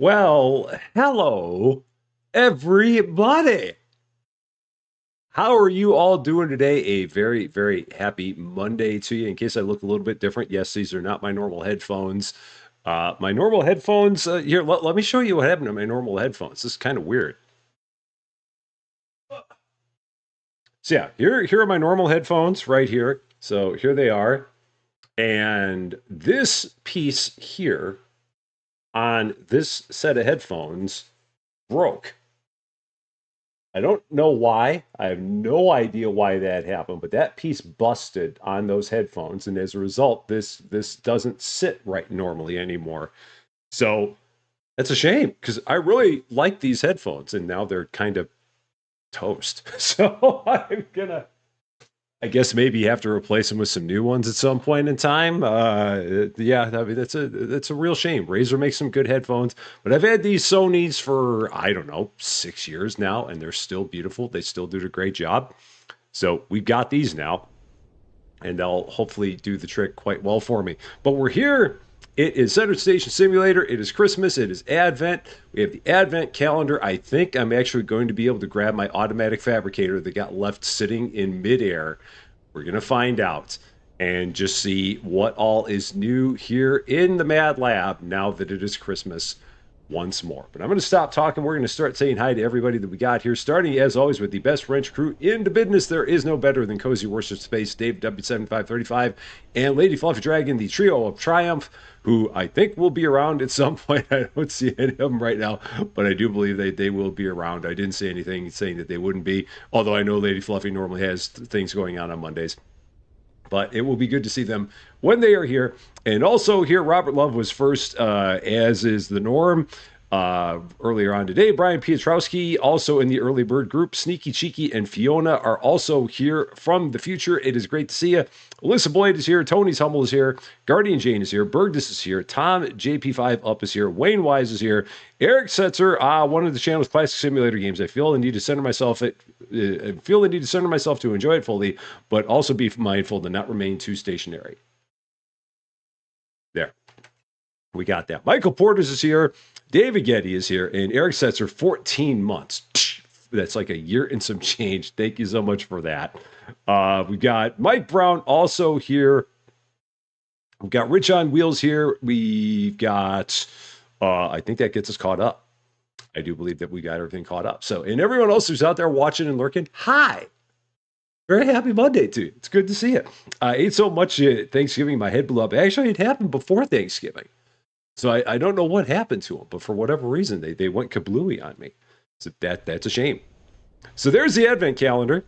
Well, hello, everybody. How are you all doing today? A very, very happy Monday to you. In case I look a little bit different, yes, these are not my normal headphones. My normal headphones, here, let me show you what happened to my normal headphones. This is kind of weird. So, yeah, here are my normal headphones right here. So, here they are. And this piece here on this set of headphones broke. I don't know why. I have no idea why that happened, but that piece busted on those headphones, and as a result, this doesn't sit right normally anymore. So that's a shame because I really like these headphones, and now they're kind of toast. So I'm gonna I guess maybe you have to replace them with some new ones at some point in time. Yeah, I mean that's a real shame. Razer makes some good headphones, but I've had these Sonys for I don't know 6 years now, and they're still beautiful. They still do a great job. So we've got these now, and they'll hopefully do the trick quite well for me. But we're here. It is Center Station Simulator. It is Christmas. It is Advent. We have the Advent calendar. I think I'm actually going to be able to grab my automatic fabricator that got left sitting in midair. We're going to find out and just see what all is new here in the Mad Lab now that it is Christmas once more. But I'm going to stop talking. We're going to start saying hi to everybody that we got here, starting as always with the best wrench crew in the business. There is no better than Cozy Worship Space, Dave W7535, and Lady Fluffy Dragon, the trio of Triumph, who I think will be around at some point. I don't see any of them right now, but I do believe they will be around. I didn't say anything saying that they wouldn't be, although I know Lady Fluffy normally has things going on Mondays. But it will be good to see them when they are here. And also here, Robert Love was first, as is the norm. Earlier on today, Brian Pietrowski, also in the early bird group. Sneaky Cheeky and Fiona are also here from the future. It is great to see you. Alyssa Boyd is here. Tony's Hummel is here. Guardian Jane is here. Bergdus is here. Tom JP5 Up is here. Wayne Wise is here. Eric Setzer, one of the channel's classic simulator games. I feel the need to center myself to enjoy it fully, but also be mindful to not remain too stationary. There. We got that. Michael Porters is here. David Getty is here. And Eric Setzer, 14 months. That's like a year and some change. Thank you so much for that. We got Mike Brown also here. We've got Rich on Wheels here. We've got, I think that gets us caught up. I do believe that we got everything caught up. So, and everyone else who's out there watching and lurking, hi. Very happy Monday to you. It's good to see you. I ate so much Thanksgiving, my head blew up. Actually, it happened before Thanksgiving. So I don't know what happened to them, but for whatever reason, they went kablooey on me. So that's a shame. So there's the Advent calendar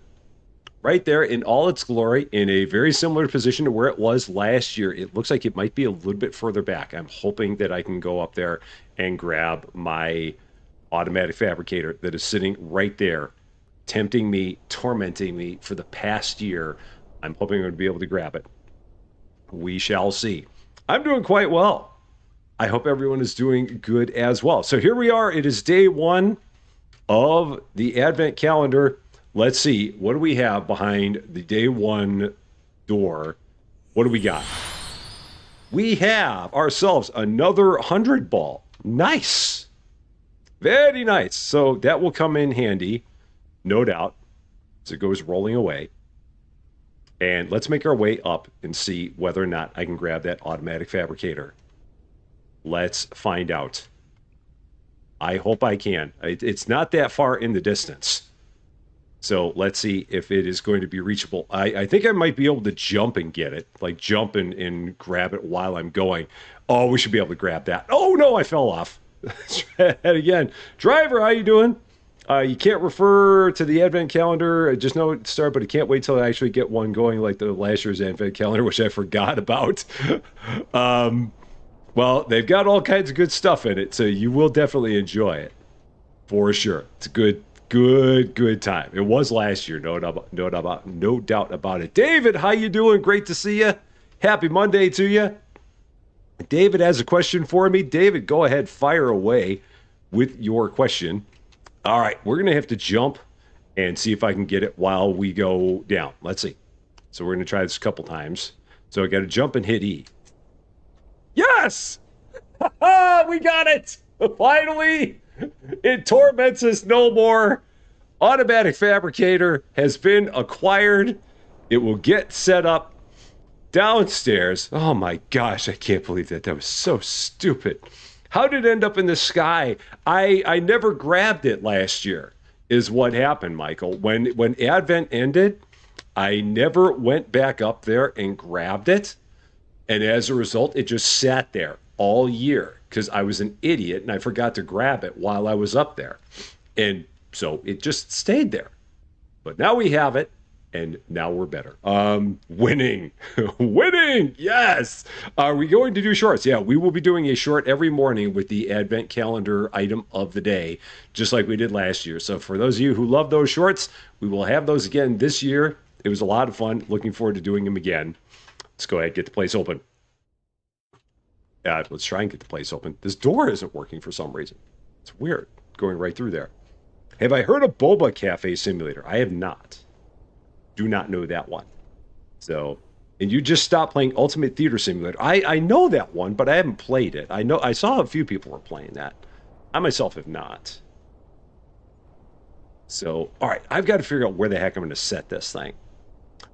right there in all its glory in a very similar position to where it was last year. It looks like it might be a little bit further back. I'm hoping that I can go up there and grab my automatic fabricator that is sitting right there, tempting me, tormenting me for the past year. I'm hoping I'm going to be able to grab it. We shall see. I'm doing quite well. I hope everyone is doing good as well. So here we are. It is day one of the Advent calendar. Let's see. What do we have behind the day one door? What do we got? We have ourselves another 100 ball. Nice. Very nice. So that will come in handy, no doubt, as it goes rolling away. And let's make our way up and see whether or not I can grab that automatic fabricator. Let's find out. I hope I can. It's not that far in the distance. So let's see if it is going to be reachable. I think I might be able to jump and get it. Like jump and grab it while I'm going. Oh, we should be able to grab that. Oh, no, I fell off. Let's try that again. Driver, how you doing? You can't refer to the Advent calendar. I just know it started, but I can't wait till I actually get one going like the last year's Advent calendar, which I forgot about. Well, they've got all kinds of good stuff in it, so you will definitely enjoy it, for sure. It's a good time. It was last year, no doubt about it. David, how you doing? Great to see you. Happy Monday to you. David has a question for me. David, go ahead, fire away with your question. All right, we're going to have to jump and see if I can get it while we go down. Let's see. So we're going to try this a couple times. So I got to jump and hit E. Yes! Ah, we got it! Finally! It torments us no more. Automatic fabricator has been acquired. It will get set up downstairs. Oh my gosh, I can't believe that. That was so stupid. How did it end up in the sky? I never grabbed it last year, is what happened, Michael. When Advent ended, I never went back up there and grabbed it. And as a result, it just sat there all year because I was an idiot and I forgot to grab it while I was up there. And so it just stayed there. But now we have it, and now we're better. Winning. Winning! Yes! Are we going to do shorts? Yeah, we will be doing a short every morning with the Advent calendar item of the day, just like we did last year. So for those of you who love those shorts, we will have those again this year. It was a lot of fun. Looking forward to doing them again. Let's go ahead and get the place open. Let's try and get the place open. This door isn't working for some reason. It's weird going right through there. Have I heard of Boba Cafe Simulator? I have not. Do not know that one. So, and you just stopped playing Ultimate Theater Simulator. I know that one, but I haven't played it. I saw a few people were playing that. I myself have not. So, all right, I've got to figure out where the heck I'm going to set this thing.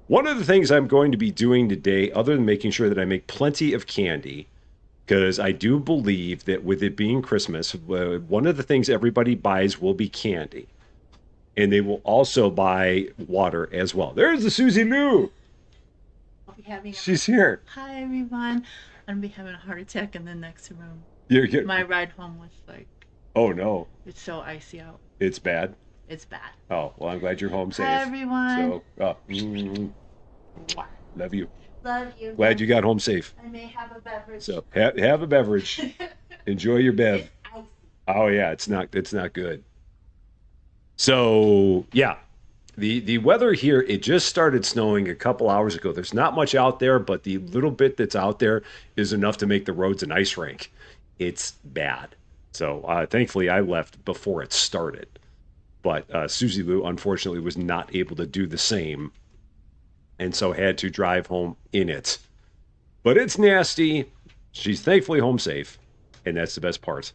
One of the things I'm going to be doing today, other than making sure that I make plenty of candy, because I do believe that with it being Christmas, one of the things everybody buys will be candy. And they will also buy water as well. There's the Susie Lou. She's here. Hi, everyone. I'm going to be having a heart attack in the next room. You're getting... My ride home was like... Oh, no. It's so icy out. It's bad? It's bad. Oh, well, I'm glad you're home safe. Hi, everyone. So, love you. Love you. Glad you got home safe. I may have a beverage. So, have a beverage. Enjoy your bev. It's icy. Oh, yeah, it's not good. So, yeah, the weather here, it just started snowing a couple hours ago. There's not much out there, but the little bit that's out there is enough to make the roads an ice rink. It's bad. So, thankfully, I left before it started. But Susie Lou, unfortunately, was not able to do the same, and so had to drive home in it. But it's nasty. She's thankfully home safe, and that's the best part.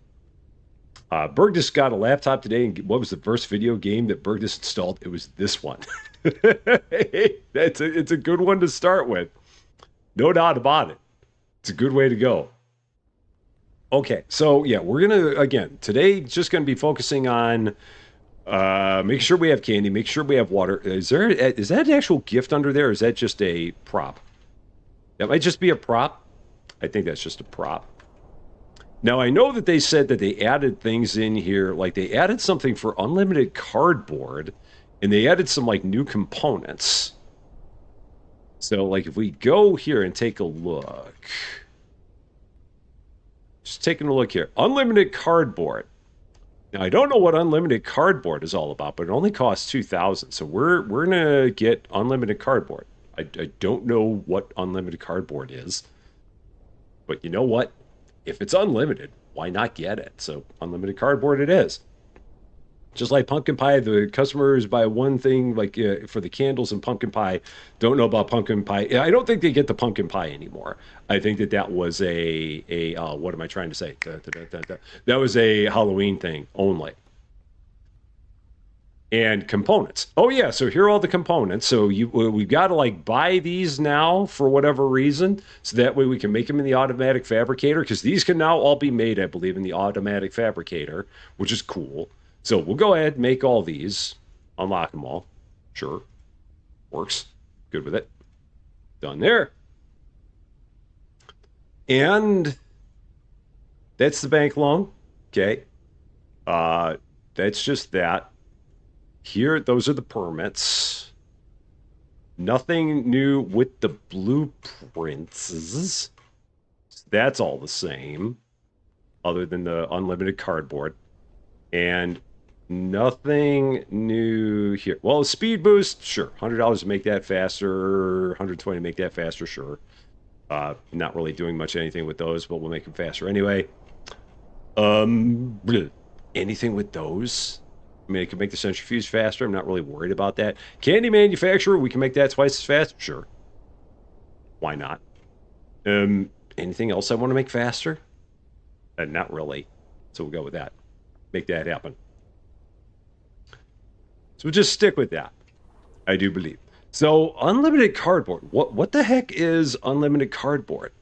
Berg just got a laptop today, and what was the first video game that Berg just installed? It was this one. It's a good one to start with. No doubt about it. It's a good way to go. Okay, so yeah, we're going to, again, today just going to be focusing on make sure we have candy, make sure we have water. Is that an actual gift under there, or is that just a prop? That might just be a prop. I think that's just a prop. Now, I know that they said that they added things in here, like they added something for unlimited cardboard, and they added some, like, new components. So, like, if we go here and take a look. Just taking a look here. Unlimited cardboard. Now, I don't know what unlimited cardboard is all about, but it only costs 2,000. So we're going to get unlimited cardboard. I don't know what unlimited cardboard is. But you know what? If it's unlimited, why not get it? So unlimited cardboard it is. Just like pumpkin pie, the customers buy one thing, like for the candles and pumpkin pie, don't know about pumpkin pie. I don't think they get the pumpkin pie anymore. I think that was what am I trying to say? That was a Halloween thing only. And components. Oh yeah, so here are all the components. So we've got to like buy these now for whatever reason, so that way we can make them in the automatic fabricator, because these can now all be made, I believe, in the automatic fabricator, which is cool. So we'll go ahead and make all these, unlock them all. Sure, works. Good with it. Done there. And that's the bank loan. Okay. That's just that. Here, those are the permits. Nothing new with the blueprints. That's all the same, other than the unlimited cardboard. And nothing new here. Well, speed boost, sure. $100 to make that faster. $120 to make that faster, sure. Not really doing much anything with those, but we'll make them faster anyway. Anything with those? I mean, it can make the centrifuge faster. I'm not really worried about that. Candy manufacturer, we can make that twice as fast? Sure. Why not? Anything else I want to make faster? Not really. So we'll go with that. Make that happen. So we'll just stick with that. I do believe. So unlimited cardboard. What the heck is unlimited cardboard?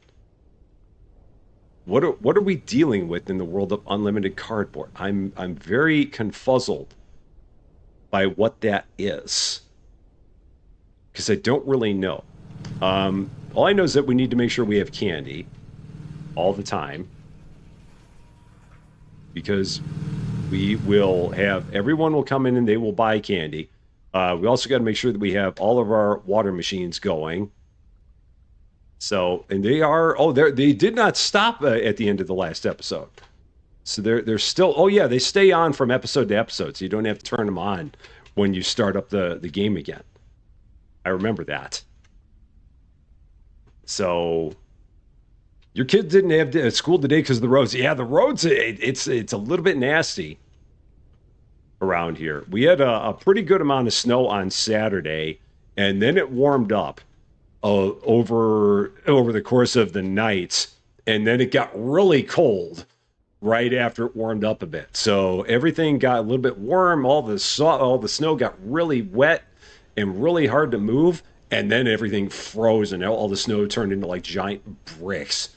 What are we dealing with in the world of unlimited cardboard? I'm very confuzzled by what that is, because I don't really know. All I know is that we need to make sure we have candy all the time, because we will have, everyone will come in and they will buy candy. We also got to make sure that we have all of our water machines going. So, and they are, they did not stop at the end of the last episode. So they're still, oh yeah, they stay on from episode to episode, so you don't have to turn them on when you start up the game again. I remember that. So your kids didn't have school today because of the roads. Yeah, the roads, it's a little bit nasty around here. We had a pretty good amount of snow on Saturday, and then it warmed up over the course of the night, and then it got really cold right after it warmed up a bit. So everything got a little bit warm. All the snow got really wet and really hard to move, and then everything froze, and all the snow turned into like giant bricks.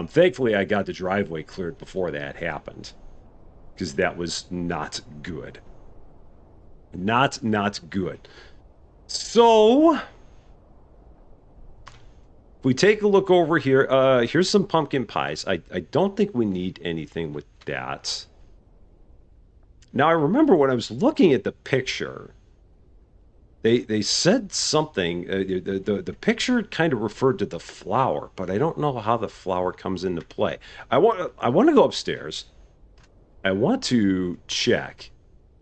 Thankfully, I got the driveway cleared before that happened, because that was not good. Not good. So if we take a look over here, here's some pumpkin pies. I don't think we need anything with that. Now, I remember when I was looking at the picture, they said something. The picture kind of referred to the flower, but I don't know how the flower comes into play. I want to go upstairs. I want to check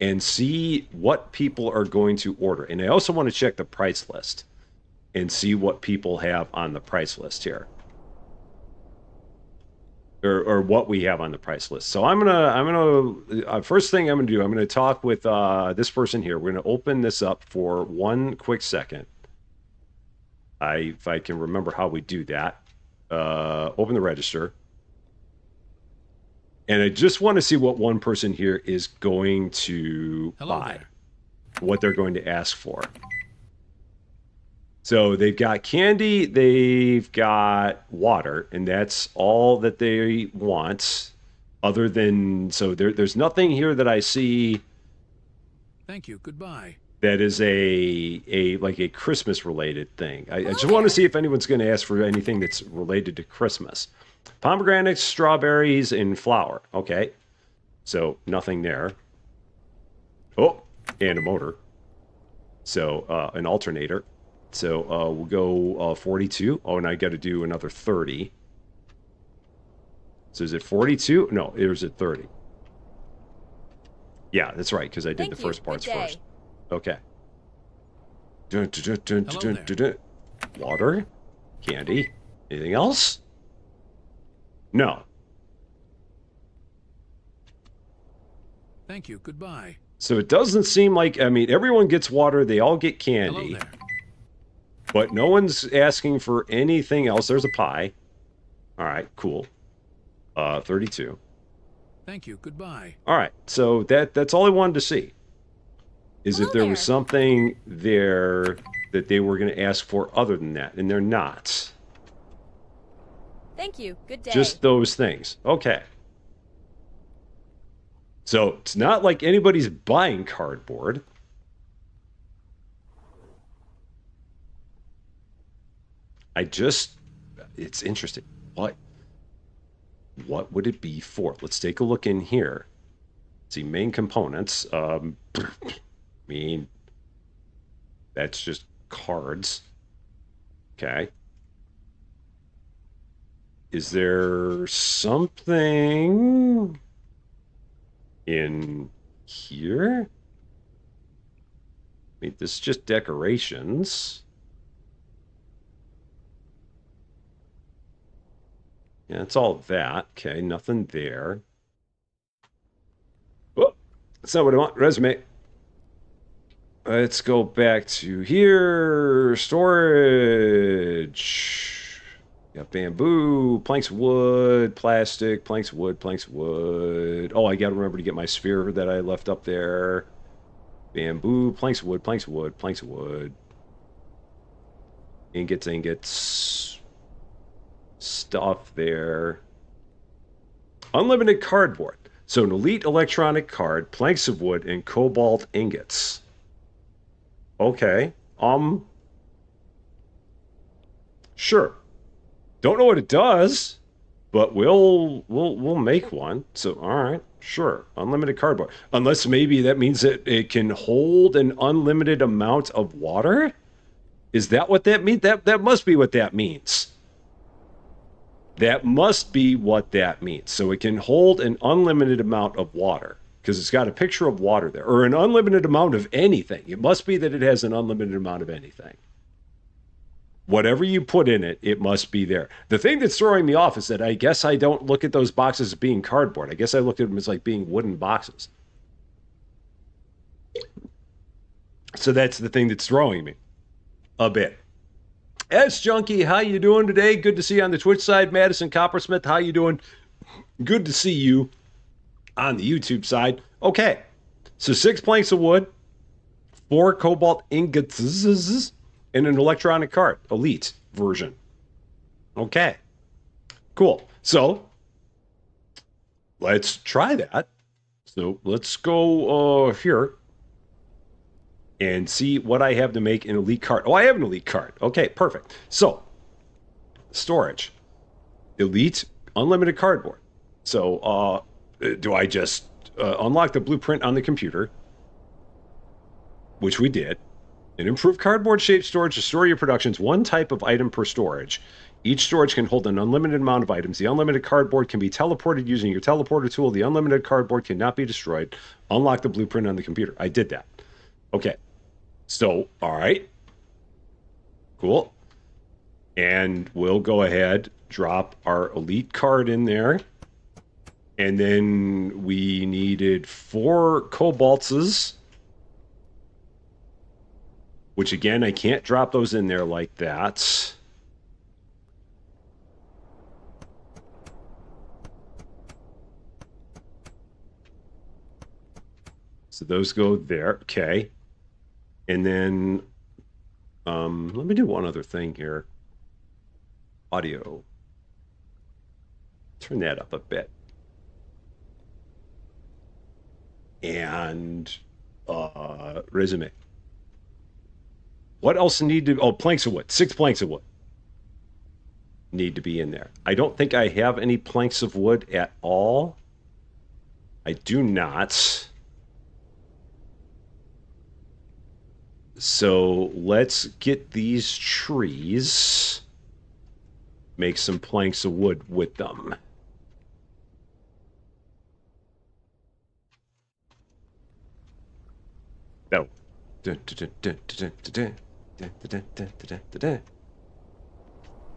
and see what people are going to order, and I also want to check the price list and see what people have on the price list here, or what we have on the price list. So I'm gonna first thing I'm gonna do, I'm gonna talk with this person here. We're gonna open this up for one quick second. If I can remember how we do that. Open the register, and I just want to see what one person here is going to buy, what they're going to ask for. So they've got candy, they've got water, and that's all that they want. Other than, so there's nothing here that I see. Thank you. Goodbye. That is like a Christmas related thing. I just want to see if anyone's going to ask for anything that's related to Christmas. Pomegranates, strawberries, and flour. Okay, so nothing there. Oh, and a motor. So an alternator. So we'll go 42. Oh, and I got to do another 30. So is it 42? No, it was at 30. Yeah, that's right, because I did the first parts first. Okay. Water? Candy? Anything else? No. Thank you. Goodbye. So it doesn't seem like, I mean, everyone gets water, they all get candy. Hello there. But no one's asking for anything else. There's a pie. All right, cool. 32. Thank you. Goodbye. All right, so that's all I wanted to see. Is if there was something there that they were going to ask for other than that, and they're not. Thank you. Good day. Just those things. Okay. So it's not like anybody's buying cardboard. It's interesting. What would it be for? Let's take a look in here. See, main components. I mean, that's just cards. Okay. Is there something in here? I mean, this is just decorations. Yeah, it's all that. Okay, nothing there. Oh, that's not what I want. Resume. Let's go back to here. Storage. Got bamboo, planks of wood, plastic, planks of wood, planks of wood. Oh, I got to remember to get my sphere that I left up there. Bamboo, planks of wood, planks of wood, planks of wood. Ingots, ingots. Stuff there. Unlimited cardboard. So an elite electronic card, planks of wood, and cobalt ingots. Okay. Sure. Don't know what it does, but we'll make one. So all right, sure. Unlimited cardboard. Unless maybe that means that it can hold an unlimited amount of water? Is that what that means? That must be what that means. That must be what that means. So it can hold an unlimited amount of water because it's got a picture of water there, or an unlimited amount of anything. It must be that it has an unlimited amount of anything. Whatever you put in it, it must be there. The thing that's throwing me off is that I guess I don't look at those boxes as being cardboard. I guess I look at them as like being wooden boxes. So that's the thing that's throwing me a bit. S Junkie, how you doing today? Good to see you on the Twitch side. Madison Coppersmith, how you doing? Good to see you on the YouTube side. Okay, so 6 planks of wood, 4 cobalt ingots, and an electronic card, elite version. Okay, cool. So let's try that. So let's go here and see what I have to make an elite card. Oh, I have an elite card. Okay, perfect. So storage, elite, unlimited cardboard. So do I just unlock the blueprint on the computer, which we did. An improved cardboard shaped storage to store your productions, one type of item per storage. Each storage can hold an unlimited amount of items. The unlimited cardboard can be teleported using your teleporter tool. The unlimited cardboard cannot be destroyed. Unlock the blueprint on the computer. I did that. Okay. So, all right. Cool. And we'll go ahead, drop our elite card in there. And then we needed 4 cobalts. Which, again, I can't drop those in there like that. So those go there. Okay. And then let me do one other thing here. Audio. Turn that up a bit. And resume. What else need to... Oh, planks of wood. 6 planks of wood need to be in there. I don't think I have any planks of wood at all. I do not. So let's get these trees. Make some planks of wood with them. Oh.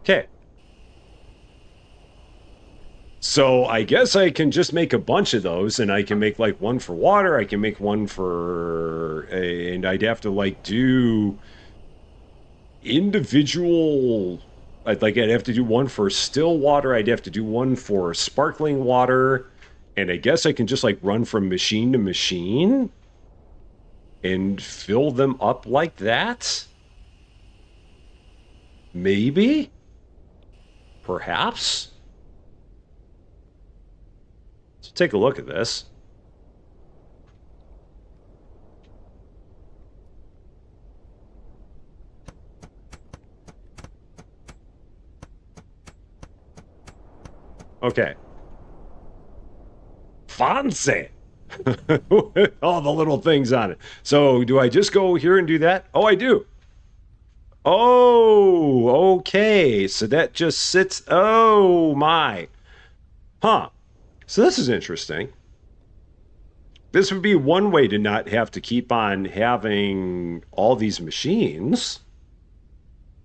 Okay. So I guess I can just make a bunch of those, and I can make like one for water. I can make one for, and I'd have to like do individual. I'd have to do one for still water. I'd have to do one for sparkling water, and I guess I can just like run from machine to machine and fill them up like that. Maybe, perhaps. Let's take a look at this. Okay. Fancy. With all the little things on it. So do I just go here and do that? Oh, I do. Oh, okay. So that just sits. Oh, my. Huh. So this is interesting. This would be one way to not have to keep on having all these machines.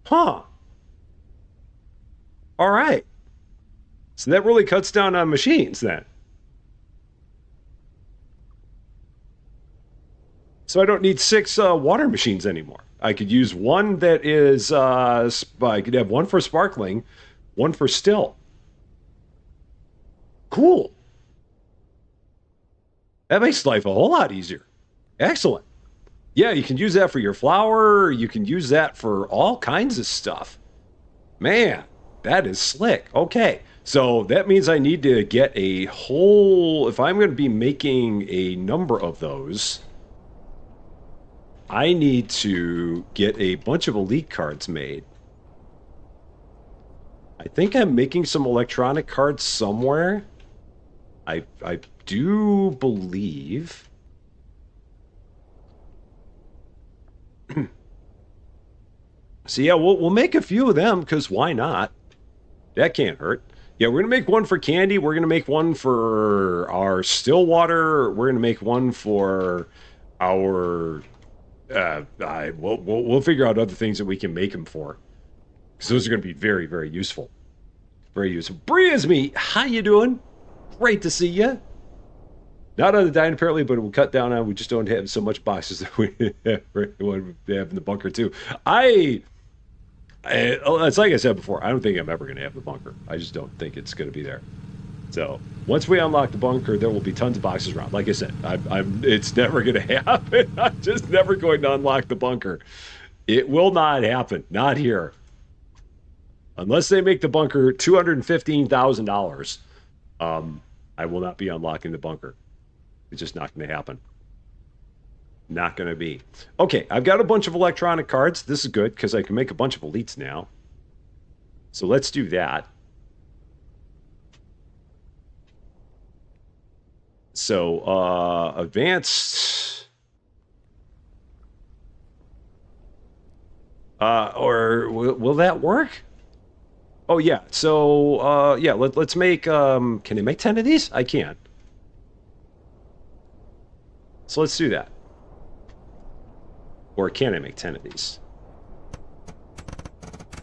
Huh. All right. So that really cuts down on machines then. So I don't need 6 water machines anymore. I could use one that is, I could have one for sparkling, one for still. Cool. That makes life a whole lot easier. Excellent. Yeah, you can use that for your flour. You can use that for all kinds of stuff. Man, that is slick. Okay, so that means I need to get a whole... If I'm going to be making a number of those, I need to get a bunch of elite cards made. I think I'm making some electronic cards somewhere. I do believe... So yeah, we'll make a few of them, because why not? That can't hurt. Yeah, we're going to make one for candy. We're going to make one for our still water. We're going to make one for our... we'll figure out other things that we can make them for. Because those are going to be very, very useful. Very useful. Briasme, how you doing? Great to see you. Not on the dine, apparently, but we'll cut down on... We just don't have so much boxes that we want to have in the bunker, too. It's like I said before, I don't think I'm ever going to have the bunker. I just don't think it's going to be there. So once we unlock the bunker, there will be tons of boxes around. Like I said, it's never going to happen. I'm just never going to unlock the bunker. It will not happen. Not here. Unless they make the bunker $215,000, I will not be unlocking the bunker. It's just not going to happen. Not going to be. Okay, I've got a bunch of electronic cards. This is good, because I can make a bunch of elites now. So let's do that. So, advanced... or will that work? Oh, yeah. So, yeah, let's make... can I make 10 of these? I can. So let's do that. Or can I make 10 of these?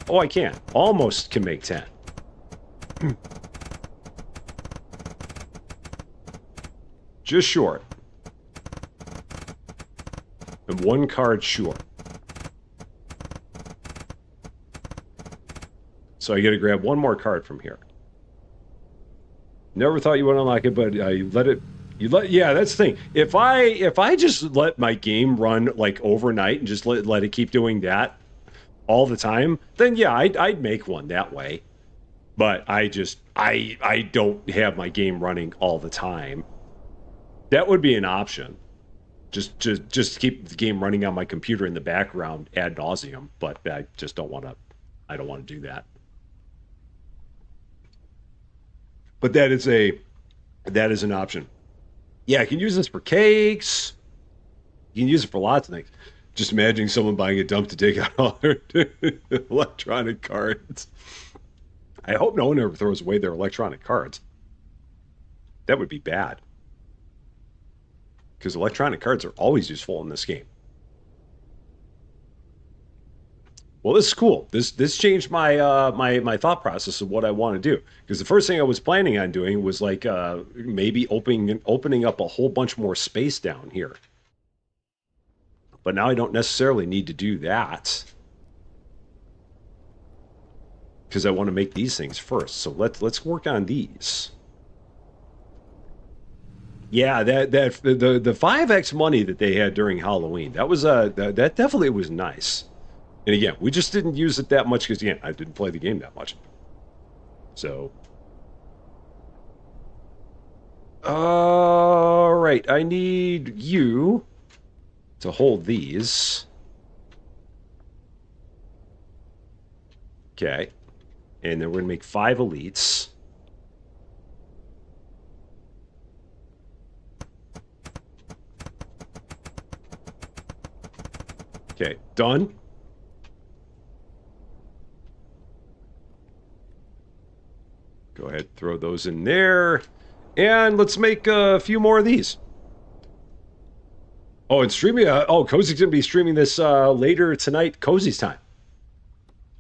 Oh, I can. Almost can make 10. Just short. And one card short. So I gotta grab one more card from here. Never thought you would unlock it, but you let it... yeah, that's the thing. If I just let my game run like overnight and just let it keep doing that all the time, then yeah, I'd make one that way. But I don't have my game running all the time. That would be an option. Just keep the game running on my computer in the background ad nauseum. But I just don't want to. I don't want to do that. But that is an option. Yeah, I can use this for cakes. You can use it for lots of things. Just imagining someone buying a dump to take out all their electronic cards. I hope no one ever throws away their electronic cards. That would be bad. Because electronic cards are always useful in this game. Well, this is cool. This changed my my thought process of what I want to do. Because the first thing I was planning on doing was like maybe opening up a whole bunch more space down here. But now I don't necessarily need to do that. Because I want to make these things first. So let's work on these. Yeah, the 5x money that they had during Halloween, that was that definitely was nice. And again, we just didn't use it that much because, again, I didn't play the game that much. So. All right, I need you to hold these. Okay. And then we're going to make 5 elites. Okay, done. Go ahead, throw those in there. And let's make a few more of these. Oh, and streaming... oh, Cozy's going to be streaming this later tonight, Cozy's time.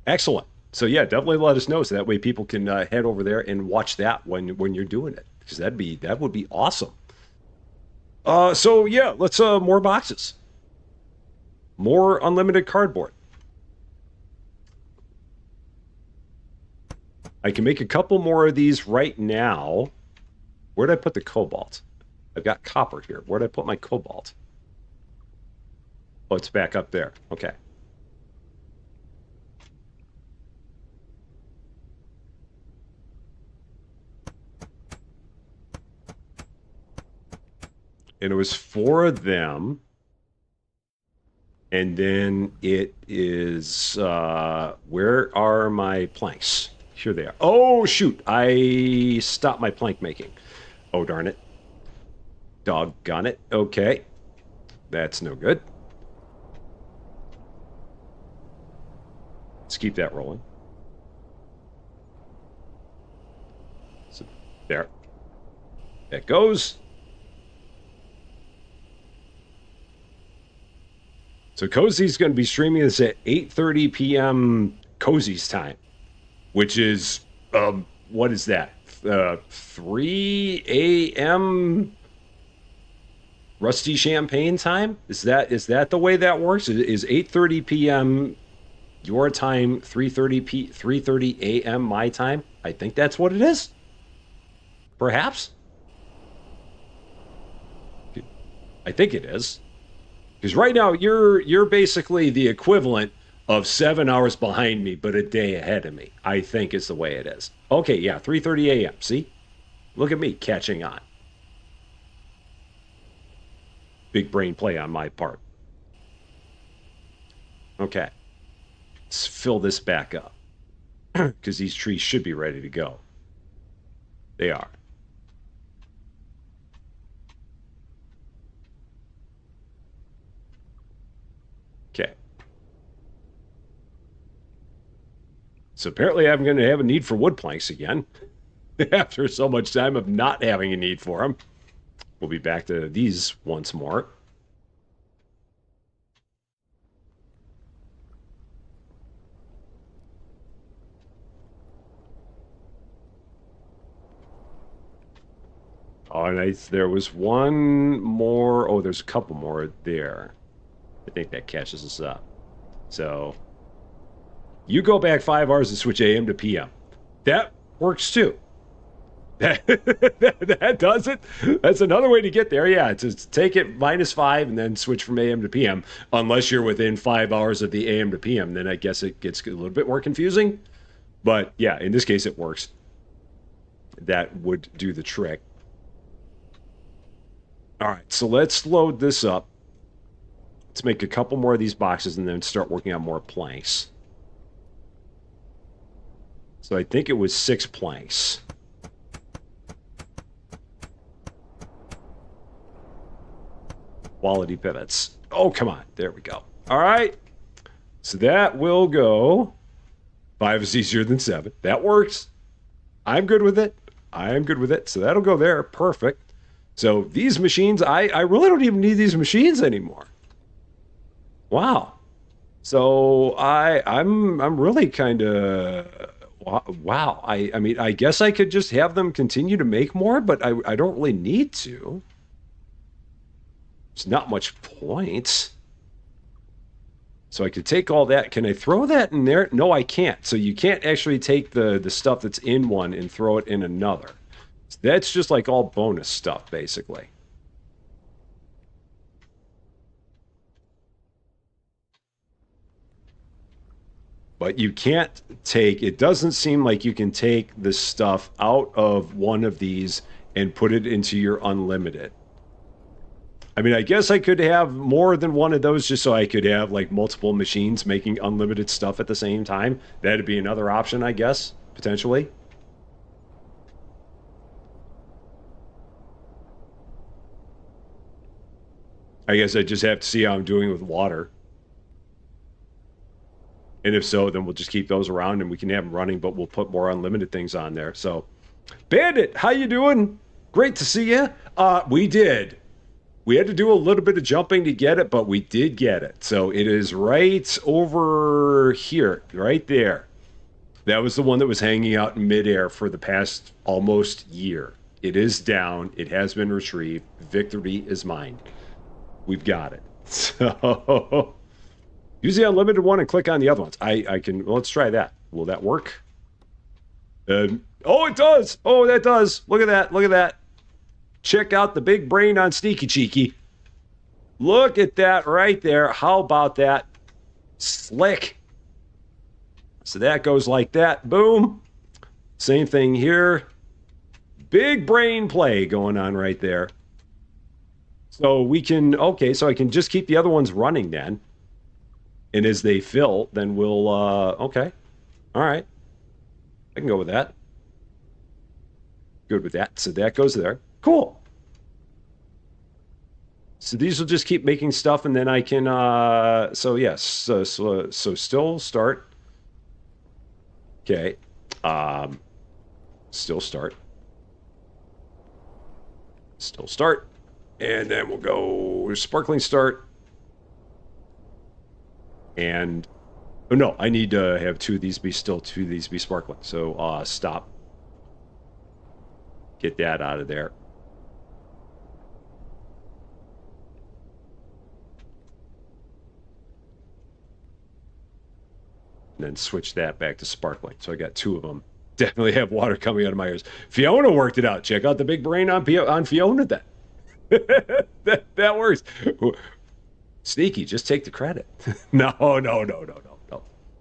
Excellent. So yeah, definitely let us know so that way people can head over there and watch that when you're doing it. Because that would be awesome. So yeah, let's... more boxes. More unlimited cardboard. I can make a couple more of these right now. Where did I put the cobalt? I've got copper here. Where did I put my cobalt? Oh, it's back up there. Okay. And it was 4 of them. And then it is, where are my planks? Here they are. Oh, shoot. I stopped my plank making. Oh, darn it. Doggone it. Okay. That's no good. Let's keep that rolling. So, there. That goes. So Cozy's going to be streaming this at 8:30 p.m. Cozy's time, which is, what is that? 3 a.m. Rusty Champaign time? Is that the way that works? Is 8:30 p.m. your time, 3:30 a.m. my time? I think that's what it is. Perhaps. I think it is. Because right now you're basically the equivalent of 7 hours behind me, but a day ahead of me. I think is the way it is. Okay, yeah, 3:30 a.m. See, look at me catching on. Big brain play on my part. Okay, let's fill this back up because these trees should be ready to go. They are. Okay. So apparently I'm going to have a need for wood planks again after so much time of not having a need for them. We'll be back to these once more. Oh, nice. There was one more. Oh, there's a couple more there. I think that catches us up. So you go back 5 hours and switch AM to PM. That works too. That does it. That's another way to get there. Yeah, it's just take it -5 and then switch from AM to PM. Unless you're within 5 hours of the AM to PM, then I guess it gets a little bit more confusing. But yeah, in this case, it works. That would do the trick. All right, so let's load this up. Let's make a couple more of these boxes and then start working on more planks. So I think it was 6 planks. Quality pivots. Oh, come on. There we go. All right. So that will go. 5 is easier than 7. That works. I'm good with it. I'm good with it. So that'll go there. Perfect. So these machines, I really don't even need these machines anymore. Wow. So I'm really kind of wow. I mean, I guess I could just have them continue to make more, but I don't really need to. There's not much point. So I could take all that. Can I throw that in there? No, I can't. So you can't actually take the stuff that's in one and throw it in another. So that's just like all bonus stuff, basically. But you can't take, it doesn't seem like you can take the stuff out of one of these and put it into your unlimited. I mean, I guess I could have more than one of those just so I could have like multiple machines making unlimited stuff at the same time. That'd be another option, I guess, potentially. I guess I just have to see how I'm doing with water. And if so, then we'll just keep those around and we can have them running, but we'll put more unlimited things on there. So, Bandit, how you doing? Great to see you. We did. We had to do a little bit of jumping to get it, but we did get it. So it is right over here, right there. That was the one that was hanging out in midair for the past almost year. It is down. It has been retrieved. Victory is mine. We've got it. So use the unlimited one and click on the other ones. I can, well, let's try that. Will that work? Oh, it does. Oh, that does. Look at that. Look at that. Check out the big brain on Sneaky Cheeky. Look at that right there. How about that? Slick. So that goes like that. Boom. Same thing here. Big brain play going on right there. So we can, okay, so I can just keep the other ones running then. And as they fill, then we'll, okay. All right. I can go with that. Good with that. So that goes there. Cool. So these will just keep making stuff, and then I can, so yes, so still start. Okay. Still start. Still start. And then we'll go sparkling start. And, oh no, I need to have two of these be sparkling. So, stop. Get that out of there. And then switch that back to sparkling. So I got two of them. Definitely have water coming out of my ears. Fiona worked it out. Check out the big brain on Fiona then. that works. Sneaky, just take the credit. No.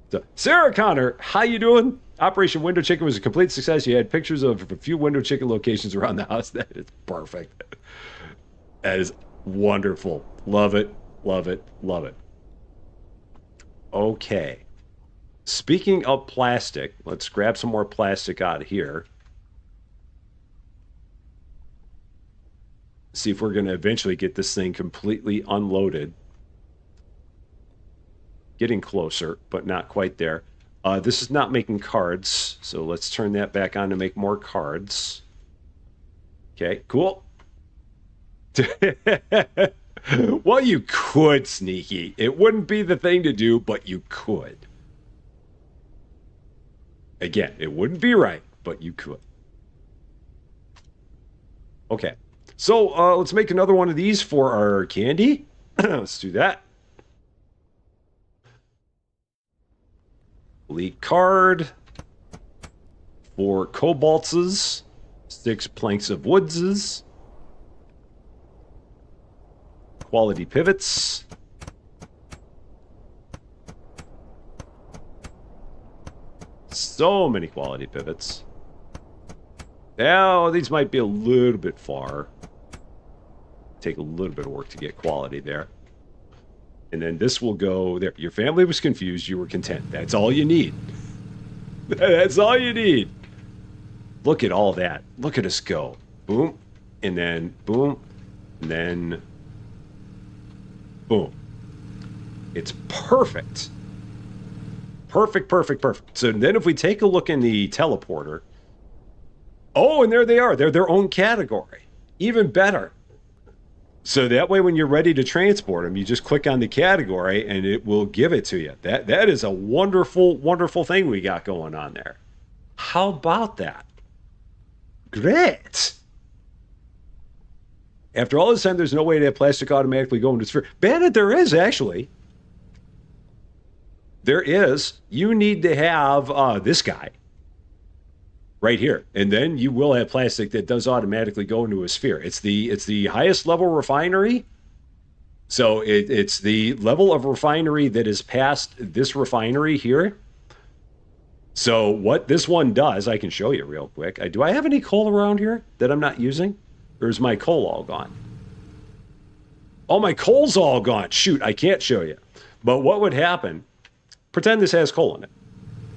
So, Sarah Connor, how you doing? Operation Window Chicken was a complete success. You had pictures of a few Window Chicken locations around the house. That is perfect. That is wonderful. Love it, love it, love it. Okay. Speaking of plastic, let's grab some more plastic out of here. See if we're going to eventually get this thing completely unloaded. Getting closer, but not quite there. This is not making cards, so let's turn that back on to make more cards. Okay, cool. Well, you could, Sneaky. It wouldn't be the thing to do, but you could. Again, it wouldn't be right, but you could. Okay, so let's make another one of these for our candy. Let's do that. Elite card. 4 cobaltses. 6 planks of woodses. Quality pivots. So many quality pivots. Now, these might be a little bit far. Take a little bit of work to get quality there. And then this will go there. Your family was confused. You were content. That's all you need. That's all you need. Look at all that. Look at us go. Boom. And then boom. And then boom. It's perfect. Perfect, perfect, perfect. So then if we take a look in the teleporter. Oh, and there they are. They're their own category. Even better. So that way when you're ready to transport them, you just click on the category and it will give it to you. That is a wonderful, wonderful thing we got going on there. How about that? Great. After all this time, there's no way to have plastic automatically go into sphere. Bandit, there is actually. There is. You need to have this guy right here, and then you will have plastic that does automatically go into a sphere. It's the highest level refinery. So it's the level of refinery that is past this refinery here. So what this one does, I can show you real quick. Do I have any coal around here that I'm not using? Or is my coal all gone? Oh, my coal's all gone. Shoot, I can't show you. But what would happen, pretend this has coal in it.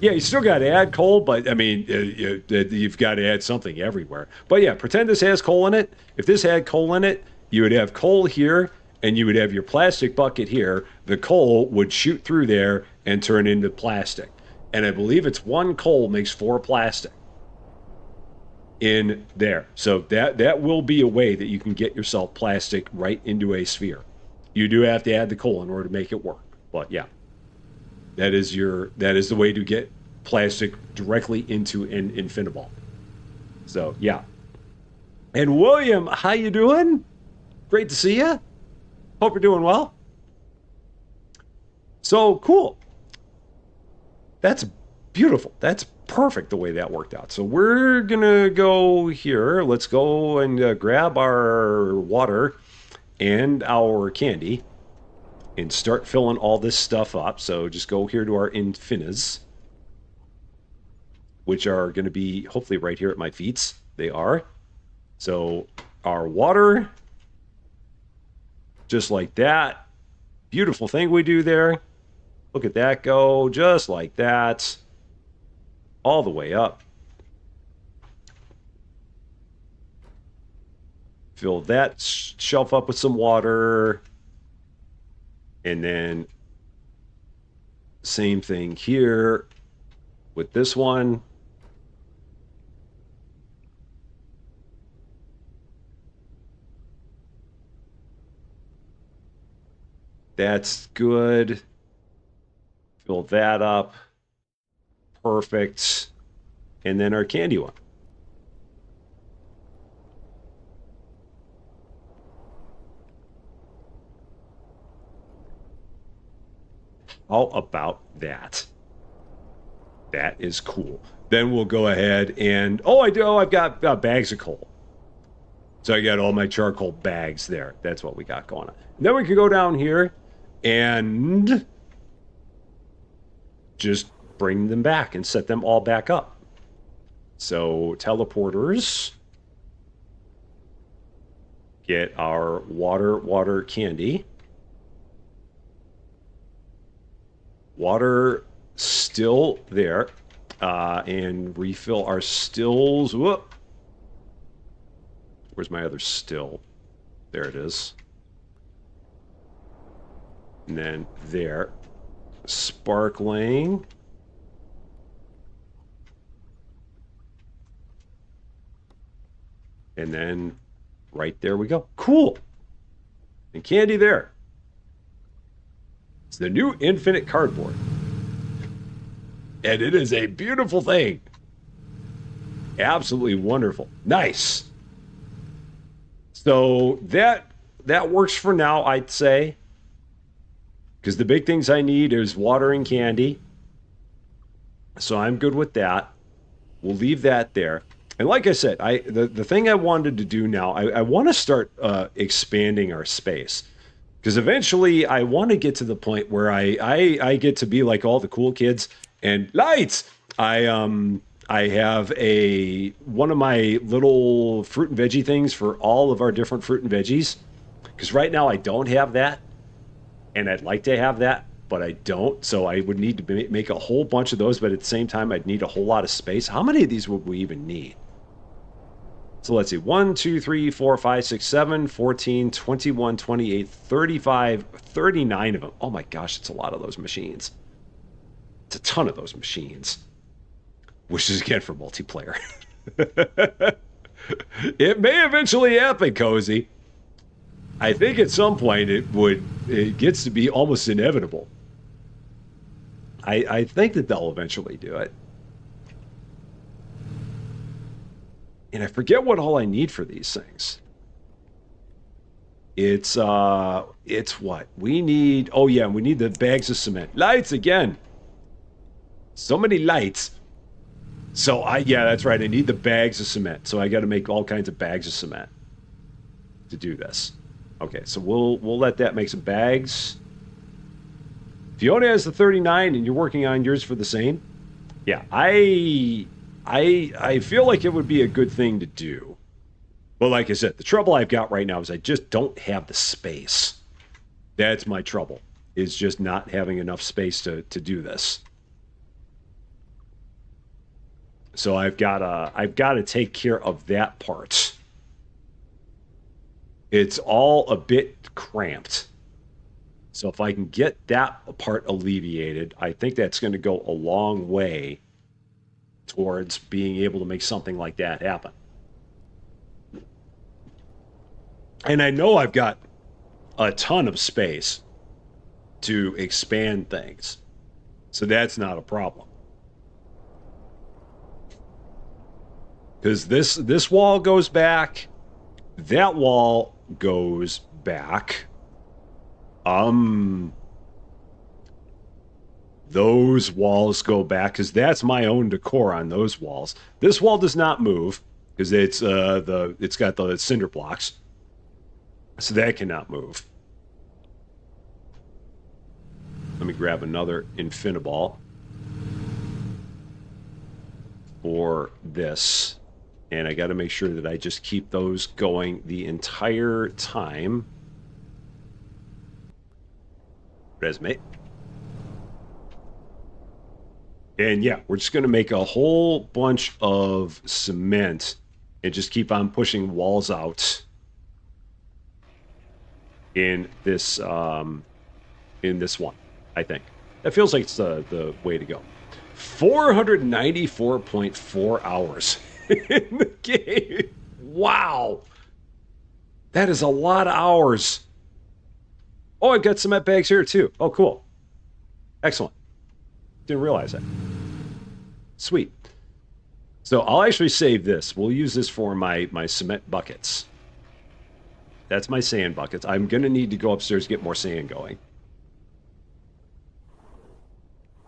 Yeah, you still got to add coal, but I mean, you've got to add something everywhere. But yeah, pretend this has coal in it. If this had coal in it, you would have coal here, and you would have your plastic bucket here. The coal would shoot through there and turn into plastic. And I believe it's 1 coal makes 4 plastic in there. So that will be a way that you can get yourself plastic right into a sphere. You do have to add the coal in order to make it work. But yeah, that is the way to get plastic directly into an infiniball. So yeah. And William, how you doing? Great to see you. Hope you're doing well. So cool. That's beautiful. That's perfect the way that worked out. So we're going to go here. Let's go and grab our water and our candy and start filling all this stuff up. So just go here to our infinas, which are going to be hopefully right here at my feet. They are. So our water, just like that. Beautiful thing we do there. Look at that go, just like that. All the way up. Fill that shelf up with some water. And then same thing here with this one. That's good. Fill that up. Perfect. And then our candy one. How about that? That is cool. Then we'll go ahead and, I've got bags of coal. So I got all my charcoal bags there. That's what we got going on. And then we can go down here and just bring them back and set them all back up. So teleporters. Get our water candy. Water still there. And refill our stills. Whoop. Where's my other still? There it is. And then there. Sparkling. And then right there we go. Cool. And candy there. It's the new infinite cardboard. And it is a beautiful thing. Absolutely wonderful. Nice. So that works for now, I'd say. Because the big things I need is water and candy. So I'm good with that. We'll leave that there. And like I said, the thing I wanted to do now, I want to start expanding our space. Because eventually I want to get to the point where I get to be like all the cool kids and lights. I have one of my little fruit and veggie things for all of our different fruit and veggies. Because right now I don't have that. And I'd like to have that, but I don't. So I would need to make a whole bunch of those, but at the same time, I'd need a whole lot of space. How many of these would we even need? So let's see. 1, 2, 3, 4, 5, 6, 7, 14, 21, 28, 35, 39 of them. Oh my gosh, it's a lot of those machines. It's a ton of those machines. Which is again for multiplayer. It may eventually happen, Cozy. I think at some point it gets to be almost inevitable. I think that they'll eventually do it. And I forget what all I need for these things. It's what? We need, we need the bags of cement. Lights again. So many lights. So that's right. I need the bags of cement. So I got to make all kinds of bags of cement to do this. Okay, so we'll let that make some bags. Fiona has the 39 and you're working on yours for the same. Yeah, I feel like it would be a good thing to do. But like I said, the trouble I've got right now is I just don't have the space. That's my trouble, is just not having enough space to do this. So I've got to take care of that part. It's all a bit cramped. So if I can get that part alleviated, I think that's going to go a long way towards being able to make something like that happen. And I know I've got a ton of space to expand things. So that's not a problem. Because this wall goes back. That wall goes back. those walls go back because that's my own decor on those walls. This wall does not move because it's got the cinder blocks, so that cannot move. Let me grab another infiniball for this, and I got to make sure that I just keep those going the entire time. Resume. And yeah, we're just going to make a whole bunch of cement and just keep on pushing walls out in this one, I think. That feels like it's the way to go. 494.4 hours in the game. Wow. That is a lot of hours. Oh, I've got cement bags here too. Oh, cool. Excellent. Didn't realize that. Sweet. So I'll actually save this. We'll use this for my cement buckets. That's my sand buckets. I'm going to need to go upstairs to get more sand going.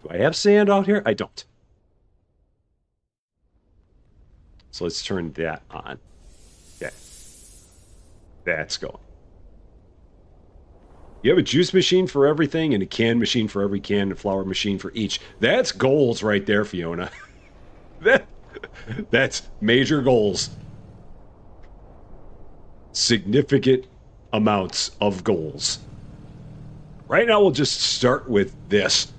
Do I have sand out here? I don't. So let's turn that on. Okay. That's going. You have a juice machine for everything and a can machine for every can and a flour machine for each. That's goals right there, Fiona. That's major goals. Significant amounts of goals. Right now, we'll just start with this.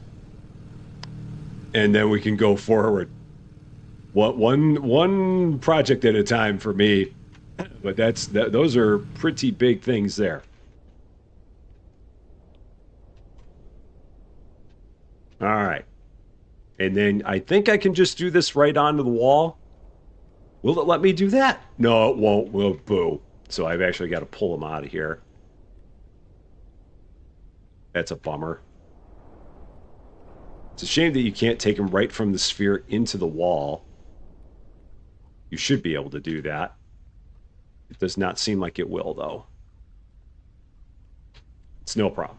And then we can go forward. One project at a time for me. But those are pretty big things there. All right. And then I think I can just do this right onto the wall. Will it let me do that? No, it won't. Well, boo. So I've actually got to pull them out of here. That's a bummer. It's a shame that you can't take them right from the sphere into the wall. You should be able to do that. It does not seem like it will, though. It's no problem.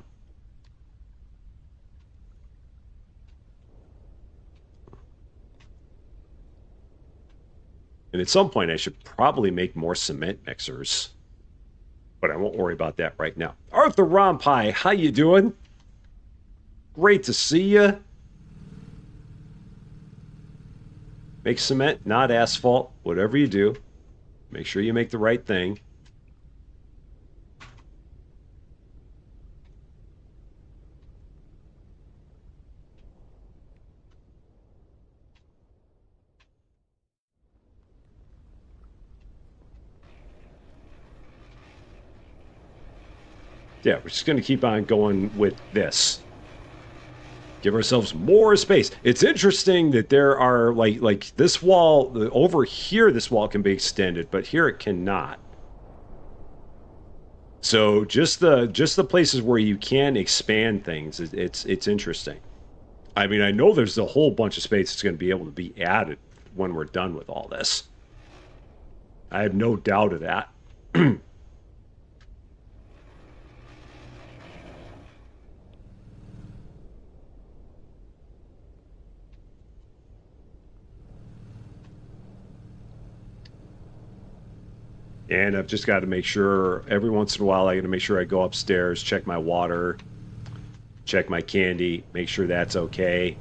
And at some point, I should probably make more cement mixers. But I won't worry about that right now. Arthur Rompai, how you doing? Great to see you. Make cement, not asphalt. Whatever you do, make sure you make the right thing. Yeah, we're just going to keep on going with this. Give ourselves more space. It's interesting that there are, like this wall, over here this wall can be extended, but here it cannot. So just the places where you can expand things, it's interesting. I mean, I know there's a whole bunch of space that's going to be able to be added when we're done with all this. I have no doubt of that. And I've just got to make sure, every once in a while, I got to make sure I go upstairs, check my water, check my candy, make sure that's okay.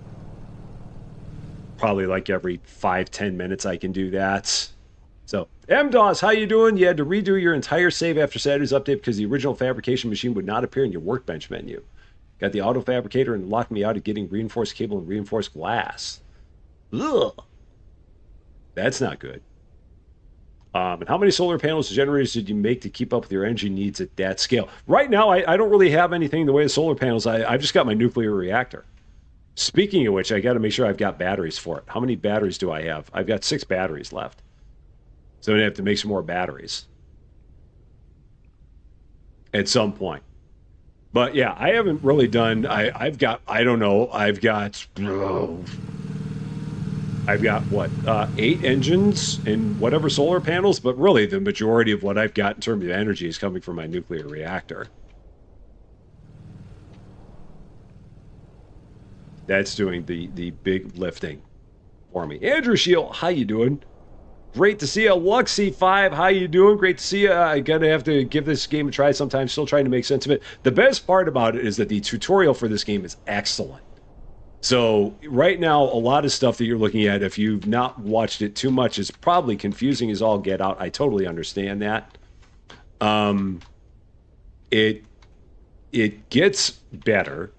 Probably like every 5-10 minutes I can do that. So, M-DOS, how you doing? You had to redo your entire save after Saturday's update because the original fabrication machine would not appear in your workbench menu. Got the auto fabricator and locked me out of getting reinforced cable and reinforced glass. Ugh. That's not good. And how many solar panels and generators did you make to keep up with your energy needs at that scale? Right now, I don't really have anything in the way of solar panels. I've just got my nuclear reactor. Speaking of which, I got to make sure I've got batteries for it. How many batteries do I have? I've got 6 batteries left. So I'm going to have to make some more batteries at some point. But yeah, I haven't really done, I've got, I don't know, I've got what, 8 engines and whatever solar panels, but really the majority of what I've got in terms of energy is coming from my nuclear reactor. That's doing the big lifting for me. Andrew Shield, how you doing? Great to see you. Luxy5, how you doing? Great to see you. I gotta have to give this game a try sometime. Still trying to make sense of it. The best part about it is that the tutorial for this game is excellent. So right now, a lot of stuff that you're looking at, if you've not watched it too much, is probably confusing as all get out. I totally understand that. It gets better.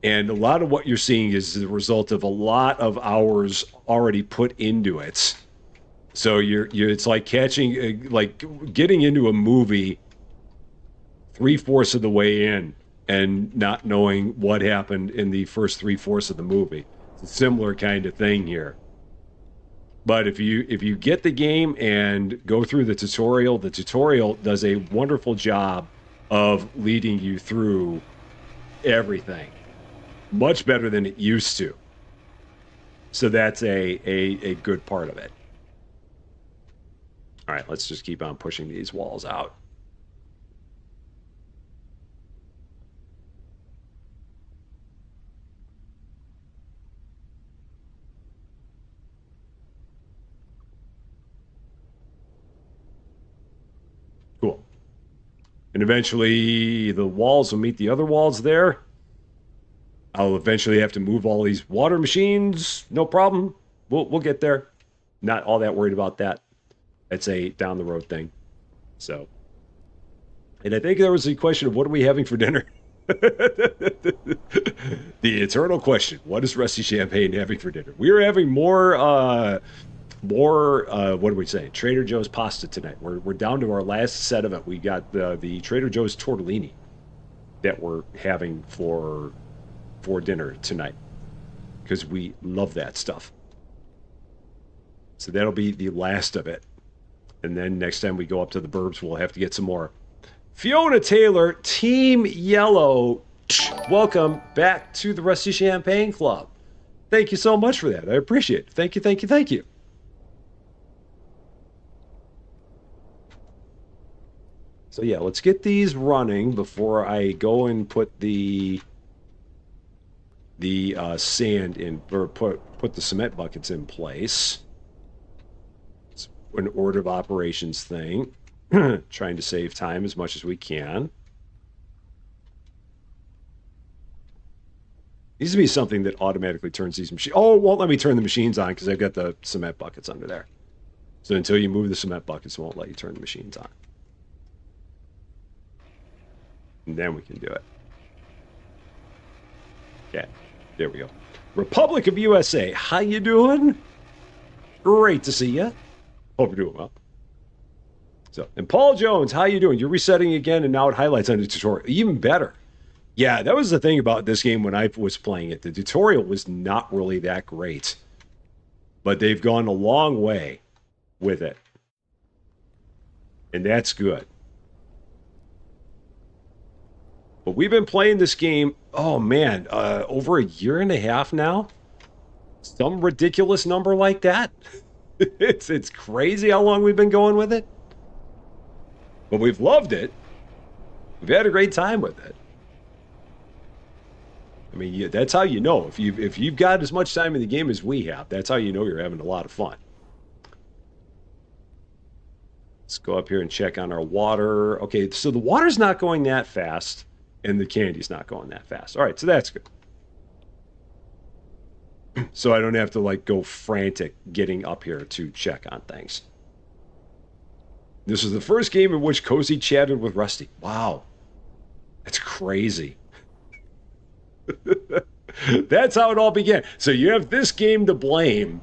And a lot of what you're seeing is the result of a lot of hours already put into it. So it's like catching, like getting into a movie 3/4 of the way in and not knowing what happened in the first 3/4 of the movie. It's a similar kind of thing here. But if you get the game and go through the tutorial does a wonderful job of leading you through everything. Much better than it used to. So that's a good part of it. All right, let's just keep on pushing these walls out. Cool. And eventually the walls will meet the other walls there. I'll eventually have to move all these water machines. No problem. We'll get there. Not all that worried about that. It's a down the road thing. So, and I think there was a question of what are we having for dinner? The eternal question: what is Rusty Champagne having for dinner? We are having more. What are we saying? Trader Joe's pasta tonight. We're down to our last set of it. We got the Trader Joe's tortellini that we're having for dinner tonight because we love that stuff. So that'll be the last of it. And then next time we go up to the burbs, we'll have to get some more. Fiona Taylor, Team Yellow, welcome back to the Rusty Champagne Club. Thank you so much for that. I appreciate it. Thank you, thank you, thank you. So yeah, let's get these running before I go and put the sand in, or put the cement buckets in place. It's an order of operations thing. Trying to save time as much as we can. Needs to be something that automatically turns these machines. Oh, it won't let me turn the machines on because I've got the cement buckets under there. So until you move the cement buckets, it won't let you turn the machines on. And then we can do it. Okay, there we go. Republic of USA, how you doing? Great to see you. Hope you're doing well. So, and Paul Jones, how you doing? You're resetting again, and now it highlights on the tutorial. Even better. Yeah, that was the thing about this game when I was playing it. The tutorial was not really that great. But they've gone a long way with it. And that's good. But we've been playing this game, oh man, over a year and a half now. Some ridiculous number like that. It's crazy how long we've been going with it. But we've loved it. We've had a great time with it. I mean, that's how you know. If you've got as much time in the game as we have, that's how you know you're having a lot of fun. Let's go up here and check on our water. Okay, so the water's not going that fast, and the candy's not going that fast. All right, so that's good. So I don't have to, like, go frantic getting up here to check on things. This is the first game in which Cozy chatted with Rusty. Wow. That's crazy. That's how it all began. So you have this game to blame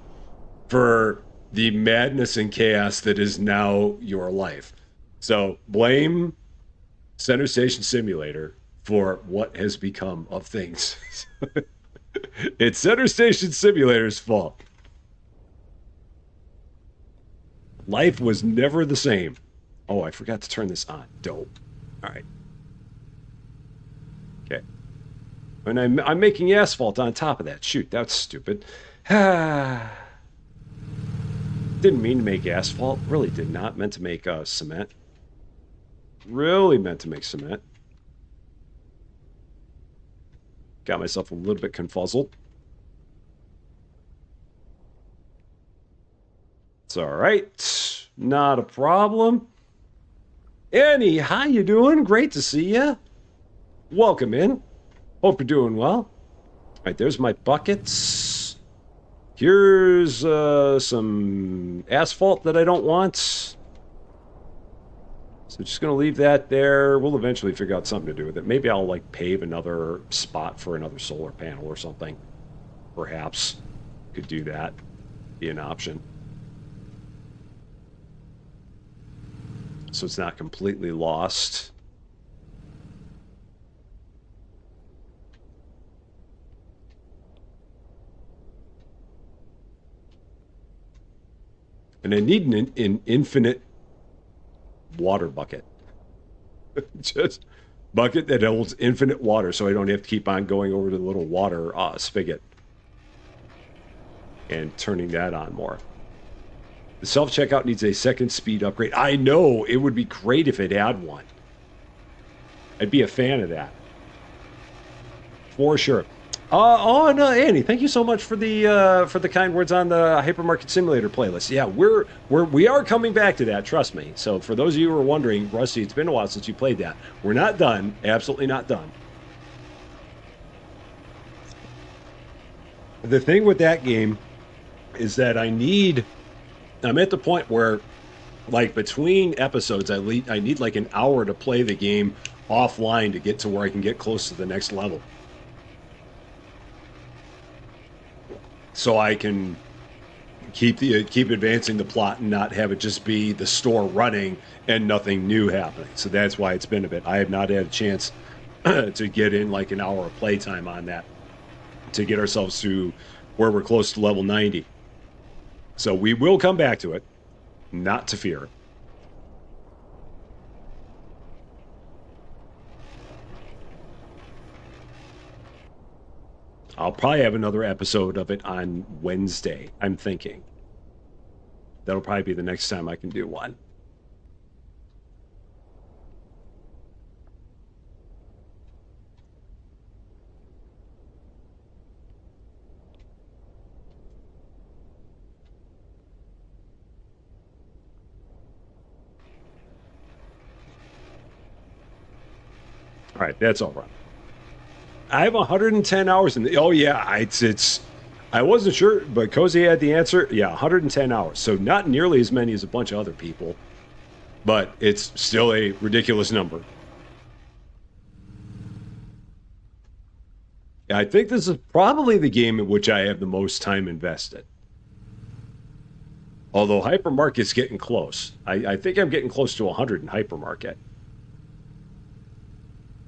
for the madness and chaos that is now your life. So blame Center Station Simulator for what has become of things. It's Center Station Simulator's fault. Life was never the same. Oh, I forgot to turn this on. Dope. All right. Okay. And I'm making asphalt on top of that. Shoot, that's stupid. Didn't mean to make asphalt. Really did not. Meant to make cement. Really meant to make cement. Got myself a little bit confuzzled. It's all right. Not a problem. Annie, how you doing? Great to see you. Welcome in. Hope you're doing well. All right, there's my buckets. Here's some asphalt that I don't want. So just going to leave that there. We'll eventually figure out something to do with it. Maybe I'll like pave another spot for another solar panel or something. Perhaps could do that. Be an option. So it's not completely lost. And I need an infinite water bucket. Just bucket that holds infinite water so I don't have to keep on going over to the little water spigot and turning that on more. The self-checkout needs a second speed upgrade. I know, it would be great if it had one. I'd be a fan of that. For sure. And Annie, thank you so much for the kind words on the Hypermarket Simulator playlist. Yeah, we are coming back to that, trust me. So for those of you who are wondering, Rusty, it's been a while since you played that. We're not done, absolutely not done. The thing with that game is that I'm at the point where, like, between episodes, I need like an hour to play the game offline to get to where I can get close to the next level. So I can keep advancing the plot and not have it just be the store running and nothing new happening. So that's why it's been a bit. I have not had a chance to get in like an hour of playtime on that to get ourselves to where we're close to level 90. So we will come back to it, not to fear. I'll probably have another episode of it on Wednesday, I'm thinking. That'll probably be the next time I can do one. All right, that's all right. I have 110 hours in the... Oh, yeah, it's... I wasn't sure, but Cozy had the answer. Yeah, 110 hours. So not nearly as many as a bunch of other people, but it's still a ridiculous number. I think this is probably the game in which I have the most time invested. Although Hypermarket's getting close. I think I'm getting close to 100 in Hypermarket.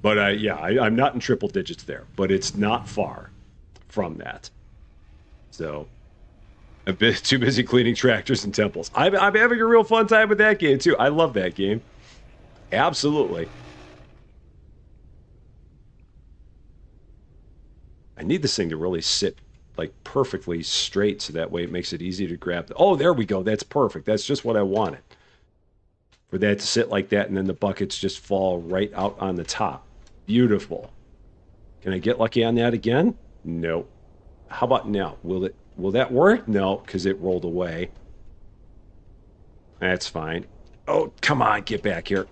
But I'm not in triple digits there, but it's not far from that. So, a bit too busy cleaning tractors and temples. I'm having a real fun time with that game too. I love that game. Absolutely. I need this thing to really sit like perfectly straight so that way it makes it easy to grab. Oh, there we go. That's perfect. That's just what I wanted. For that to sit like that and then the buckets just fall right out on the top. Beautiful. Can I get lucky on that again? No. How about now? Will that work? No, because it rolled away. That's fine. Oh, come on, get back here.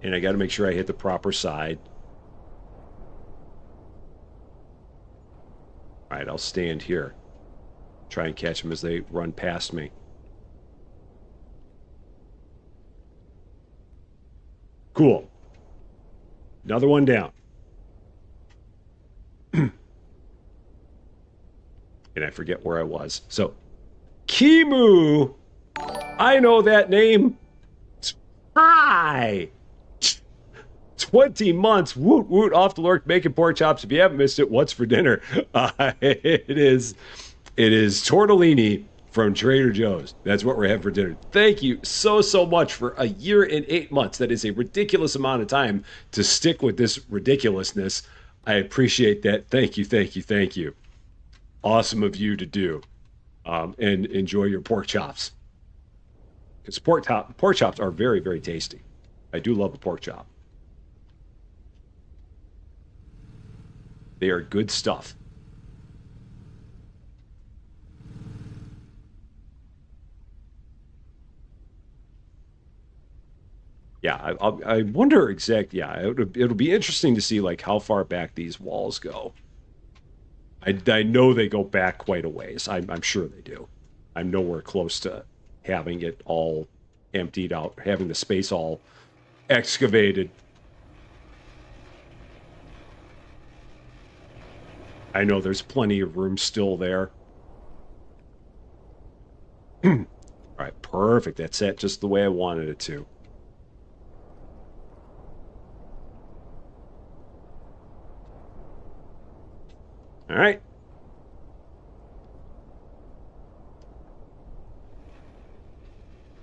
And I got to make sure I hit the proper side. All right, I'll stand here. Try and catch them as they run past me. Cool. Another one down. And I forget where I was. So, Kimu! I know that name. Hi! 20 months, woot woot, off the lurk, making pork chops. If you haven't missed it, what's for dinner? It is tortellini from Trader Joe's. That's what we're having for dinner. Thank you so much for a year and 8 months. That is a ridiculous amount of time to stick with this ridiculousness. I appreciate that. Thank you. Awesome of you to do. And enjoy your pork chops. Because pork chops are very, very tasty. I do love a pork chop. They are good stuff. Yeah, I wonder exactly. Yeah, it'll be interesting to see like how far back these walls go. I know they go back quite a ways. I'm sure they do. I'm nowhere close to having it all emptied out, having the space all excavated. I know there's plenty of room still there. All right, perfect. That's it, just the way I wanted it to. All right.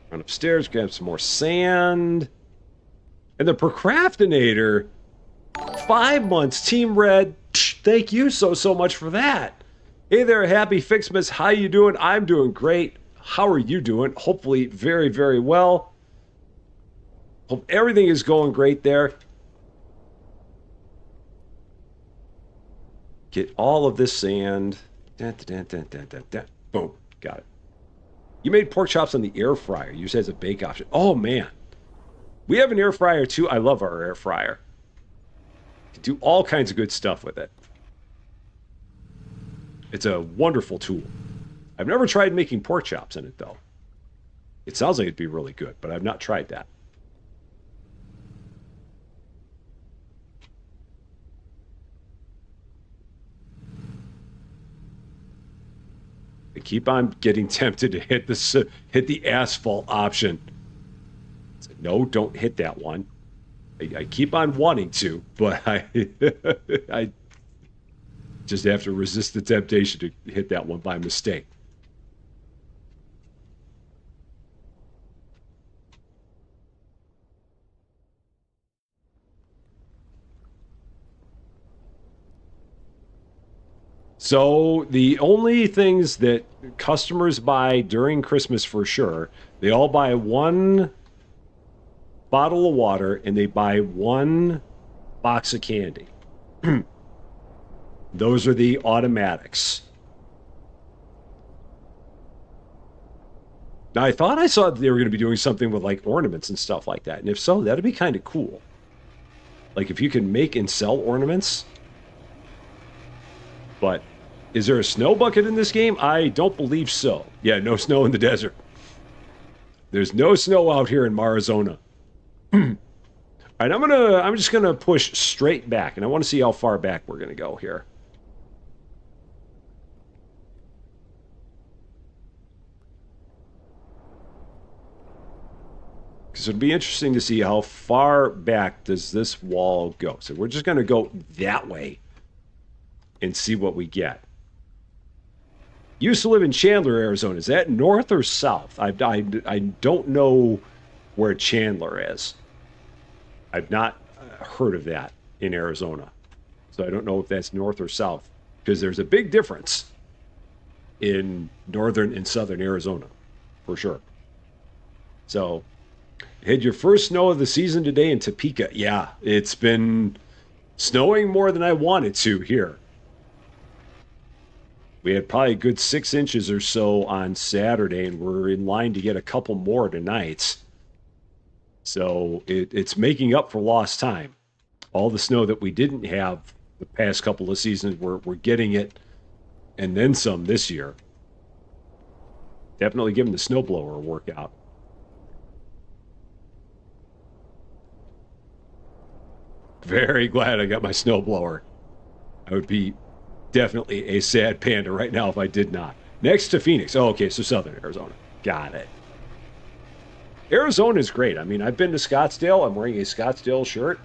Run upstairs, grab some more sand. And the procrastinator, 5 months, Team Red. Thank you so much for that. Hey there, Happy Fixmas. How you doing? I'm doing great. How are you doing? Hopefully very, very well. Hope everything is going great there. Get all of this sand. Boom. Got it. You made pork chops on the air fryer. Used as a bake option. Oh, man. We have an air fryer, too. I love our air fryer. You can do all kinds of good stuff with it. It's a wonderful tool. I've never tried making pork chops in it, though. It sounds like it'd be really good, but I've not tried that. I keep on getting tempted to hit the asphalt option. No, don't hit that one. I keep on wanting to, but I just have to resist the temptation to hit that one by mistake. So the only things that customers buy during Christmas for sure, they all buy one bottle of water and they buy one box of candy. Those are the automatics. Now, I thought I saw that they were going to be doing something with like ornaments and stuff like that. And if so, that'd be kind of cool. Like if you can make and sell ornaments. But is there a snow bucket in this game? I don't believe so. Yeah, no snow in the desert. There's no snow out here in Arizona. All right, I'm just gonna push straight back, and I want to see how far back we're gonna go here. Because it'd be interesting to see how far back does this wall go. So we're just gonna go that way and see what we get. Used to live in Chandler, Arizona. Is that north or south? I don't know where Chandler is. I've not heard of that in Arizona. So I don't know if that's north or south. Because there's a big difference in northern and southern Arizona, for sure. So, had your first snow of the season today in Topeka. Yeah, it's been snowing more than I wanted to here. We had probably a good 6 inches or so on Saturday, and we're in line to get a couple more tonight. So it's making up for lost time. All the snow that we didn't have the past couple of seasons, we're getting it, and then some this year. Definitely giving the snowblower a workout. Very glad I got my snowblower. I would be definitely a sad panda right now if I did not. Next to Phoenix. Oh, okay, so southern Arizona. Got it. Arizona is great. I mean, I've been to Scottsdale. I'm wearing a Scottsdale shirt.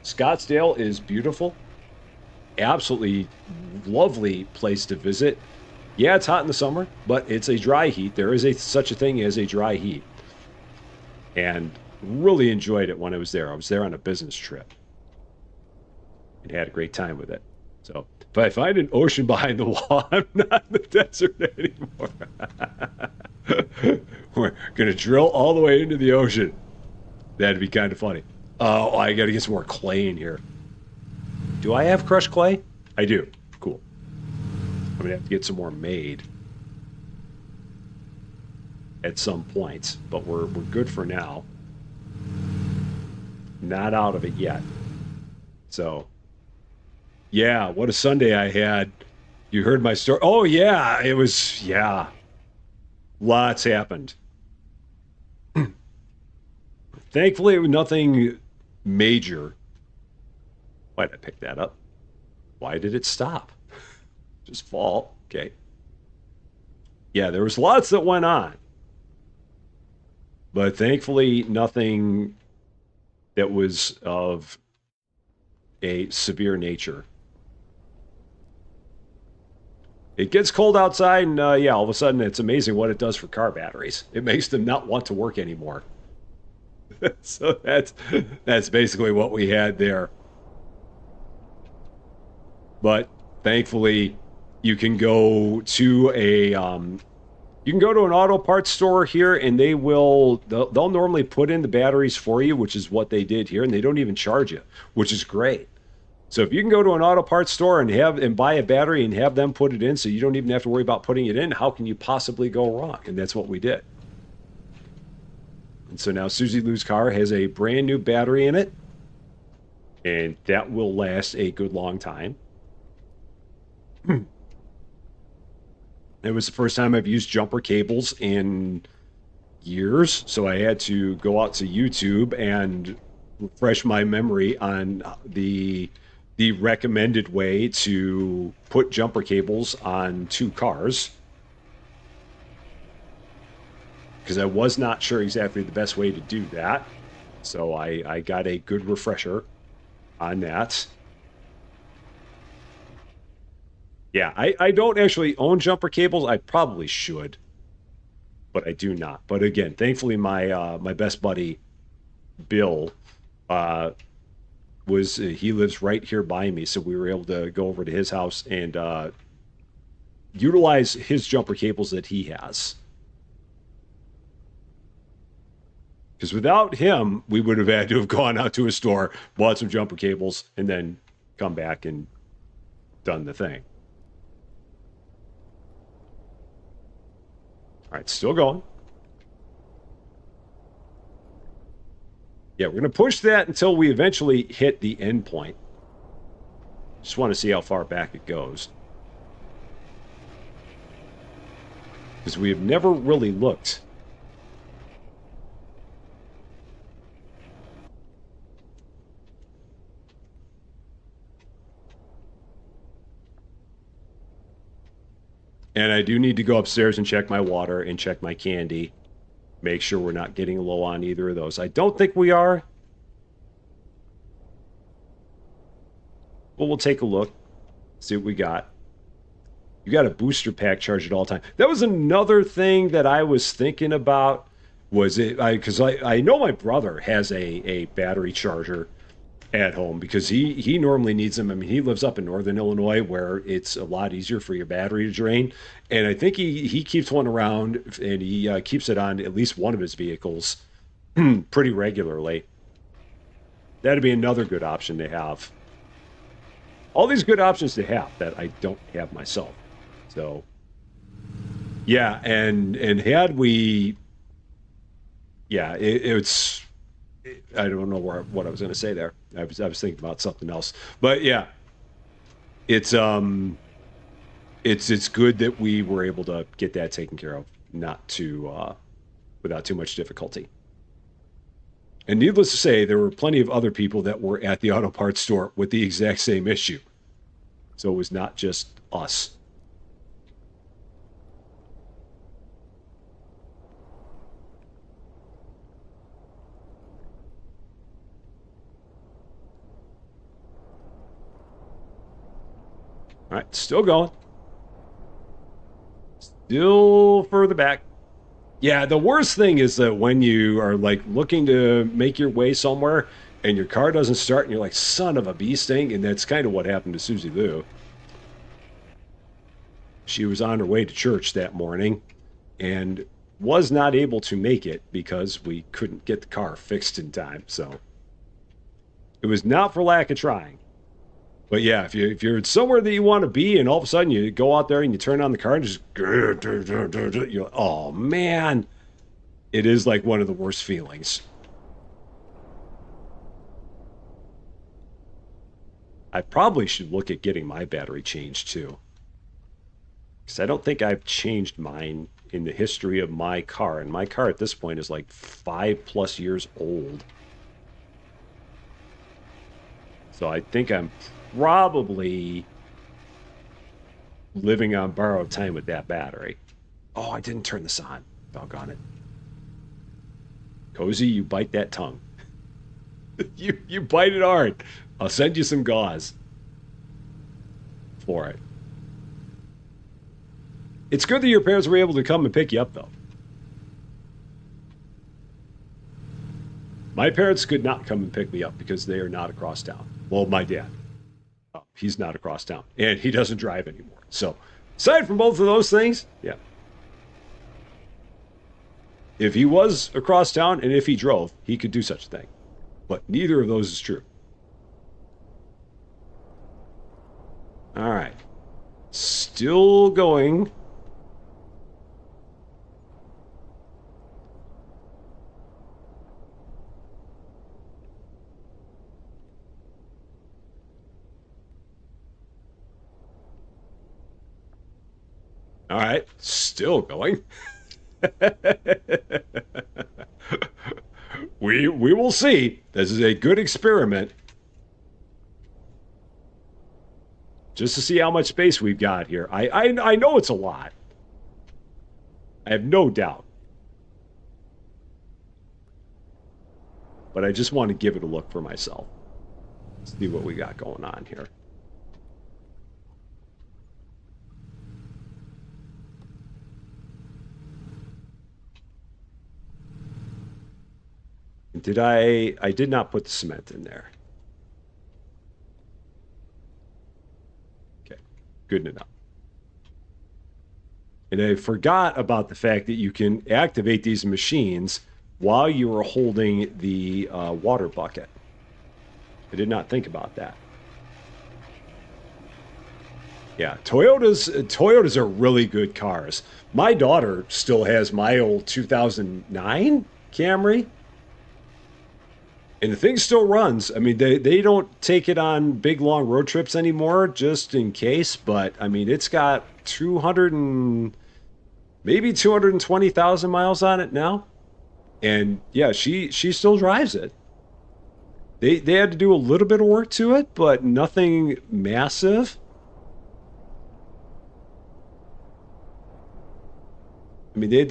Scottsdale is beautiful. Absolutely lovely place to visit. Yeah, it's hot in the summer, but it's a dry heat. There is such a thing as a dry heat. And really enjoyed it when I was there. I was there on a business trip. And had a great time with it. So if I find an ocean behind the wall, I'm not in the desert anymore. We're going to drill all the way into the ocean. That'd be kind of funny. Oh, I got to get some more clay in here. Do I have crushed clay? I do. Cool. I'm going to have to get some more made at some point, but we're good for now. Not out of it yet. So, yeah, what a Sunday I had. You heard my story. Oh, yeah, it was, yeah. Lots happened. Thankfully, it was nothing major. Why did I pick that up? Why did it stop? Just fall. Okay. Yeah, there was lots that went on. But thankfully, nothing that was of a severe nature. It gets cold outside, and yeah, all of a sudden, it's amazing what it does for car batteries. It makes them not want to work anymore. So that's basically what we had there. But thankfully, you can go to a you can go to an auto parts store here, and they'll normally put in the batteries for you, which is what they did here, and they don't even charge you, which is great. So if you can go to an auto parts store and buy a battery and have them put it in, so you don't even have to worry about putting it in, how can you possibly go wrong? And that's what we did. And so now Susie Lou's car has a brand new battery in it, and that will last a good long time. It was the first time I've used jumper cables in years, so I had to go out to YouTube and refresh my memory on the recommended way to put jumper cables on two cars, because I was not sure exactly the best way to do that. So I got a good refresher on that. Yeah, I don't actually own jumper cables. I probably should, but I do not. But again, thankfully my best buddy Bill he lives right here by me, so we were able to go over to his house and utilize his jumper cables that he has. Because without him, we would have had to have gone out to a store, bought some jumper cables, and then come back and done the thing. All right, still going. Yeah, we're going to push that until we eventually hit the end point. Just want to see how far back it goes. Because we have never really looked. And I do need to go upstairs and check my water and check my candy. Make sure we're not getting low on either of those. I don't think we are. But we'll take a look. See what we got. You got a booster pack charged at all time. That was another thing that I was thinking about. Because I know my brother has a battery charger at home, because he normally needs them. I mean, he lives up in northern Illinois, where it's a lot easier for your battery to drain. And I think he keeps one around, and he keeps it on at least one of his vehicles pretty regularly. That'd be another good option to have. All these good options to have that I don't have myself. So, yeah, and had we, yeah, it's. I don't know what I was going to say there. I was thinking about something else, but yeah, it's good that we were able to get that taken care of, without too much difficulty. And needless to say, there were plenty of other people that were at the auto parts store with the exact same issue. So it was not just us. All right, still going. Still further back. Yeah, the worst thing is that when you are like looking to make your way somewhere and your car doesn't start and you're like, son of a bee sting, and that's kind of what happened to Susie Lou. She was on her way to church that morning and was not able to make it because we couldn't get the car fixed in time. So it was not for lack of trying. But yeah, if you're somewhere that you want to be, and all of a sudden you go out there and you turn on the car and just you're like, oh man, it is like one of the worst feelings. I probably should look at getting my battery changed too, because I don't think I've changed mine in the history of my car, and my car at this point is like 5+ years old. So I think I'm probably living on borrowed time with that battery. Oh, I didn't turn this on. Doggone it. Cozy, you bite that tongue. you bite it hard. I'll send you some gauze for it. It's good that your parents were able to come and pick you up, though. My parents could not come and pick me up because they are not across town. Well, my dad. He's not across town, and he doesn't drive anymore. So, aside from both of those things, yeah. If he was across town and if he drove, he could do such a thing. But neither of those is true. All right. Still going. All right. Still going. We will see. This is a good experiment. Just to see how much space we've got here. I know it's a lot. I have no doubt. But I just want to give it a look for myself. See what we got going on here. I did not put the cement in there. Okay, good enough. And I forgot about the fact that you can activate these machines while you are holding the water bucket. I did not think about that. Yeah, Toyotas are really good cars. My daughter still has my old 2009 Camry. And the thing still runs. I mean, they don't take it on big, long road trips anymore, just in case. But, I mean, it's got 220,000 miles on it now. And, yeah, she still drives it. They had to do a little bit of work to it, but nothing massive. I mean, they had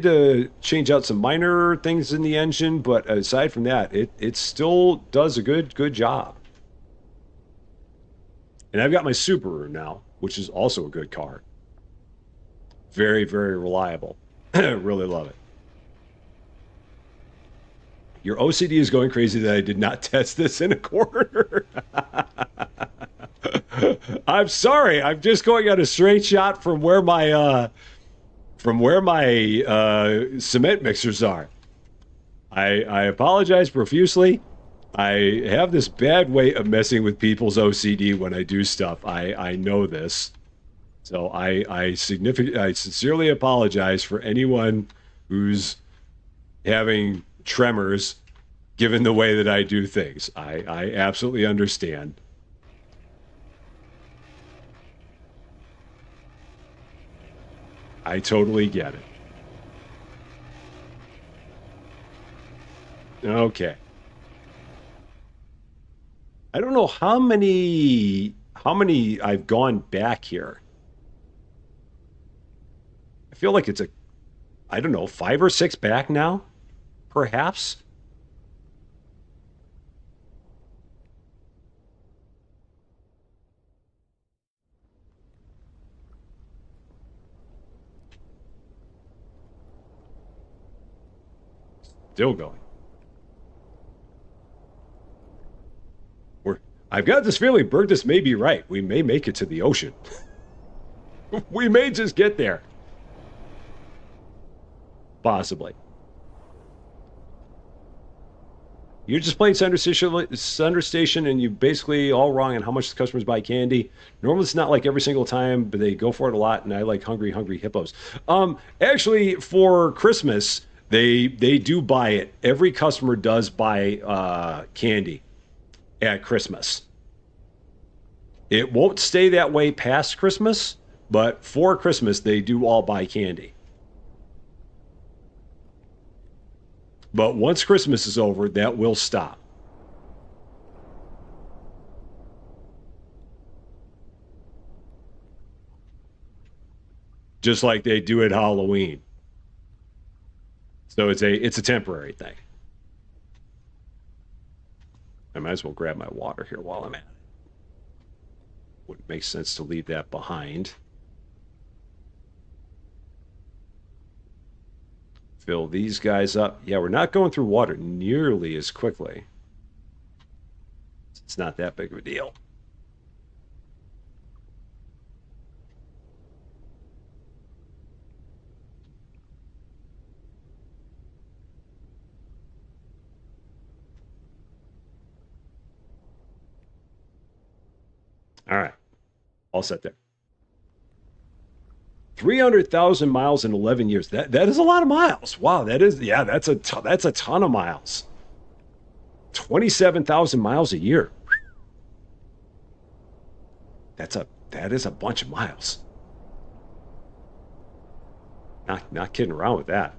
to change out some minor things in the engine, but aside from that, it still does a good job. And I've got my Subaru now, which is also a good car. Very, very reliable. Really love it. Your OCD is going crazy that I did not test this in a corner. I'm sorry. I'm just going on a straight shot from where my cement mixers are. I apologize profusely. I have this bad way of messing with people's OCD when I do stuff. I know this. So I sincerely apologize for anyone who's having tremors given the way that I do things. I absolutely understand. I totally get it. Okay. I don't know how many I've gone back here. I feel like it's I don't know, 5 or 6 back now, perhaps. Still going. I've got this feeling Burgess may be right. We may make it to the ocean. We may just get there. Possibly. You're just playing Center Station, and you basically all wrong on how much the customers buy candy. Normally, it's not like every single time, but they go for it a lot, and I like hungry, hungry hippos. Actually, for Christmas, they do buy it. Every customer does buy candy at Christmas. It won't stay that way past Christmas, but for Christmas, they do all buy candy. But once Christmas is over, that will stop. Just like they do at Halloween. So it's a temporary thing. I might as well grab my water here while I'm at it. Wouldn't make sense to leave that behind. Fill these guys up. Yeah, we're not going through water nearly as quickly. It's not that big of a deal. All right. All set there. 300,000 miles in 11 years. That is a lot of miles. Wow, that's a ton of miles. 27,000 miles a year. That is a bunch of miles. Not kidding around with that.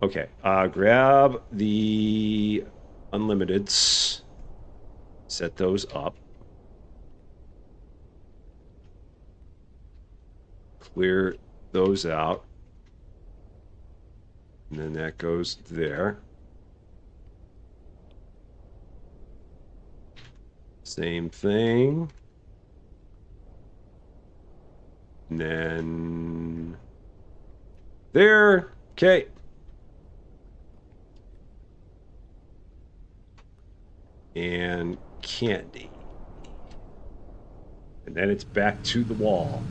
Okay, grab the unlimiteds. Set those up. Clear those out. And then that goes there. Same thing. And then there. Okay. And candy. And then it's back to the wall.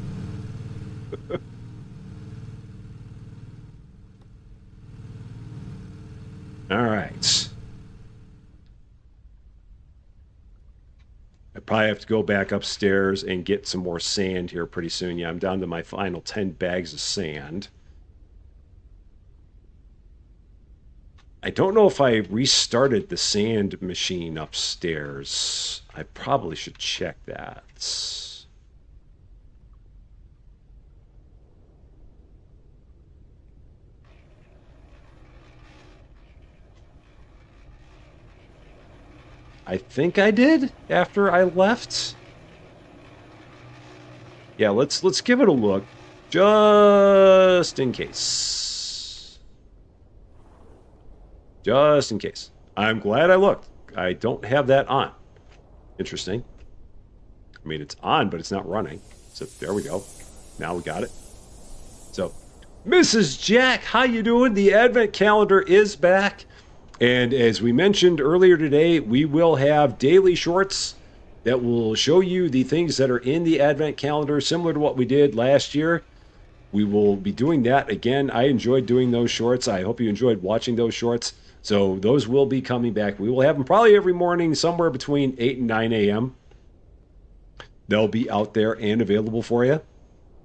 All right. I probably have to go back upstairs and get some more sand here pretty soon. Yeah, I'm down to my final 10 bags of sand. I don't know if I restarted the sand machine upstairs. I probably should check that. I think I did after I left. Yeah, let's give it a look just in case. Just in case. I'm glad I looked. I don't have that on. Interesting. I mean, it's on, but it's not running. So there we go. Now we got it. So, Mrs. Jack, how you doing? The Advent calendar is back. And as we mentioned earlier today, we will have daily shorts that will show you the things that are in the Advent calendar, similar to what we did last year. We will be doing that again. I enjoyed doing those shorts. I hope you enjoyed watching those shorts. So those will be coming back. We will have them probably every morning, somewhere between 8 and 9 a.m. They'll be out there and available for you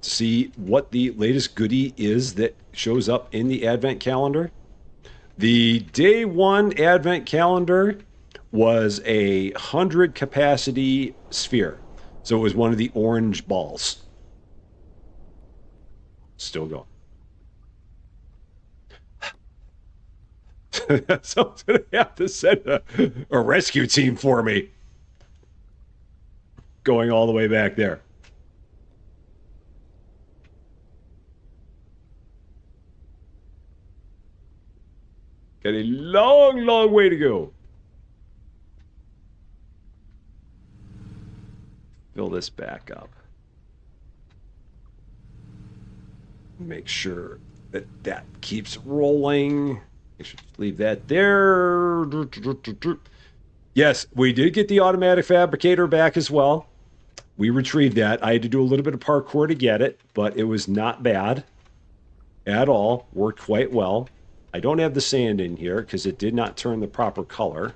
to see what the latest goodie is that shows up in the Advent calendar. The day one Advent calendar was 100 capacity sphere. So it was one of the orange balls. Still going. Someone's going to have to send a rescue team for me. Going all the way back there. Got a long, long way to go. Fill this back up. Make sure that that keeps rolling. I should leave that there. Yes, we did get the automatic fabricator back as well. We retrieved that. I had to do a little bit of parkour to get it, but it was not bad at all. Worked quite well. I don't have the sand in here because it did not turn the proper color.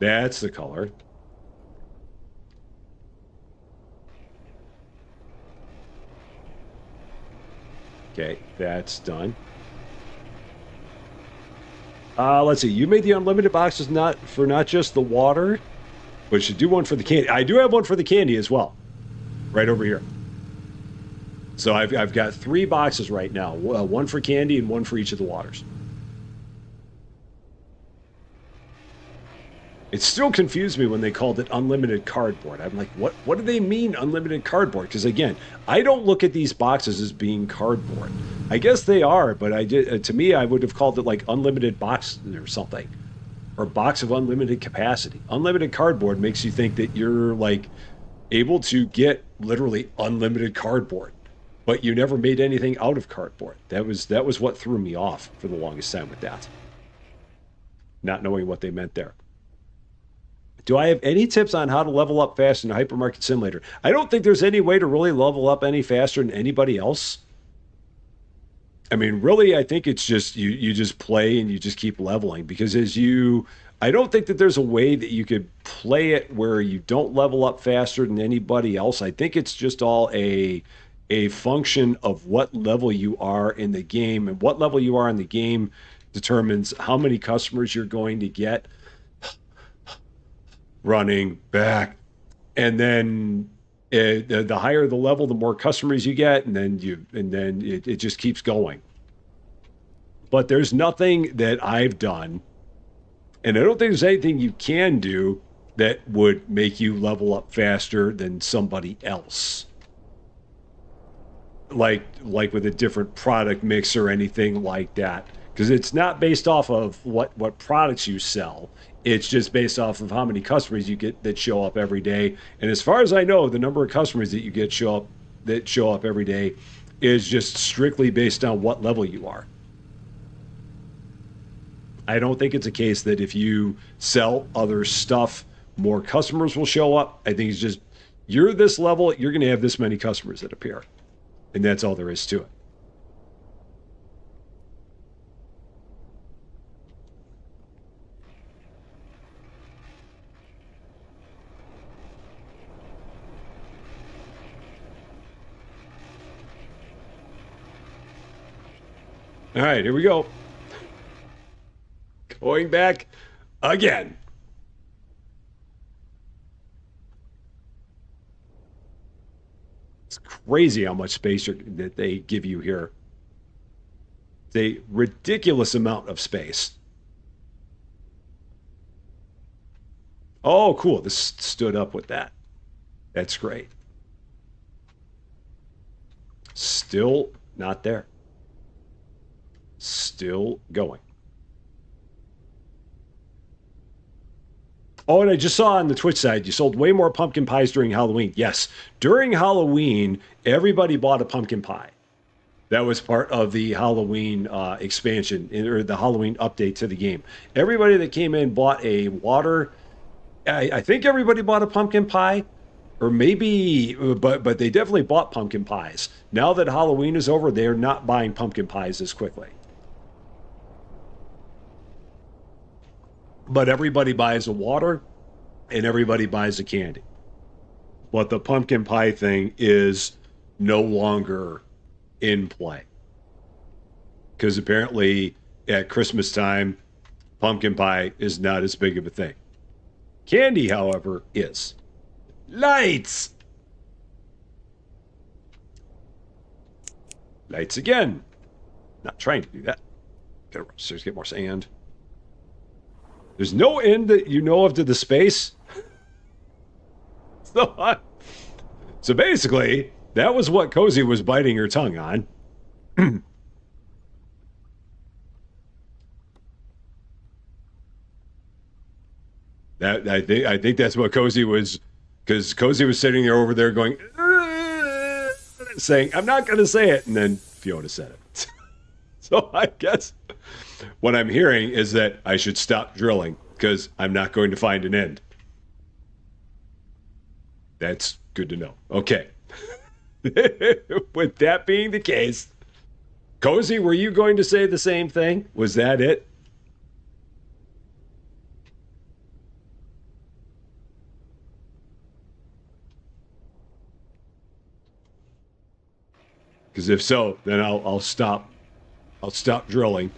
That's the color. Okay, that's done. Let's see. You made the unlimited boxes not just the water, but you should do one for the candy. I do have one for the candy as well, right over here. So I've got 3 boxes right now. One for candy and one for each of the waters. It still confused me when they called it unlimited cardboard. I'm like, what do they mean unlimited cardboard? Because again, I don't look at these boxes as being cardboard. I guess they are, but to me, I would have called it like unlimited box or something, or box of unlimited capacity. Unlimited cardboard makes you think that you're like able to get literally unlimited cardboard, but you never made anything out of cardboard. That was what threw me off for the longest time with that. Not knowing what they meant there. Do I have any tips on how to level up fast in a hypermarket simulator? I don't think there's any way to really level up any faster than anybody else. I mean, really, I think it's just you just play and you just keep leveling, because I don't think that there's a way that you could play it where you don't level up faster than anybody else. I think it's just all a function of what level you are in the game, and what level you are in the game determines how many customers you're going to get. Running back, and then the higher the level, the more customers you get, and then it just keeps going. But there's nothing that I've done, and I don't think there's anything you can do that would make you level up faster than somebody else, like with a different product mix or anything like that, because it's not based off of what products you sell. It's just based off of how many customers you get that show up every day. And as far as I know, the number of customers that you get show up every day is just strictly based on what level you are. I don't think it's a case that if you sell other stuff, more customers will show up. I think it's just, you're this level, you're going to have this many customers that appear. And that's all there is to it. All right, here we go. Going back again. It's crazy how much space that they give you here. It's a ridiculous amount of space. Oh, cool. This stood up with that. That's great. Still not there. Still going. Oh, and I just saw on the Twitch side, you sold way more pumpkin pies during Halloween. Yes, during Halloween, everybody bought a pumpkin pie. That was part of the Halloween expansion, or the Halloween update to the game. Everybody that came in bought a water. I think everybody bought a pumpkin pie, or maybe, but they definitely bought pumpkin pies. Now that Halloween is over, they're not buying pumpkin pies as quickly. But everybody buys a water and everybody buys a candy. But the pumpkin pie thing is no longer in play. Because apparently at Christmas time, pumpkin pie is not as big of a thing. Candy, however, is. Lights! Lights again. Not trying to do that. Gotta run upstairs, get more sand. There's no end that you know of to the space. So basically, that was what Cozy was biting her tongue on. I think that's what Cozy was, because Cozy was sitting there over there going, saying, I'm not going to say it. And then Fiona said it. So I guess what I'm hearing is that I should stop drilling because I'm not going to find an end. That's good to know. Okay. With that being the case, Cozy, were you going to say the same thing? Was that it? Because if so, then I'll stop. I'll stop drilling.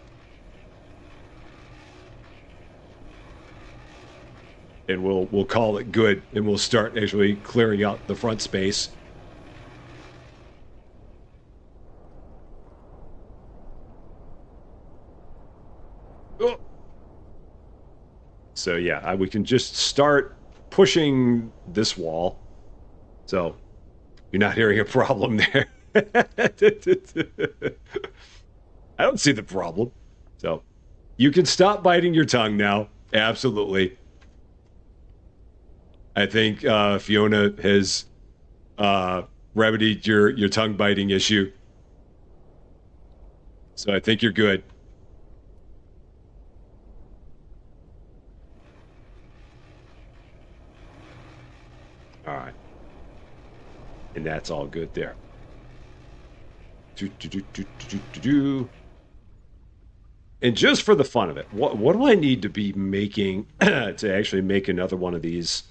And we'll call it good, and we'll start actually clearing out the front space. Oh. So yeah, we can just start pushing this wall. So you're not hearing a problem there. I don't see the problem. So you can stop biting your tongue now. Absolutely. I think Fiona has remedied your tongue biting issue. So I think you're good. All right. And that's all good there. And just for the fun of it, what do I need to be making to actually make another one of these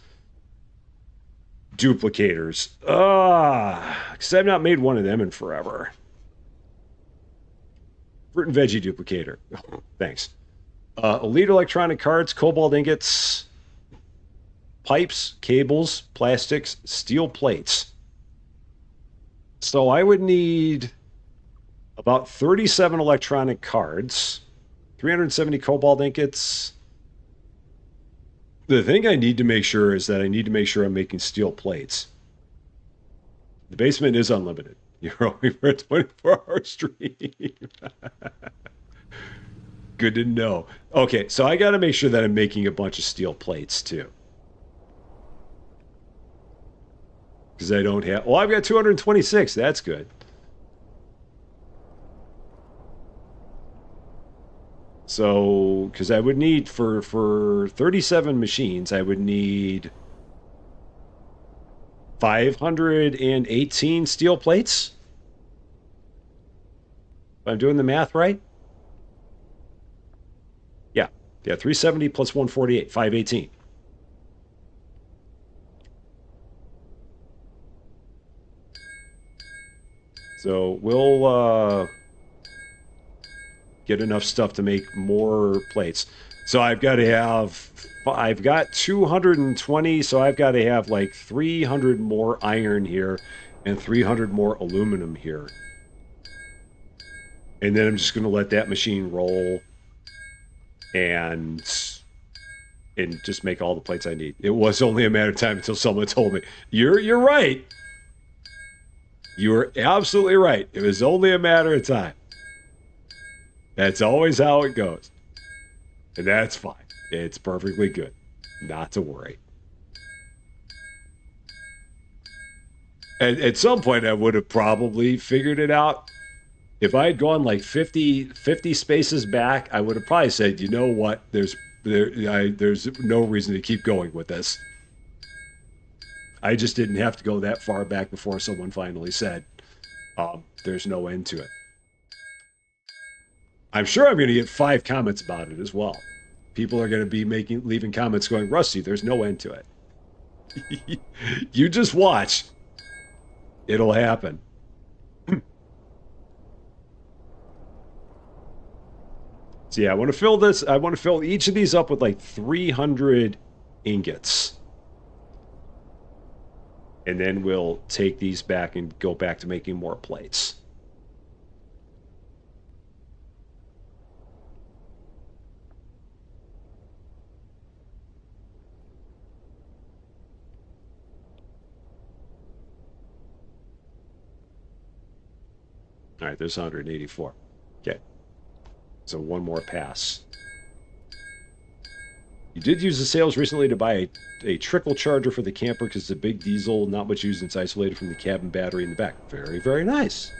duplicators? Because I've not made one of them in forever. Fruit and veggie duplicator. Thanks. Elite electronic cards, cobalt ingots, pipes, cables, plastics, steel plates. So I would need about 37 electronic cards, 370 cobalt ingots. The thing I need to make sure is that I need to make sure I'm making steel plates. The basement is unlimited. You're only for a 24-hour stream. Good to know. Okay, so I got to make sure that I'm making a bunch of steel plates too. Because I don't have... Well, I've got 226. That's good. So, because I would need, for 37 machines, I would need 518 steel plates. If I'm doing the math right? Yeah. Yeah, 370 plus 148, 518. So we'll get enough stuff to make more plates. So I've got 220, so I've got to have like 300 more iron here and 300 more aluminum here. And then I'm just going to let that machine roll and just make all the plates I need. It was only a matter of time until someone told me, you're right. You were absolutely right. It was only a matter of time. That's always how it goes. And that's fine. It's perfectly good. Not to worry. At some point, I would have probably figured it out. If I had gone like 50 spaces back, I would have probably said, you know what? There's no reason to keep going with this. I just didn't have to go that far back before someone finally said, there's no end to it. I'm sure I'm going to get 5 comments about it as well. People are going to be leaving comments going, Rusty, there's no end to it. You just watch. It'll happen. So yeah, I want to fill this. I want to fill each of these up with like 300 ingots. And then we'll take these back and go back to making more plates. All right, there's 184. Okay. So one more pass. You did use the sales recently to buy a trickle charger for the camper because it's a big diesel, not much used, and it's isolated from the cabin battery in the back. Very, very nice.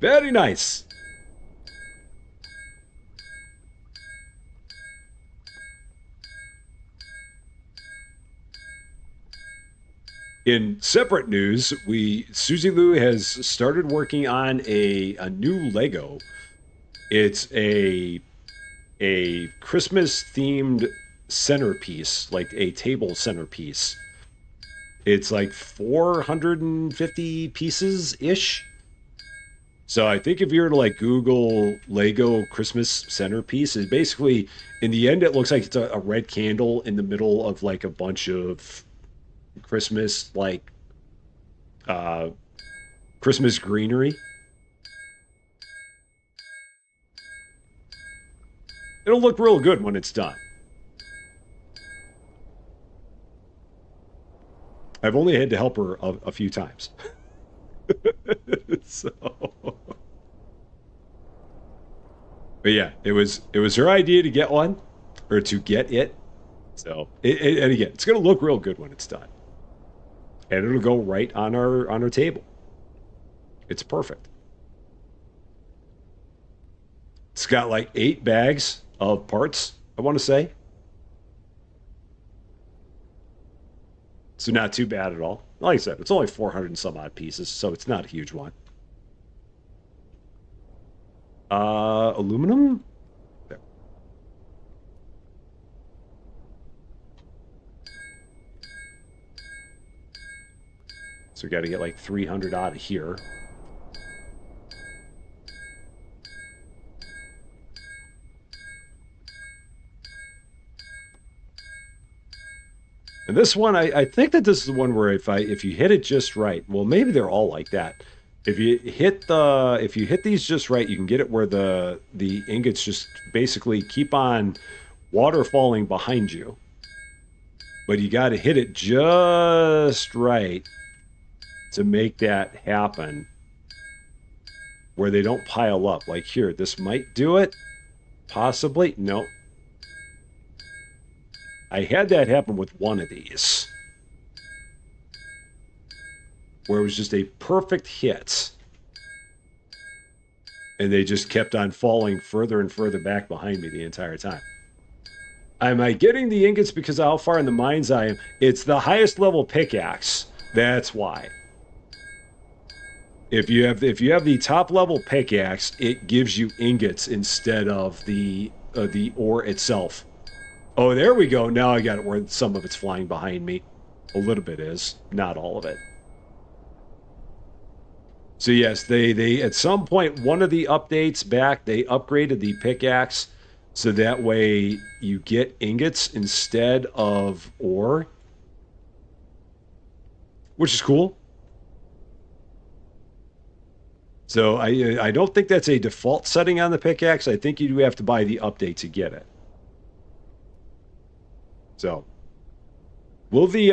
Very nice. In separate news, Susie Lou has started working on a new Lego. It's a Christmas themed centerpiece, like a table centerpiece. It's like 450 pieces ish, So I think if you were to like Google Lego Christmas centerpiece, it basically, in the end, it looks like it's a red candle in the middle of like a bunch of Christmas uh, Christmas greenery. It'll look real good when it's done. I've only had to help her a few times. So, but yeah, it was her idea to get one, or to get it. So, and again, it's gonna look real good when it's done, and it'll go right on our table. It's perfect. It's got like 8 bags of parts, I want to say. So not too bad at all. Like I said, it's only 400 and some odd pieces, so it's not a huge one. Aluminum? There. So we got to get like 300 out of here. And this one, I think that this is the one where if you hit it just right, well, maybe they're all like that. If you hit these just right, you can get it where the ingots just basically keep on waterfalling behind you. But you got to hit it just right to make that happen, where they don't pile up. Like here, this might do it, possibly. Nope. I had that happen with one of these, where it was just a perfect hit, and they just kept on falling further and further back behind me the entire time. Am I getting the ingots because of how far in the mines I am? It's the highest level pickaxe. That's why. If you have the top level pickaxe, it gives you ingots instead of the ore itself. Oh, there we go. Now I got it where some of it's flying behind me. A little bit is, not all of it. So yes, they at some point, one of the updates back, they upgraded the pickaxe so that way you get ingots instead of ore, which is cool. So I don't think that's a default setting on the pickaxe. I think you do have to buy the update to get it. So, will the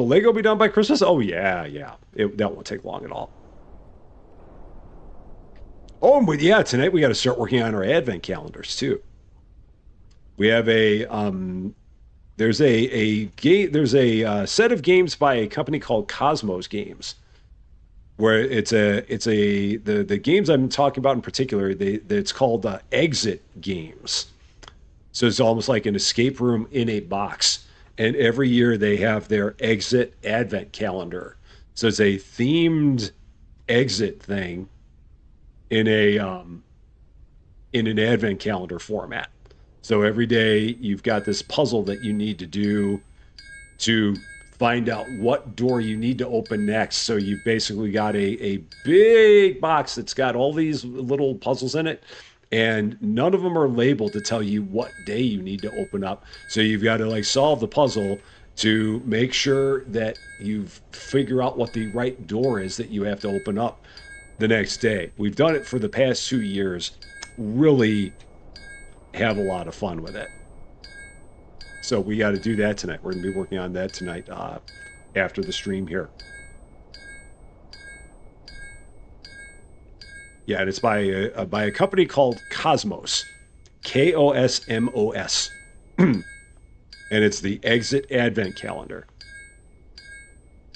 Lego be done by Christmas? Oh yeah. That won't take long at all. Oh, but yeah, tonight we got to start working on our advent calendars too. We have there's a set of games by a company called Cosmos Games, where the games I'm talking about in particular, it's called exit games. So it's almost like an escape room in a box. And every year they have their exit advent calendar. So it's a themed exit thing in an advent calendar format. So every day you've got this puzzle that you need to do to find out what door you need to open next. So you've basically got a big box that's got all these little puzzles in it, and none of them are labeled to tell you what day you need to open up. So you've got to like solve the puzzle to make sure that you figure out what the right door is that you have to open up the next day. We've done it for the past 2 years. Really have a lot of fun with it. So we got to do that tonight. We're going to be working on that tonight after the stream here. Yeah, and it's by a company called Cosmos, Kosmos, and it's the Exit Advent Calendar.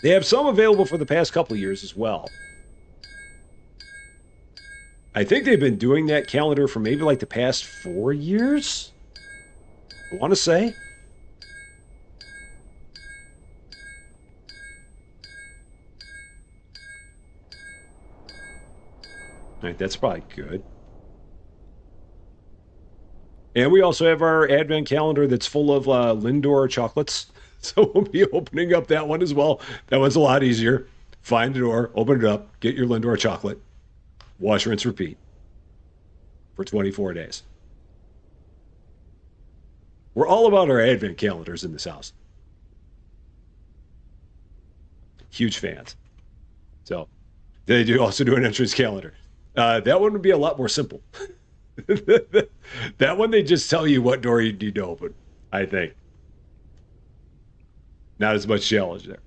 They have some available for the past couple of years as well. I think they've been doing that calendar for maybe like the past 4 years, I want to say. All right, that's probably good. And we also have our advent calendar that's full of Lindor chocolates. So we'll be opening up that one as well. That one's a lot easier. Find a door, open it up, get your Lindor chocolate. Wash, rinse, repeat for 24 days. We're all about our advent calendars in this house. Huge fans. So they do also do an entrance calendar. That one would be a lot more simple. That one, they just tell you what door you need to open, I think. Not as much challenge there.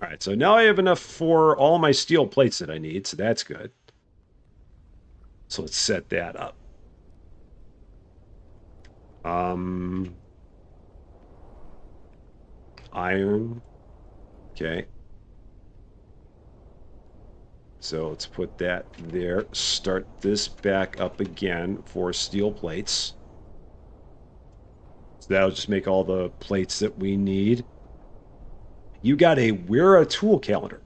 All right, so now I have enough for all my steel plates that I need, so that's good. So let's set that up. Iron. Okay. So let's put that there. Start this back up again for steel plates. So that'll just make all the plates that we need. You got a Wera tool calendar.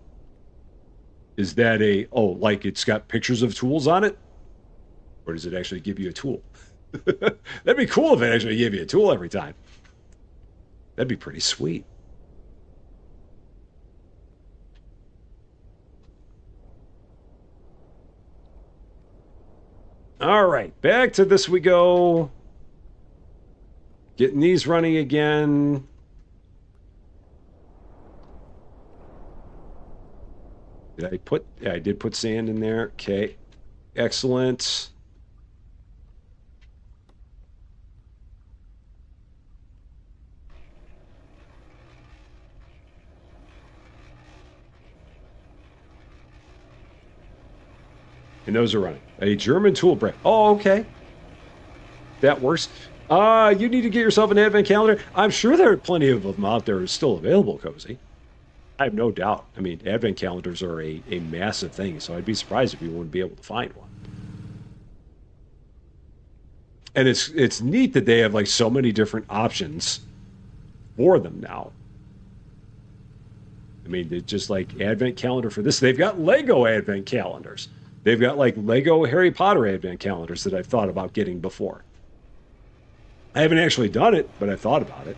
Is that a, oh, like it's got pictures of tools on it? Or does it actually give you a tool? That'd be cool if it actually gave you a tool every time. That'd be pretty sweet. All right, back to this we go. Getting these running again. Did I put, yeah, I did put sand in there. Okay, excellent. And those are running. A German tool brand. Oh, okay. That works. You need to get yourself an advent calendar. I'm sure there are plenty of them out there still available, Cozy. I have no doubt. I mean, advent calendars are a massive thing, so I'd be surprised if you wouldn't be able to find one. And it's neat that they have like so many different options for them now. I mean, it's just like advent calendar for this. They've got Lego advent calendars. They've got like Lego Harry Potter advent calendars that I've thought about getting before. I haven't actually done it, but I thought about it.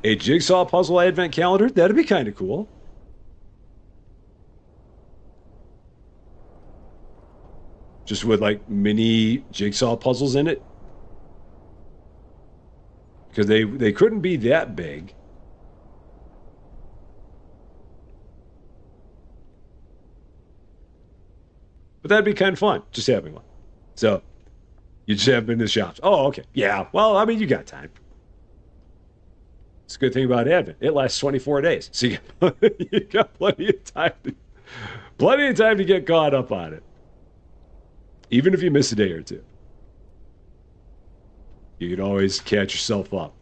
A jigsaw puzzle advent calendar, that'd be kind of cool. Just with like mini jigsaw puzzles in it. Because they couldn't be that big. But that'd be kind of fun, just having one. So, you just have them in the shops. Oh, okay. Yeah, well, I mean, you got time. It's a good thing about Advent. It lasts 24 days. So you got plenty of time. Plenty of time to get caught up on it. Even if you miss a day or two. You can always catch yourself up.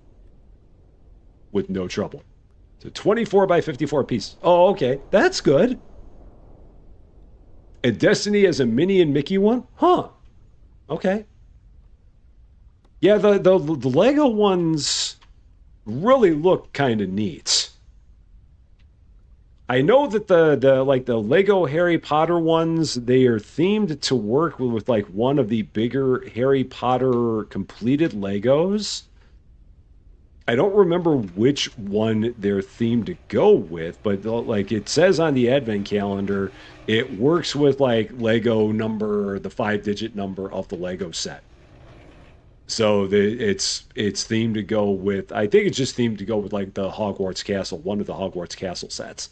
With no trouble. So 24 by 54 piece. Oh, okay. That's good. And Destiny has a Minnie and Mickey one? Huh. Okay. Yeah, the Lego ones really look kind of neat. I know that the Lego Harry Potter ones, they are themed to work with like one of the bigger Harry Potter completed Legos. I don't remember which one they're themed to go with, but like it says on the advent calendar, it works with like Lego number, the 5-digit number of the Lego set. So it's themed to go with, I think it's just themed to go with like the Hogwarts Castle, one of the Hogwarts Castle sets.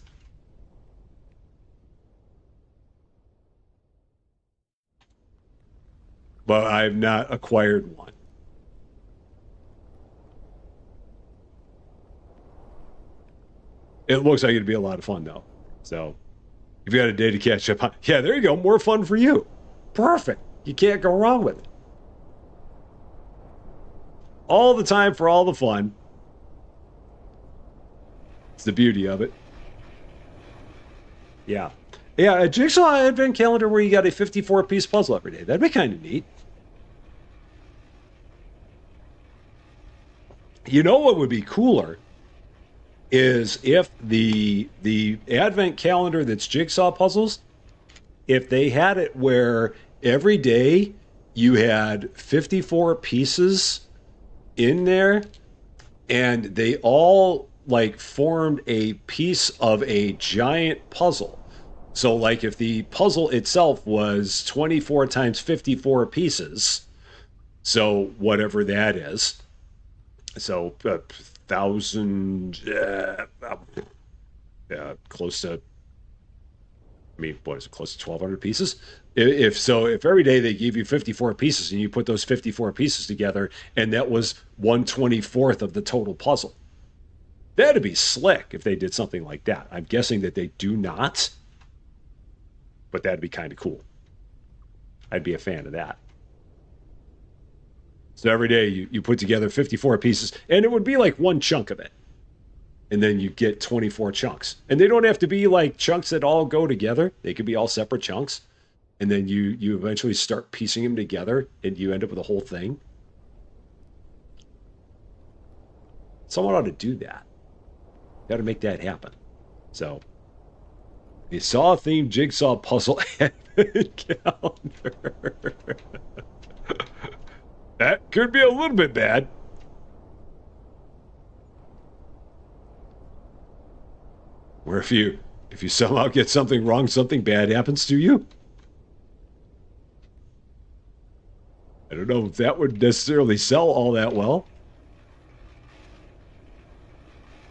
But I've not acquired one. It looks like it'd be a lot of fun, though. So, if you got a day to catch up on, yeah, there you go. More fun for you. Perfect. You can't go wrong with it. All the time for all the fun. It's the beauty of it. Yeah. Yeah, a jigsaw advent calendar where you got a 54-piece puzzle every day. That'd be kind of neat. You know what would be cooler? Is if the advent calendar that's jigsaw puzzles, if they had it where every day you had 54 pieces in there and they all like formed a piece of a giant puzzle. So like if the puzzle itself was 24 times 54 pieces, so whatever that is, so thousand, close to, I mean, what is it, close to 1,200 pieces? If every day they gave you 54 pieces and you put those 54 pieces together, and that was 1/24th of the total puzzle, that'd be slick if they did something like that. I'm guessing that they do not, but that'd be kind of cool. I'd be a fan of that. So every day you put together 54 pieces, and it would be like one chunk of it. And then you get 24 chunks. And they don't have to be like chunks that all go together. They could be all separate chunks. And then you eventually start piecing them together, and you end up with a whole thing. Someone ought to do that. Got to make that happen. So, the Saw-themed jigsaw puzzle advent calendar. That could be a little bit bad. Where if you somehow get something wrong, something bad happens to you. I don't know if that would necessarily sell all that well.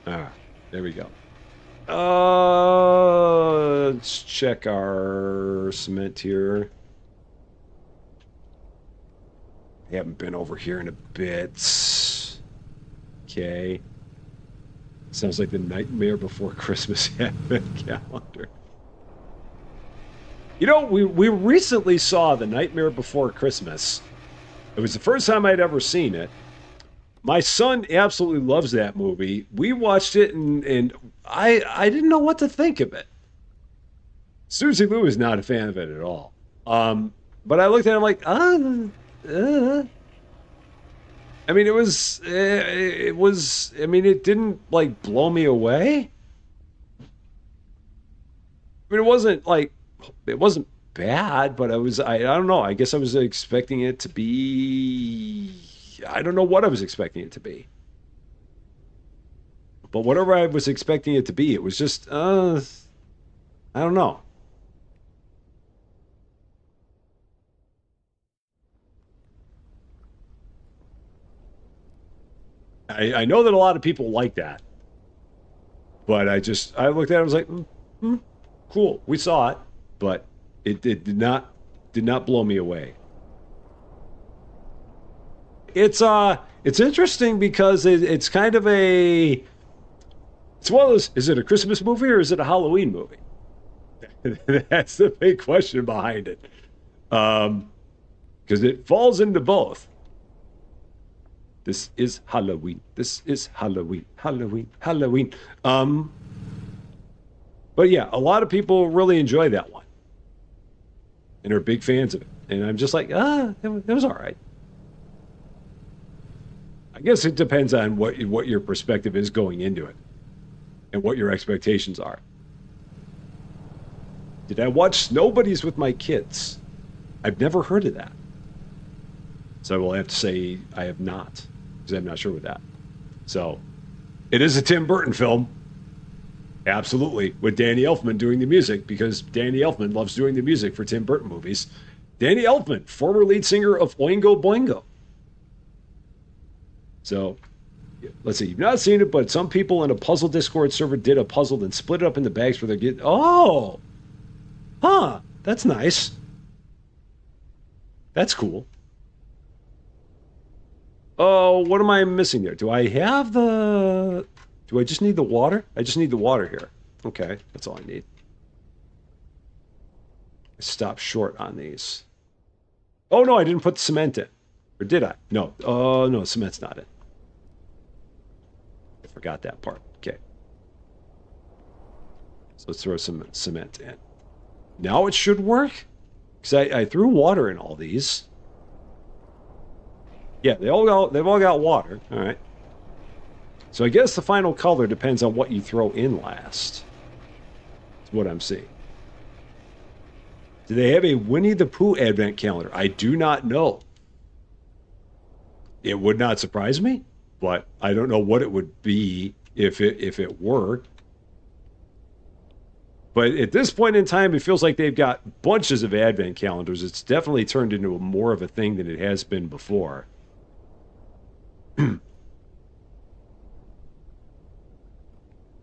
Ah, there we go. Let's check our cement here. I haven't been over here in a bit. Okay. Sounds like the Nightmare Before Christmas advent calendar. You know, we recently saw the Nightmare Before Christmas. It was the first time I'd ever seen it. My son absolutely loves that movie. We watched it, and I didn't know what to think of it. Susie Lou is not a fan of it at all. But I looked at him like, I mean, it was, I mean, it didn't, like, blow me away. I mean, it wasn't bad, but I don't know. I guess I was expecting it to be, I don't know what I was expecting it to be. But whatever I was expecting it to be, it was just, I don't know. I know that a lot of people like that, but I looked at it, I was like, cool, we saw it, but it did not blow me away. It's interesting because it's kind of it's one of those, is it a Christmas movie or is it a Halloween movie? That's the big question behind it. Because it falls into both. This is Halloween. This is Halloween. Halloween. Halloween. But yeah, a lot of people really enjoy that one. And are big fans of it. And I'm just like, it was all right. I guess it depends on what your perspective is going into it. And what your expectations are. Did I watch Snow Buddies with my kids? I've never heard of that. So I will have to say I have not. Because I'm not sure with that. So, it is a Tim Burton film. Absolutely. With Danny Elfman doing the music, because Danny Elfman loves doing the music for Tim Burton movies. Danny Elfman, former lead singer of Oingo Boingo. So, let's see. You've not seen it, but some people in a puzzle Discord server did a puzzle and split it up into bags for their get. Oh! Huh. That's nice. That's cool. Oh, what am I missing there? Do I just need the water? I just need the water here. Okay, that's all I need. I stopped short on these. Oh, no, I didn't put the cement in. Or did I? No. Oh, no, cement's not in. I forgot that part. Okay. So let's throw some cement in. Now it should work? Because I threw water in all these. Yeah, they've all got water. All right. So I guess the final color depends on what you throw in last. That's what I'm seeing. Do they have a Winnie the Pooh advent calendar? I do not know. It would not surprise me, but I don't know what it would be if it were. But at this point in time, it feels like they've got bunches of advent calendars. It's definitely turned into more of a thing than it has been before.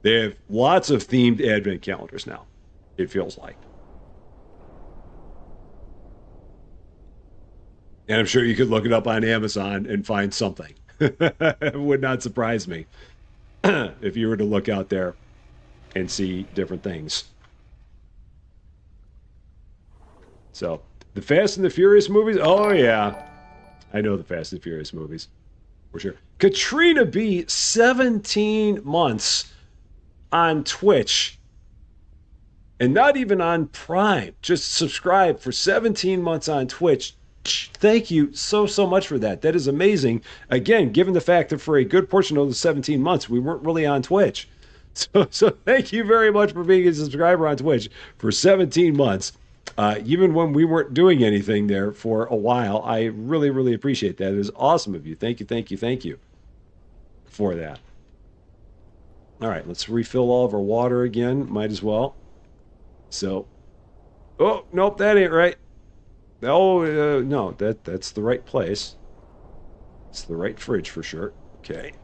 They have lots of themed advent calendars now, it feels like. And I'm sure you could look it up on Amazon and find something. It would not surprise me if you were to look out there and see different things. So, the Fast and the Furious movies? Oh, yeah. I know the Fast and Furious movies, for sure. Katrina B, 17 months on Twitch. And not even on Prime. Just subscribe for 17 months on Twitch. Thank you so much for that. That is amazing. Again, given the fact that for a good portion of the 17 months, we weren't really on Twitch. So thank you very much for being a subscriber on Twitch for 17 months. Even when we weren't doing anything there for a while, I really appreciate that. It is awesome of you. Thank you for that. All right, let's refill all of our water again. Might as well. So, oh, nope, that ain't right. Oh, no, that's the right place. It's the right fridge for sure. Okay.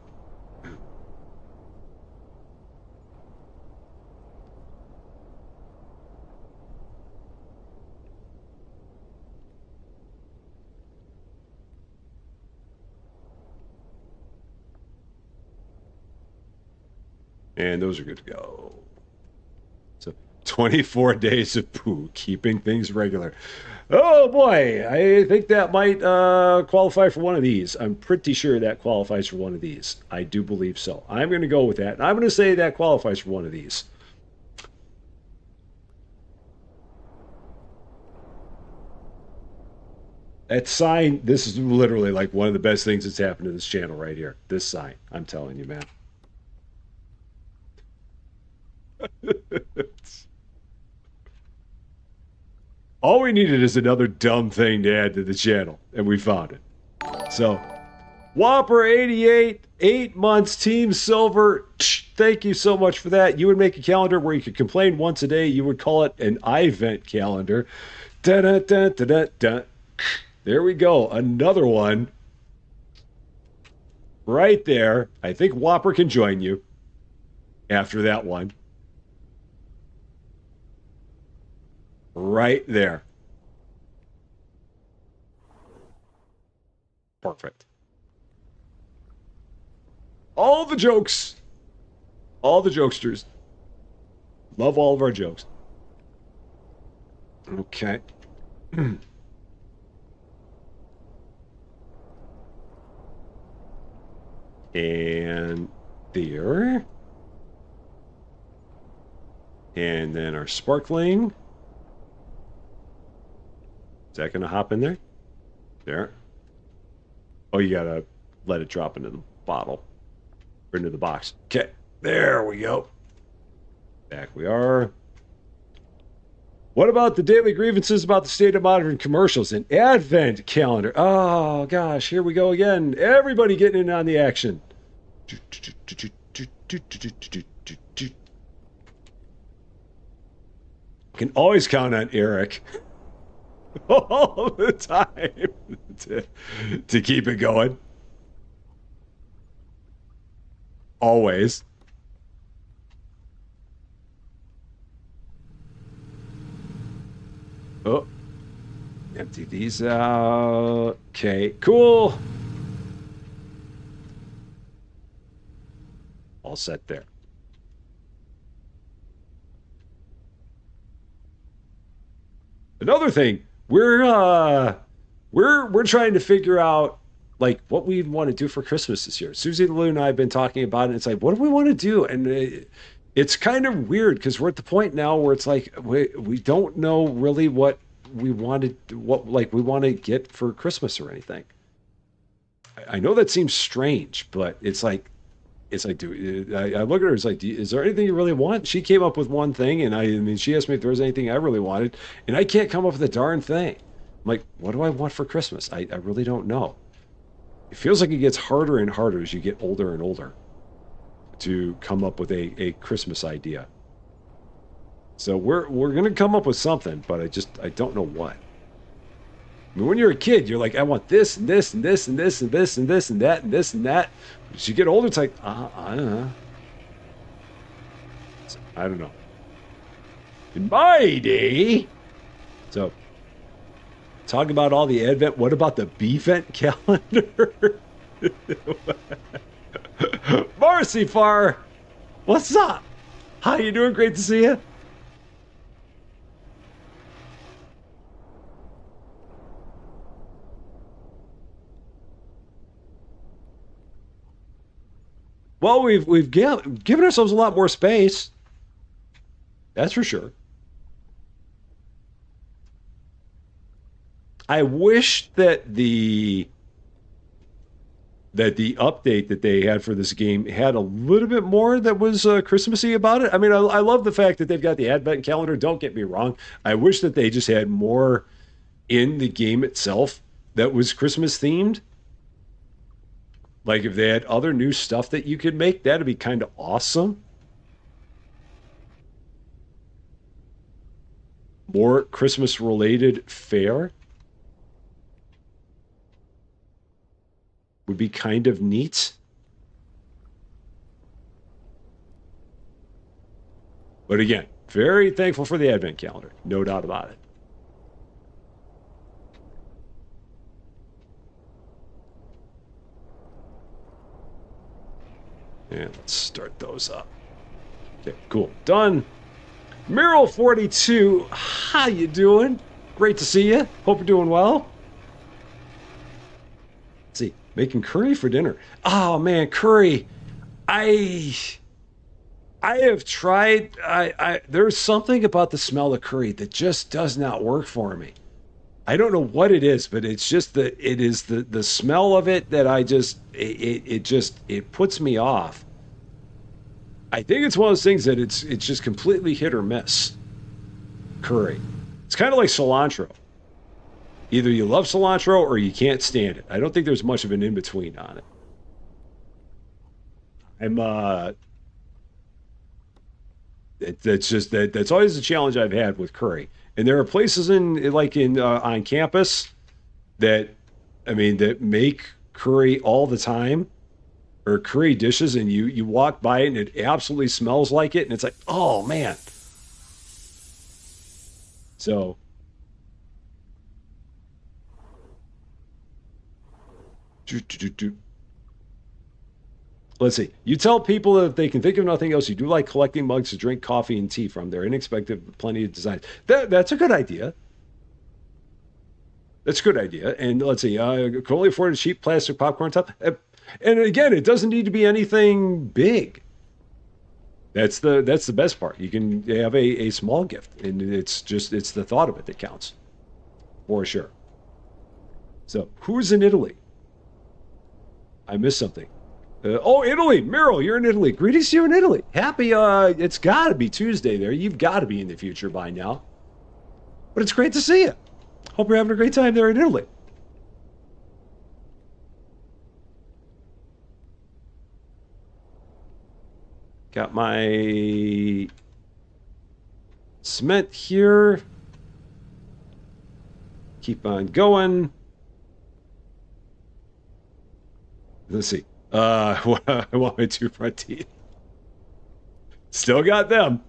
And those are good to go. So 24 days of poo, keeping things regular. Oh boy, I think that might qualify for one of these. I'm pretty sure that qualifies for one of these. I do believe so. I'm going to go with that. And I'm going to say that qualifies for one of these. That sign, this is literally like one of the best things that's happened to this channel right here. This sign, I'm telling you, man. All we needed is another dumb thing to add to the channel, and we found it. So, Whopper88, 8 months, Team Silver, thank you so much for that. You would make a calendar where you could complain once a day. You would call it an I-vent calendar. Da-da-da-da-da-da. There we go, another one. Right there. I think Whopper can join you after that one. Right there. Perfect. All the jokes. All the jokesters. Love all of our jokes. Okay. And there. And then our sparkling. Is that going to hop in there? There. Oh, you got to let it drop into the bottle. Or into the box. Okay. There we go. Back we are. What about the daily grievances about the state of modern commercials? An advent calendar. Oh, gosh. Here we go again. Everybody getting in on the action. Can always count on Eric. All the time to keep it going. Always. Oh, empty these out. Okay, cool. All set there. Another thing. We're trying to figure out like what we want to do for Christmas this year. Susie Lou and I have been talking about it. And it's like, what do we want to do? And it's kind of weird because we're at the point now where it's like we don't know really what we wanted, what like we want to get for Christmas or anything. I know that seems strange, but it's like, dude, I look at her, it's like, is there anything you really want? She came up with one thing, and I mean, she asked me if there was anything I really wanted, and I can't come up with a darn thing. I'm like, what do I want for Christmas? I really don't know. It feels like it gets harder and harder as you get older and older to come up with a Christmas idea. So we're gonna come up with something, but I don't know what. I mean, when you're a kid, you're like, I want this and this and this and this and this and this and that and this and that. As you get older, it's like, I don't know. So, I don't know. In my day, so talk about all the advent. What about the B-vent calendar? Marcy Far, what's up? How you doing? Great to see you. Well, we've given ourselves a lot more space. That's for sure. I wish that the update that they had for this game had a little bit more that was Christmassy about it. I mean, I love the fact that they've got the advent calendar. Don't get me wrong. I wish that they just had more in the game itself that was Christmas themed. Like if they had other new stuff that you could make, that'd be kind of awesome. More Christmas related fare would be kind of neat. But again, very thankful for the advent calendar. No doubt about it. And let's start those up. Okay, cool. Done. Meryl 42, how you doing? Great to see you. Hope you're doing well. Let's see, making curry for dinner. Oh man, curry. I have tried. There's something about the smell of curry that just does not work for me. I don't know what it is, but it's just the smell of it that it puts me off. I think it's one of those things that it's just completely hit or miss. Curry. It's kind of like cilantro. Either you love cilantro or you can't stand it. I don't think there's much of an in-between on it. That's always the challenge I've had with curry. And there are places on campus that make curry all the time, or curry dishes, and you walk by it and it absolutely smells like it, and it's like, oh man. So let's see. You tell people that if they can think of nothing else, you do like collecting mugs to drink coffee and tea from. They're inexpensive, plenty of designs. That's a good idea. That's a good idea. And let's see. Can only afford a cheap plastic popcorn top. And again, it doesn't need to be anything big. That's the best part. You can have a small gift, and it's the thought of it that counts, for sure. So, who's in Italy? I missed something. Italy, Meryl, you're in Italy. Greetings to you in Italy. Happy. It's got to be Tuesday there. You've got to be in the future by now. But it's great to see you. Hope you're having a great time there in Italy. Got my cement here. Keep on going. Let's see. I want my two front teeth. Still got them.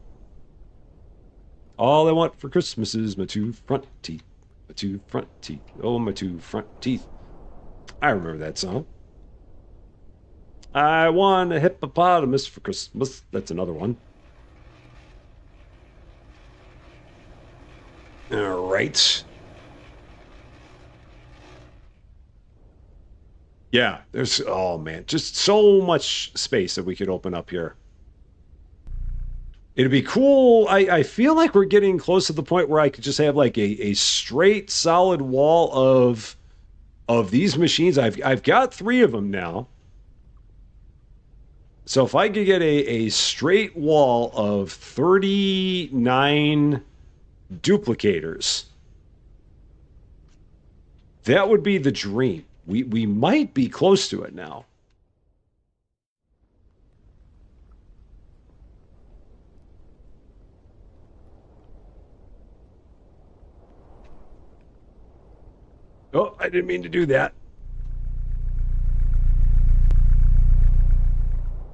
All I want for Christmas is my two front teeth. My two front teeth. Oh, my two front teeth. I remember that song. I want a hippopotamus for Christmas. That's another one. All right. Yeah, there's, oh man, just so much space that we could open up here. It'd be cool. I feel like we're getting close to the point where I could just have like a straight solid wall of these machines. I've got 3 of them now. So if I could get a straight wall of 39 duplicators, that would be the dream. We might be close to it now. Oh, I didn't mean to do that.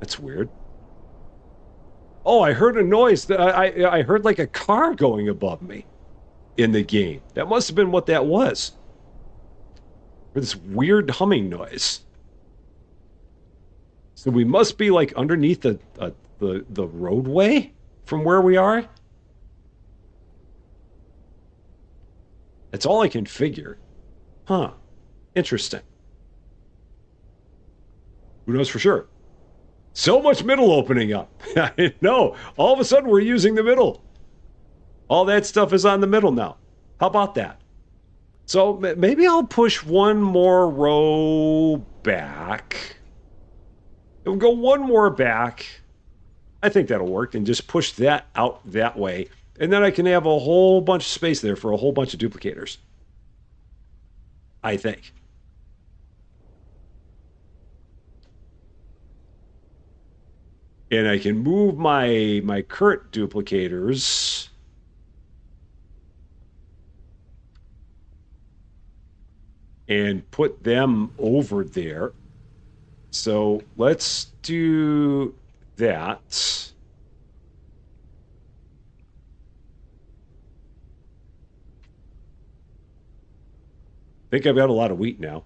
That's weird. Oh, I heard a noise. I heard like a car going above me in the game. That must have been what that was. Or this weird humming noise. So we must be like underneath the roadway from where we are. That's all I can figure. Huh. Interesting. Who knows for sure? So much middle opening up. I know. All of a sudden, we're using the middle. All that stuff is on the middle now. How about that? So maybe I'll push one more row back. We'll go one more back. I think that'll work. And just push that out that way. And then I can have a whole bunch of space there for a whole bunch of duplicators. I think. And I can move my current duplicators and put them over there. So let's do that. I think I've got a lot of wheat now.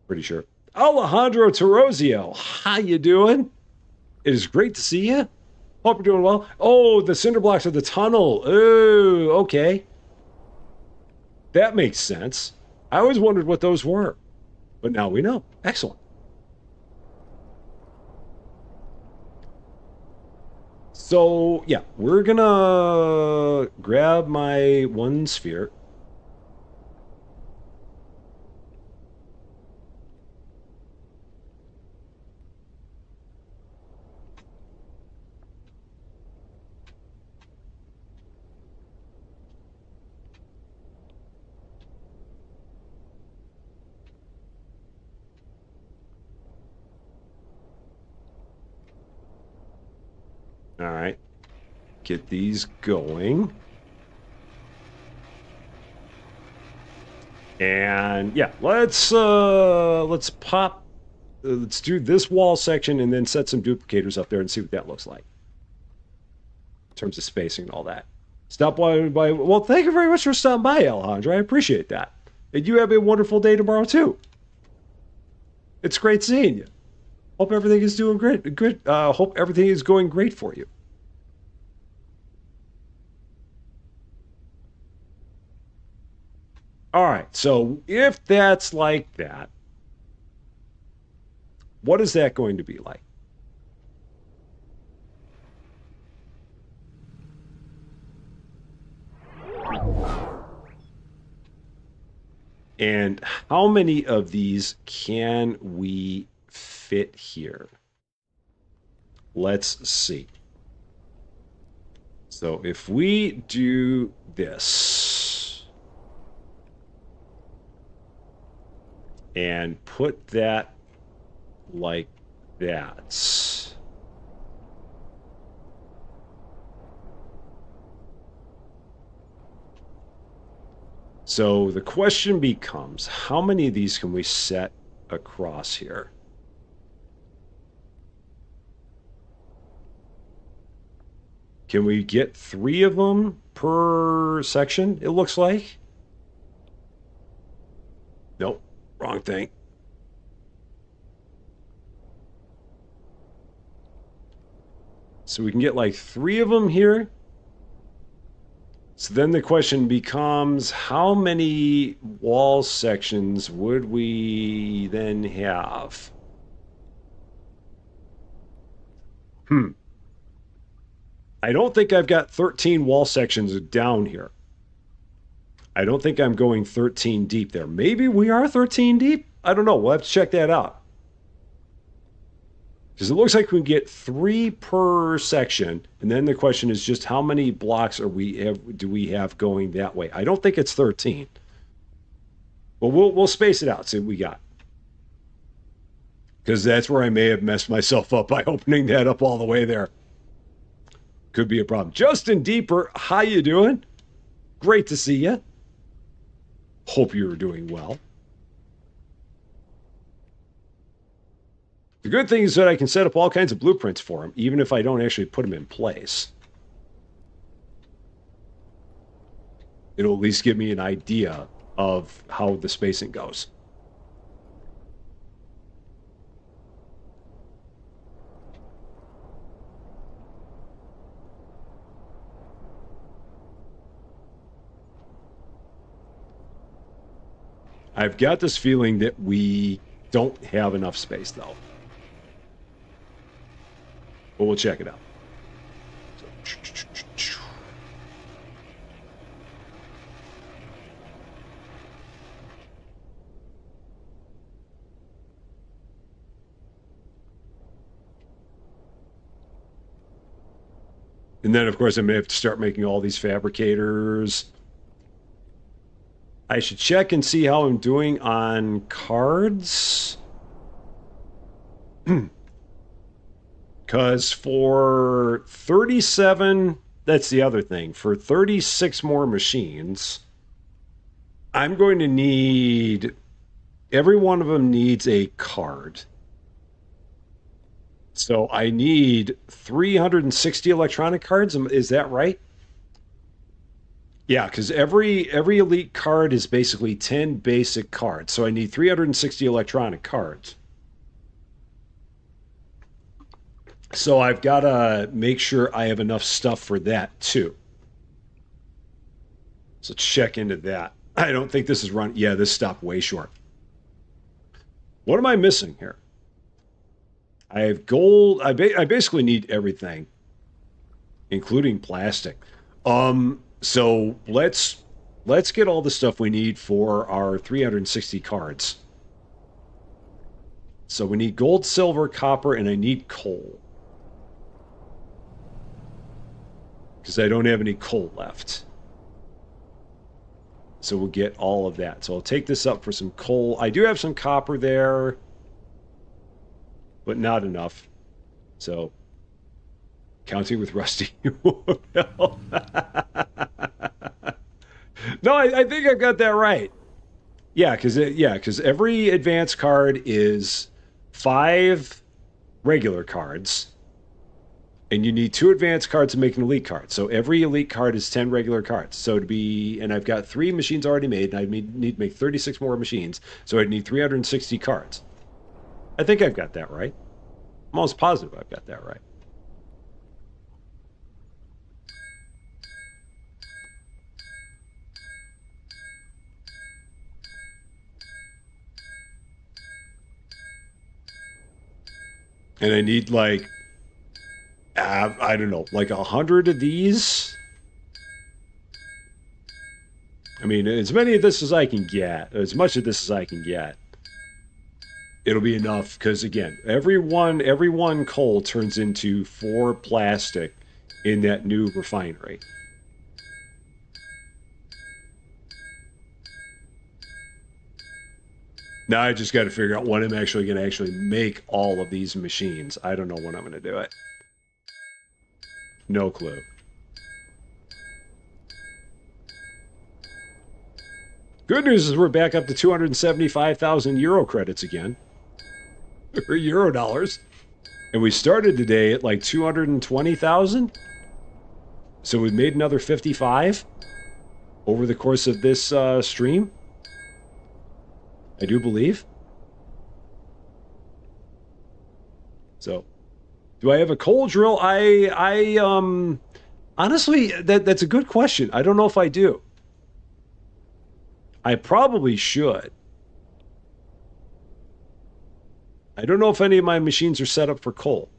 Pretty sure. Alejandro Torozio, how you doing? It is great to see you. Hope you're doing well. Oh, the cinder blocks of the tunnel. Oh, okay. That makes sense. I always wondered what those were, but now we know. Excellent. So, yeah, we're gonna grab my one sphere. All right, get these going. And yeah, let's pop, let's do this wall section and then set some duplicators up there and see what that looks like in terms of spacing and all that. Stop by, well, thank you very much for stopping by, Alejandro. I appreciate that. And you have a wonderful day tomorrow too. It's great seeing you. Hope everything is doing great. Good. Hope everything is going great for you. All right. So if that's like that, what is that going to be like? And how many of these can we fit here? Let's see. So if we do this and put that like that. So the question becomes, how many of these can we set across here? Can we get 3 of them per section, it looks like? Nope, wrong thing. So we can get like 3 of them here. So then the question becomes, how many wall sections would we then have? I don't think I've got 13 wall sections down here. I don't think I'm going 13 deep there. Maybe we are 13 deep? I don't know. We'll have to check that out. Because it looks like we get 3 per section, and then the question is just how many blocks do we have going that way? I don't think it's 13. But we'll space it out, see what we got. Because that's where I may have messed myself up by opening that up all the way there. Could be a problem. Justin Deeper, how you doing? Great to see you. Hope you're doing well. The good thing is that I can set up all kinds of blueprints for them, even if I don't actually put them in place. It'll at least give me an idea of how the spacing goes. I've got this feeling that we don't have enough space, though. But we'll check it out. And then, of course, I'm going to have to start making all these fabricators. I should check and see how I'm doing on cards. Because for 37, that's the other thing. For 36 more machines, I'm going to need... Every one of them needs a card. So I need 360 electronic cards. Is that right? Yeah, because every elite card is basically 10 basic cards. So I need 360 electronic cards. So I've got to make sure I have enough stuff for that too. So check into that. I don't think this is run. Yeah, this stopped way short. What am I missing here? I have gold. I basically need everything, including plastic. So let's get all the stuff we need for our 360 cards. So we need gold, silver, copper, and I need coal. Because I don't have any coal left. So we'll get all of that. So I'll take this up for some coal. I do have some copper there, but not enough. So, counting with Rusty. No, I think I got that right. Yeah, because every advanced card is 5 regular cards, and you need 2 advanced cards to make an elite card. So every elite card is 10 regular cards. So to be, and I've got 3 machines already made, and I need to make 36 more machines. So I'd need 360 cards. I think I've got that right. I'm almost positive I've got that right. And I need like, I don't know, like 100 of these. I mean, as many of this as I can get, as much of this as I can get. It'll be enough because again, every one coal turns into 4 plastic in that new refinery. Now I just got to figure out when I'm actually going to make all of these machines. I don't know when I'm going to do it. No clue. Good news is we're back up to 275,000 euro credits again. Or euro dollars. And we started today at like 220,000. So we made another 55 over the course of this stream. I do believe. So, do I have a coal drill? Honestly, that's a good question. I don't know if I do. I probably should. I don't know if any of my machines are set up for coal.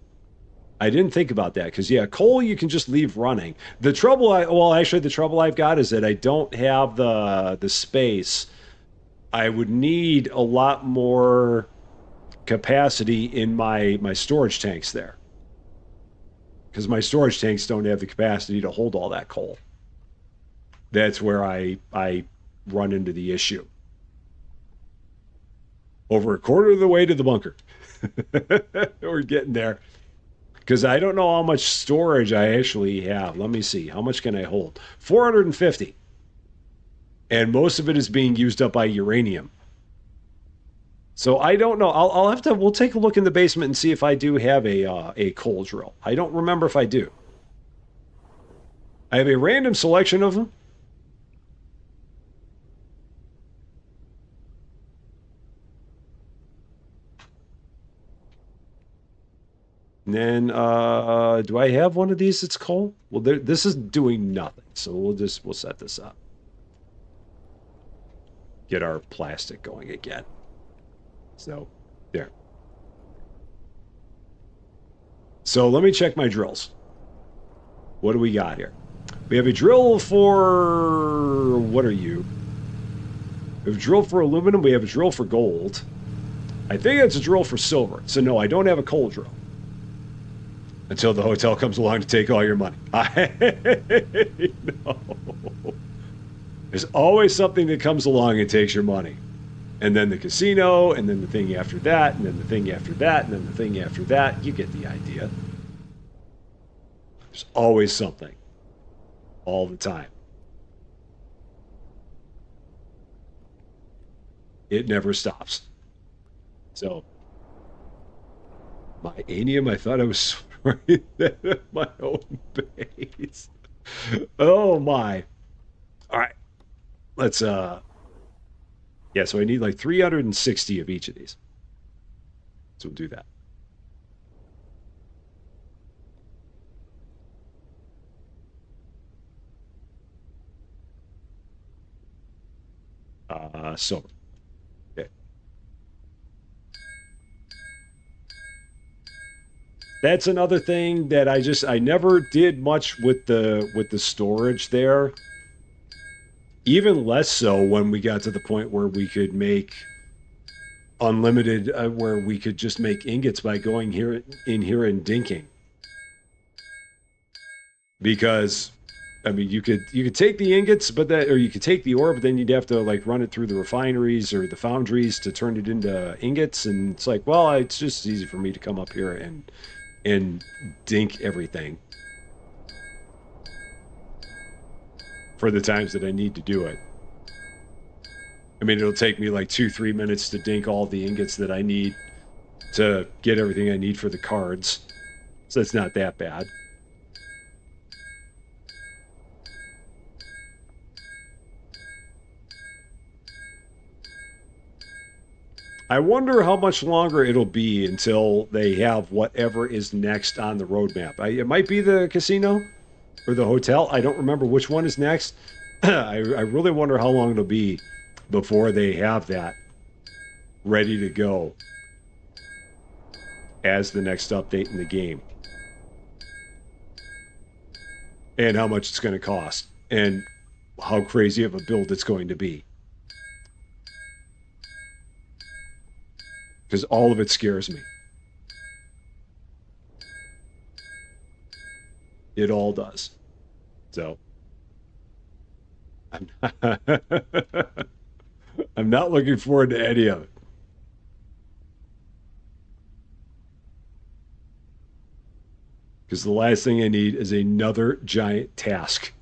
I didn't think about that because, yeah, coal you can just leave running. The trouble the trouble I've got is that I don't have the space. I would need a lot more capacity in my storage tanks there. Because my storage tanks don't have the capacity to hold all that coal. That's where I run into the issue. Over a quarter of the way to the bunker. We're getting there. Because I don't know how much storage I actually have. Let me see. How much can I hold? 450. And most of it is being used up by uranium. So I don't know. I'll have to. We'll take a look in the basement and see if I do have a coal drill. I don't remember if I do. I have a random selection of them. And then, do I have one of these that's coal? Well, this is doing nothing, so we'll set this up. Get our plastic going again. So, there. So let me check my drills. What do we got here? We have a drill for... What are you? We have a drill for aluminum. We have a drill for gold. I think it's a drill for silver. So no, I don't have a coal drill. Until the hotel comes along to take all your money. No. There's always something that comes along and takes your money. And then the casino, and then the thing after that, and then the thing after that, and then the thing after that. You get the idea. There's always something. All the time. It never stops. So, my anium, I thought I was right at my own base. Oh my. All right. Let's, yeah, so I need like 360 of each of these. So we'll do that. Silver. Okay. That's another thing that I never did much with the storage there. Even less so when we got to the point where we could make unlimited, where we could just make ingots by going in here and dinking. Because I mean, you could take the ingots, or you could take the ore, but then you'd have to like run it through the refineries or the foundries to turn it into ingots, and it's like, well, it's just easy for me to come up here and dink everything for the times that I need to do it. I mean, it'll take me like 2-3 minutes to dink all the ingots that I need to get everything I need for the cards, so it's not that bad. I wonder how much longer it'll be until they have whatever is next on the roadmap. It might be the casino or the hotel. I don't remember which one is next. I really wonder how long it'll be before they have that ready to go as the next update in the game. And how much it's going to cost. And how crazy of a build it's going to be. Because all of it scares me. It all does. So, I'm not looking forward to any of it. Because the last thing I need is another giant task.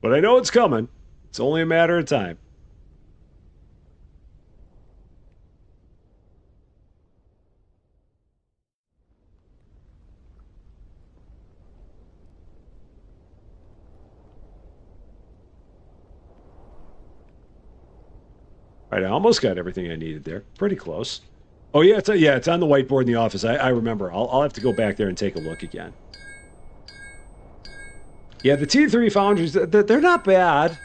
But I know it's coming. It's only a matter of time. All right, I almost got everything I needed there. Pretty close. Oh yeah, it's on the whiteboard in the office. I remember. I'll have to go back there and take a look again. Yeah, the T3 foundries, they're not bad.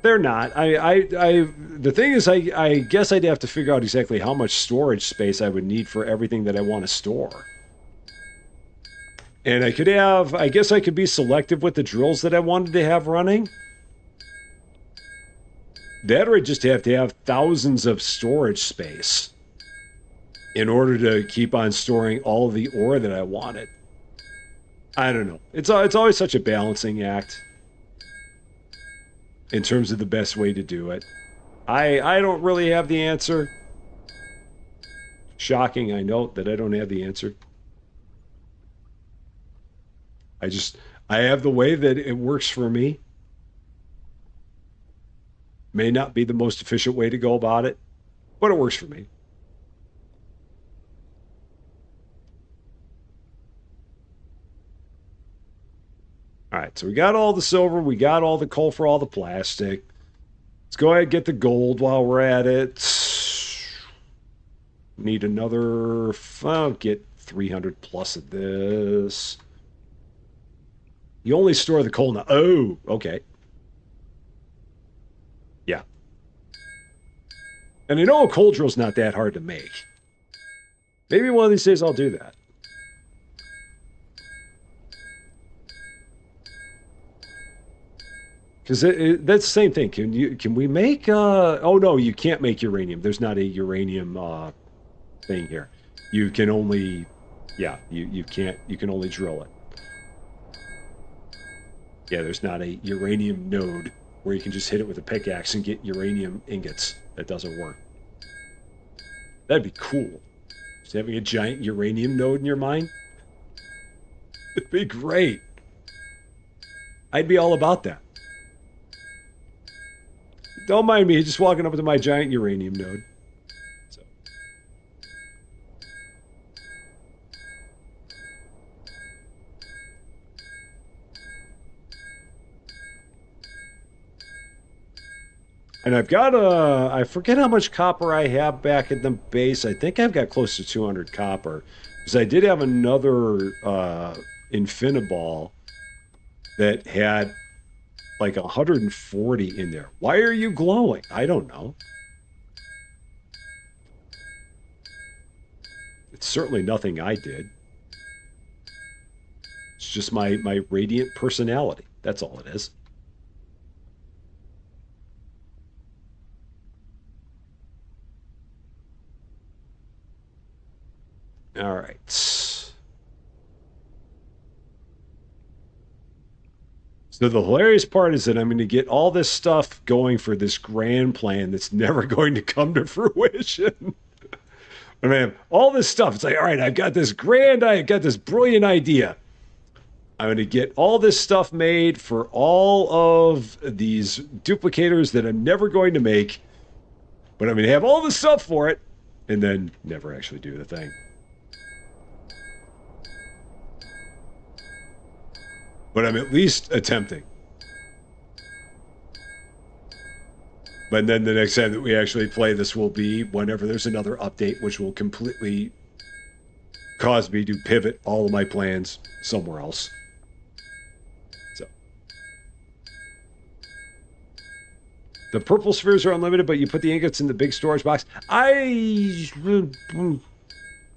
They're not. The thing is, I guess I'd have to figure out exactly how much storage space I would need for everything that I want to store. And I guess I could be selective with the drills that I wanted to have running. That or I'd just have to have thousands of storage space in order to keep on storing all of the ore that I wanted. I don't know. It's always such a balancing act in terms of the best way to do it. I don't really have the answer. Shocking, I note that I don't have the answer. I have the way that it works for me. May not be the most efficient way to go about it, but it works for me. All right, so we got all the silver, we got all the coal for all the plastic. Let's go ahead and get the gold while we're at it. Need another, I'll get 300 plus of this. You only store the coal now. Oh, okay. Yeah. And I know a coal drill's not that hard to make. Maybe one of these days I'll do that. Because that's the same thing. Can we make oh no, you can't make uranium. There's not a uranium thing here. You can only, yeah, you can only drill it. Yeah, there's not a uranium node where you can just hit it with a pickaxe and get uranium ingots. That doesn't work. That'd be cool. Just having a giant uranium node in your mine. It'd be great. I'd be all about that. Don't mind me, just walking up to my giant uranium node. So. And I've got I forget how much copper I have back in the base. I think I've got close to 200 copper. Because I did have another Infiniball that had like 140 in there. Why are you glowing? I don't know. It's certainly nothing I did. It's just my radiant personality. That's all it is. All right. So the hilarious part is that I'm going to get all this stuff going for this grand plan that's never going to come to fruition. I mean, all this stuff. It's like, all right, I've got this brilliant idea. I'm going to get all this stuff made for all of these duplicators that I'm never going to make. But I'm going to have all the stuff for it and then never actually do the thing. But I'm at least attempting. But then the next time that we actually play this will be whenever there's another update, which will completely cause me to pivot all of my plans somewhere else. So. The purple spheres are unlimited, but you put the ingots in the big storage box.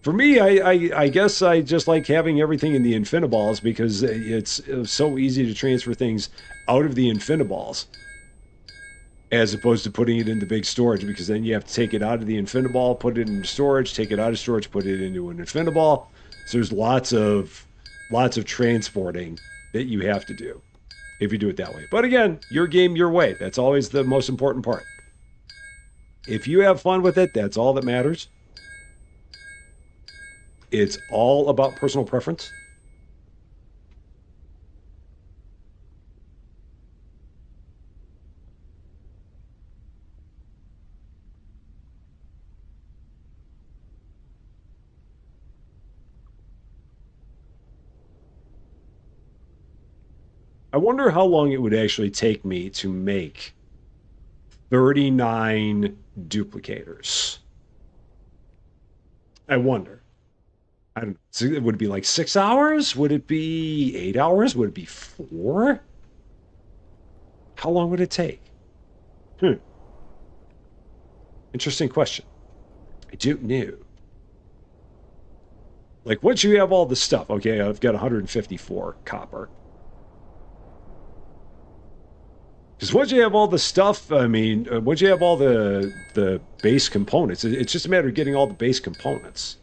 For me, I guess I just like having everything in the Infiniballs because it's so easy to transfer things out of the Infiniballs as opposed to putting it in the big storage, because then you have to take it out of the Infiniball, put it into storage, take it out of storage, put it into an Infiniball. So there's lots of transporting that you have to do if you do it that way. But again, your game, your way. That's always the most important part. If you have fun with it, that's all that matters. It's all about personal preference. I wonder how long it would actually take me to make 39 duplicators. I wonder. I don't know. So would it be like 6 hours? Would it be 8 hours? Would it be 4? How long would it take? Interesting question. I don't know. Like, once you have all the stuff, okay, I've got 154 copper. Because once you have all the stuff, I mean, once you have all the base components, it's just a matter of getting all the base components.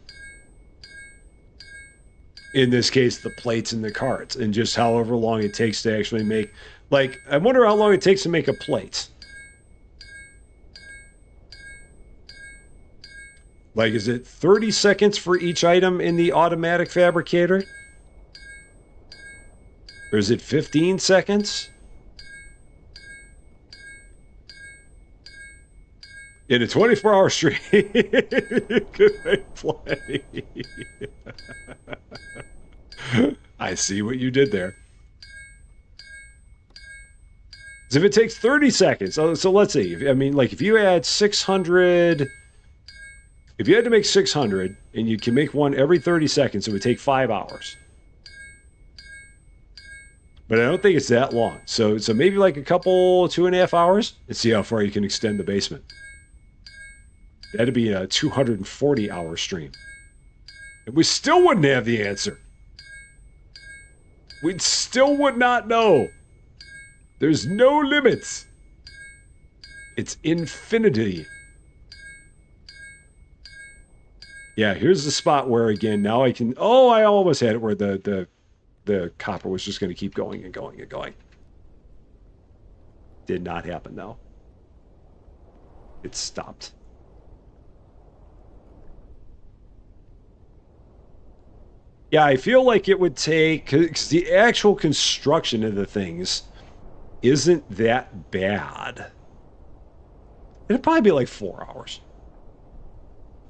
In this case, the plates and the cards, and just however long it takes to actually make, like, I wonder how long it takes to make a plate. Like, is it 30 seconds for each item in the automatic fabricator? Or is it 15 seconds? In a 24-hour stream, you could make plenty. I see what you did there. So if it takes 30 seconds, so let's see. I mean, like if you add 600, if you had to make 600 and you can make one every 30 seconds, it would take 5 hours. But I don't think it's that long. So maybe like a couple, 2.5 hours, and see how far you can extend the basement. That'd be a 240-hour stream. And we still wouldn't have the answer. We still would not know. There's no limits. It's infinity. Yeah, here's the spot where, again, now I can... Oh, I almost had it where the copper was just going to keep going and going and going. Did not happen, though. It stopped. Yeah, I feel like it would take... Because the actual construction of the things isn't that bad. It'd probably be like 4 hours,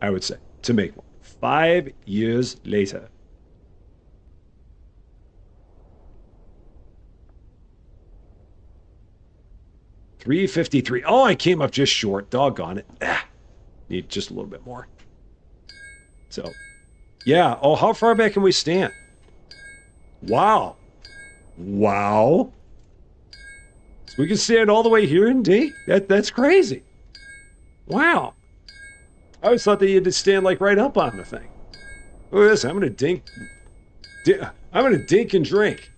I would say, to make one. 5 years later. $353. Oh, I came up just short. Doggone it. Need just a little bit more. So, yeah. Oh, how far back can we stand? Wow. Wow. So we can stand all the way here in D? That's crazy. Wow. I always thought that you had to stand like right up on the thing. Look at this. I'm gonna dink. I'm gonna dink and drink.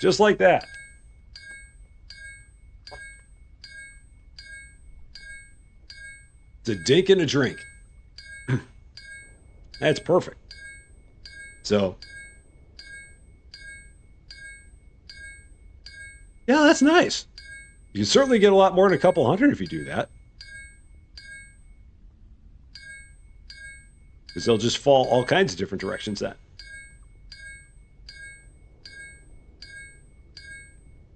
Just like that. It's a dink and a drink. That's perfect. So, yeah, that's nice. You can certainly get a lot more than a couple hundred if you do that. Because they'll just fall all kinds of different directions then.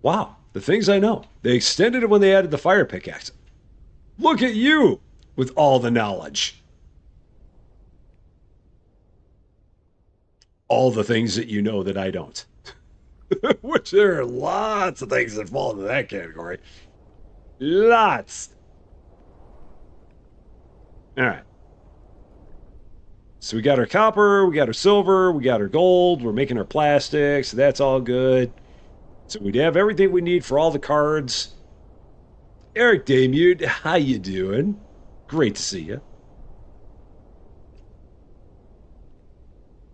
Wow, the things I know. They extended it when they added the fire pickaxe. Look at you with all the knowledge. All the things that you know that I don't. Which there are lots of things that fall into that category. Lots. All right. So we got our copper, we got our silver, we got our gold, we're making our plastics, so that's all good. So we'd have everything we need for all the cards. Eric Damute, how you doing? Great to see you.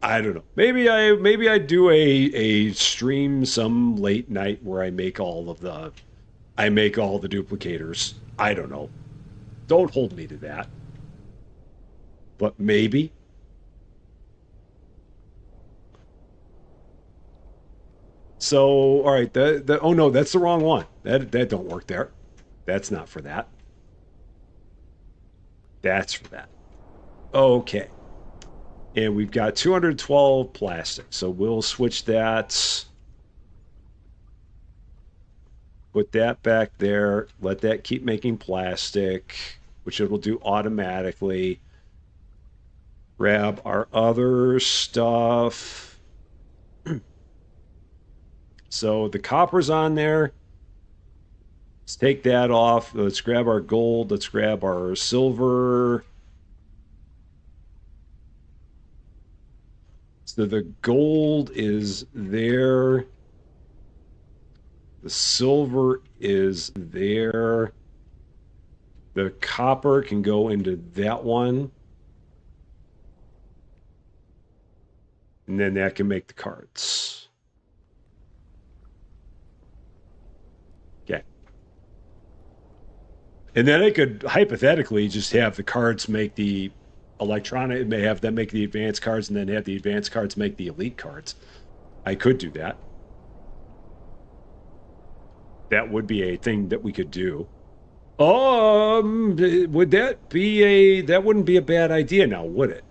I don't know. Maybe I do a stream some late night where I make all the duplicators. I don't know. Don't hold me to that. But maybe. So, all right, oh no, that's the wrong one. That don't work there. That's not for that. That's for that. Okay. And we've got 212 plastic. So we'll switch that. Put that back there. Let that keep making plastic, which it will do automatically. Grab our other stuff. So the copper's on there. Let's take that off. Let's grab our gold. Let's grab our silver. So the gold is there. The silver is there. The copper can go into that one. And then that can make the cards. Okay. And then I could hypothetically just have the cards make the electronic, may have them make the advanced cards and then have the advanced cards make the elite cards. I could do that. That would be a thing that we could do. Would that be that wouldn't be a bad idea now, would it?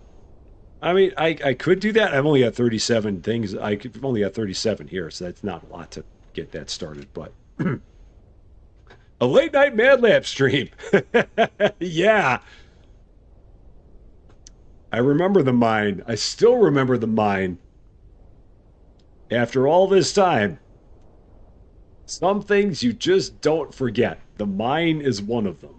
I mean, I could do that. I've only got 37 things. I've only got 37 here, so that's not a lot to get that started. But a late night Mad Lab stream. Yeah. I remember the mine. I still remember the mine. After all this time, some things you just don't forget. The mine is one of them.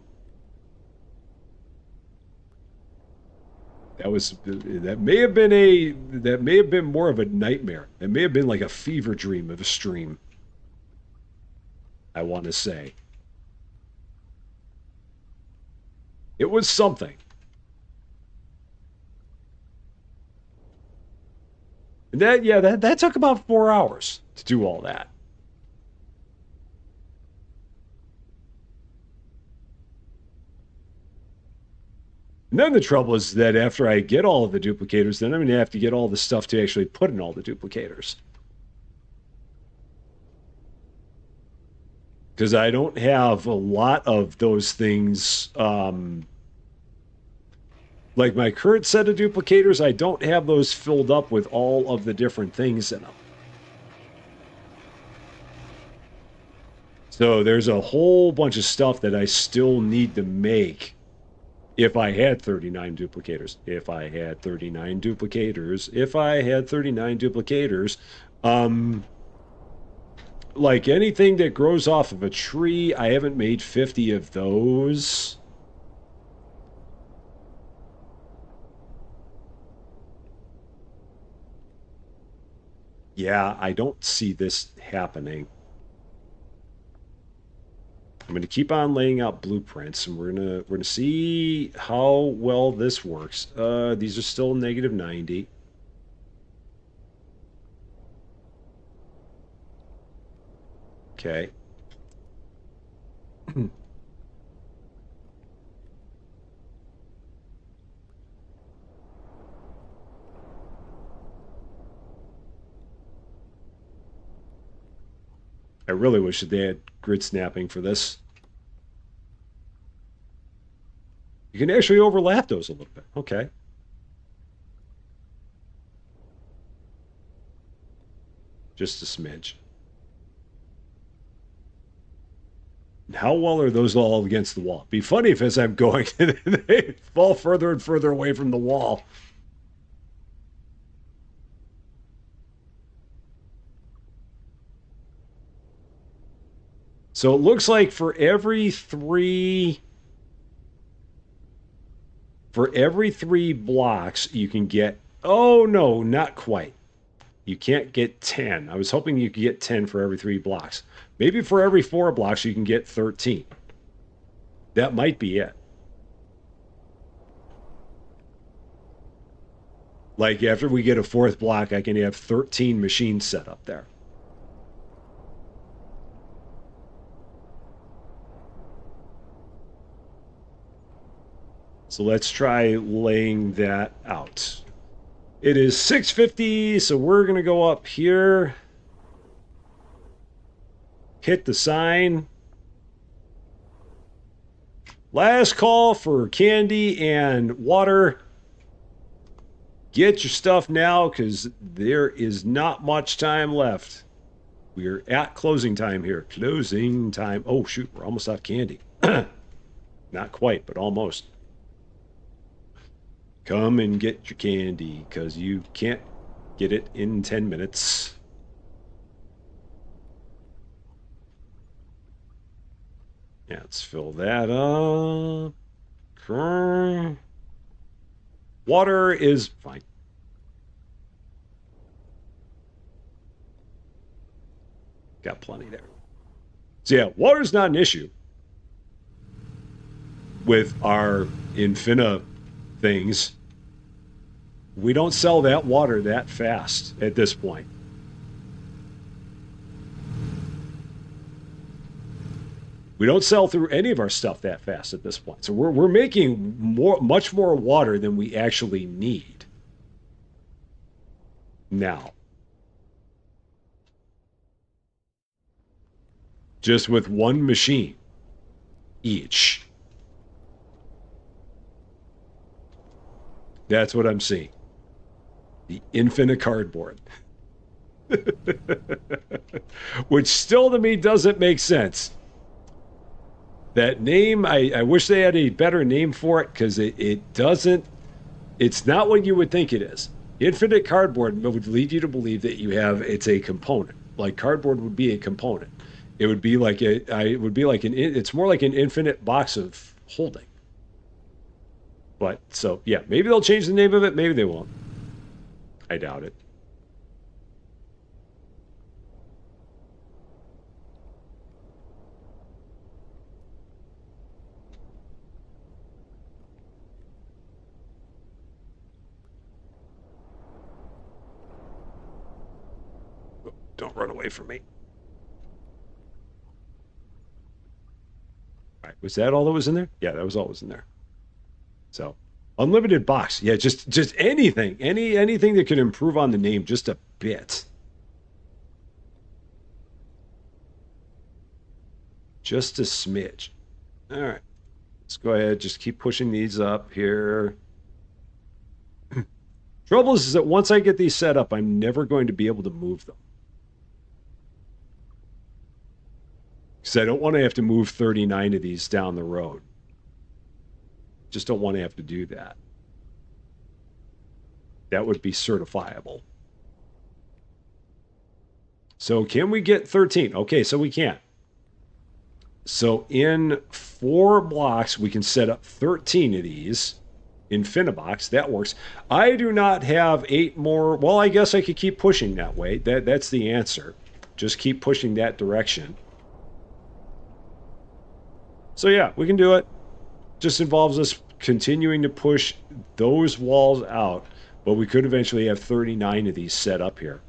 That may have been more of a nightmare. It may have been like a fever dream of a stream. I want to say. It was something. And that took about 4 hours to do all that. And then the trouble is that after I get all of the duplicators, then I'm going to have to get all the stuff to actually put in all the duplicators. Because I don't have a lot of those things. Like my current set of duplicators, I don't have those filled up with all of the different things in them. So there's a whole bunch of stuff that I still need to make if I had 39 duplicators. If I had 39 duplicators. If I had 39 duplicators. Like anything that grows off of a tree, I haven't made 50 of those. Yeah, I don't see this happening. I'm going to keep on laying out blueprints, and we're gonna see how well this works. These are still negative 90. Okay. I really wish that they had grid snapping for this. You can actually overlap those a little bit. Okay. Just a smidge. How well are those all against the wall? Be funny if as I'm going, they fall further and further away from the wall. So it looks like for every three blocks, you can get, oh no, not quite. You can't get 10. I was hoping you could get 10 for every 3 blocks. Maybe for every 4 blocks, you can get 13. That might be it. Like after we get a 4th block, I can have 13 machines set up there. So let's try laying that out. It is 6:50, so we're going to go up here. Hit the sign. Last call for candy and water. Get your stuff now because there is not much time left. We're at closing time here. Closing time. Oh, shoot, we're almost out of candy. Not quite, but almost. Come and get your candy because you can't get it in 10 minutes. Yeah, let's fill that up. Water is fine. Got plenty there. So yeah, water's not an issue with our Infina things. We don't sell that water that fast at this point. We don't sell through any of our stuff that fast at this point. So we're making much more water than we actually need now. Just with one machine each. That's what I'm seeing. The infinite cardboard. Which still to me doesn't make sense. That name, I wish they had a better name for it, because it doesn't, it's not what you would think it is. Infinite cardboard would lead you to believe that it's a component. Like cardboard would be a component. It would be like it's more like an infinite box of holding. But so yeah, maybe they'll change the name of it, maybe they won't. I doubt it. Don't run away from me. All right, was that all that was in there? Yeah, that was all that was in there. So, unlimited box. Yeah, just anything. Anything that could improve on the name just a bit. Just a smidge. All right. Let's go ahead, just keep pushing these up here. Trouble is that once I get these set up, I'm never going to be able to move them. Because I don't want to have to move 39 of these down the road. Just don't want to have to do that. That would be certifiable. So can we get 13? Okay, so we can. So in 4 blocks, we can set up 13 of these. Infinibox, that works. I do not have 8 more. Well, I guess I could keep pushing that way. That's the answer. Just keep pushing that direction. So yeah, we can do it. Just involves us continuing to push those walls out, but we could eventually have 39 of these set up here.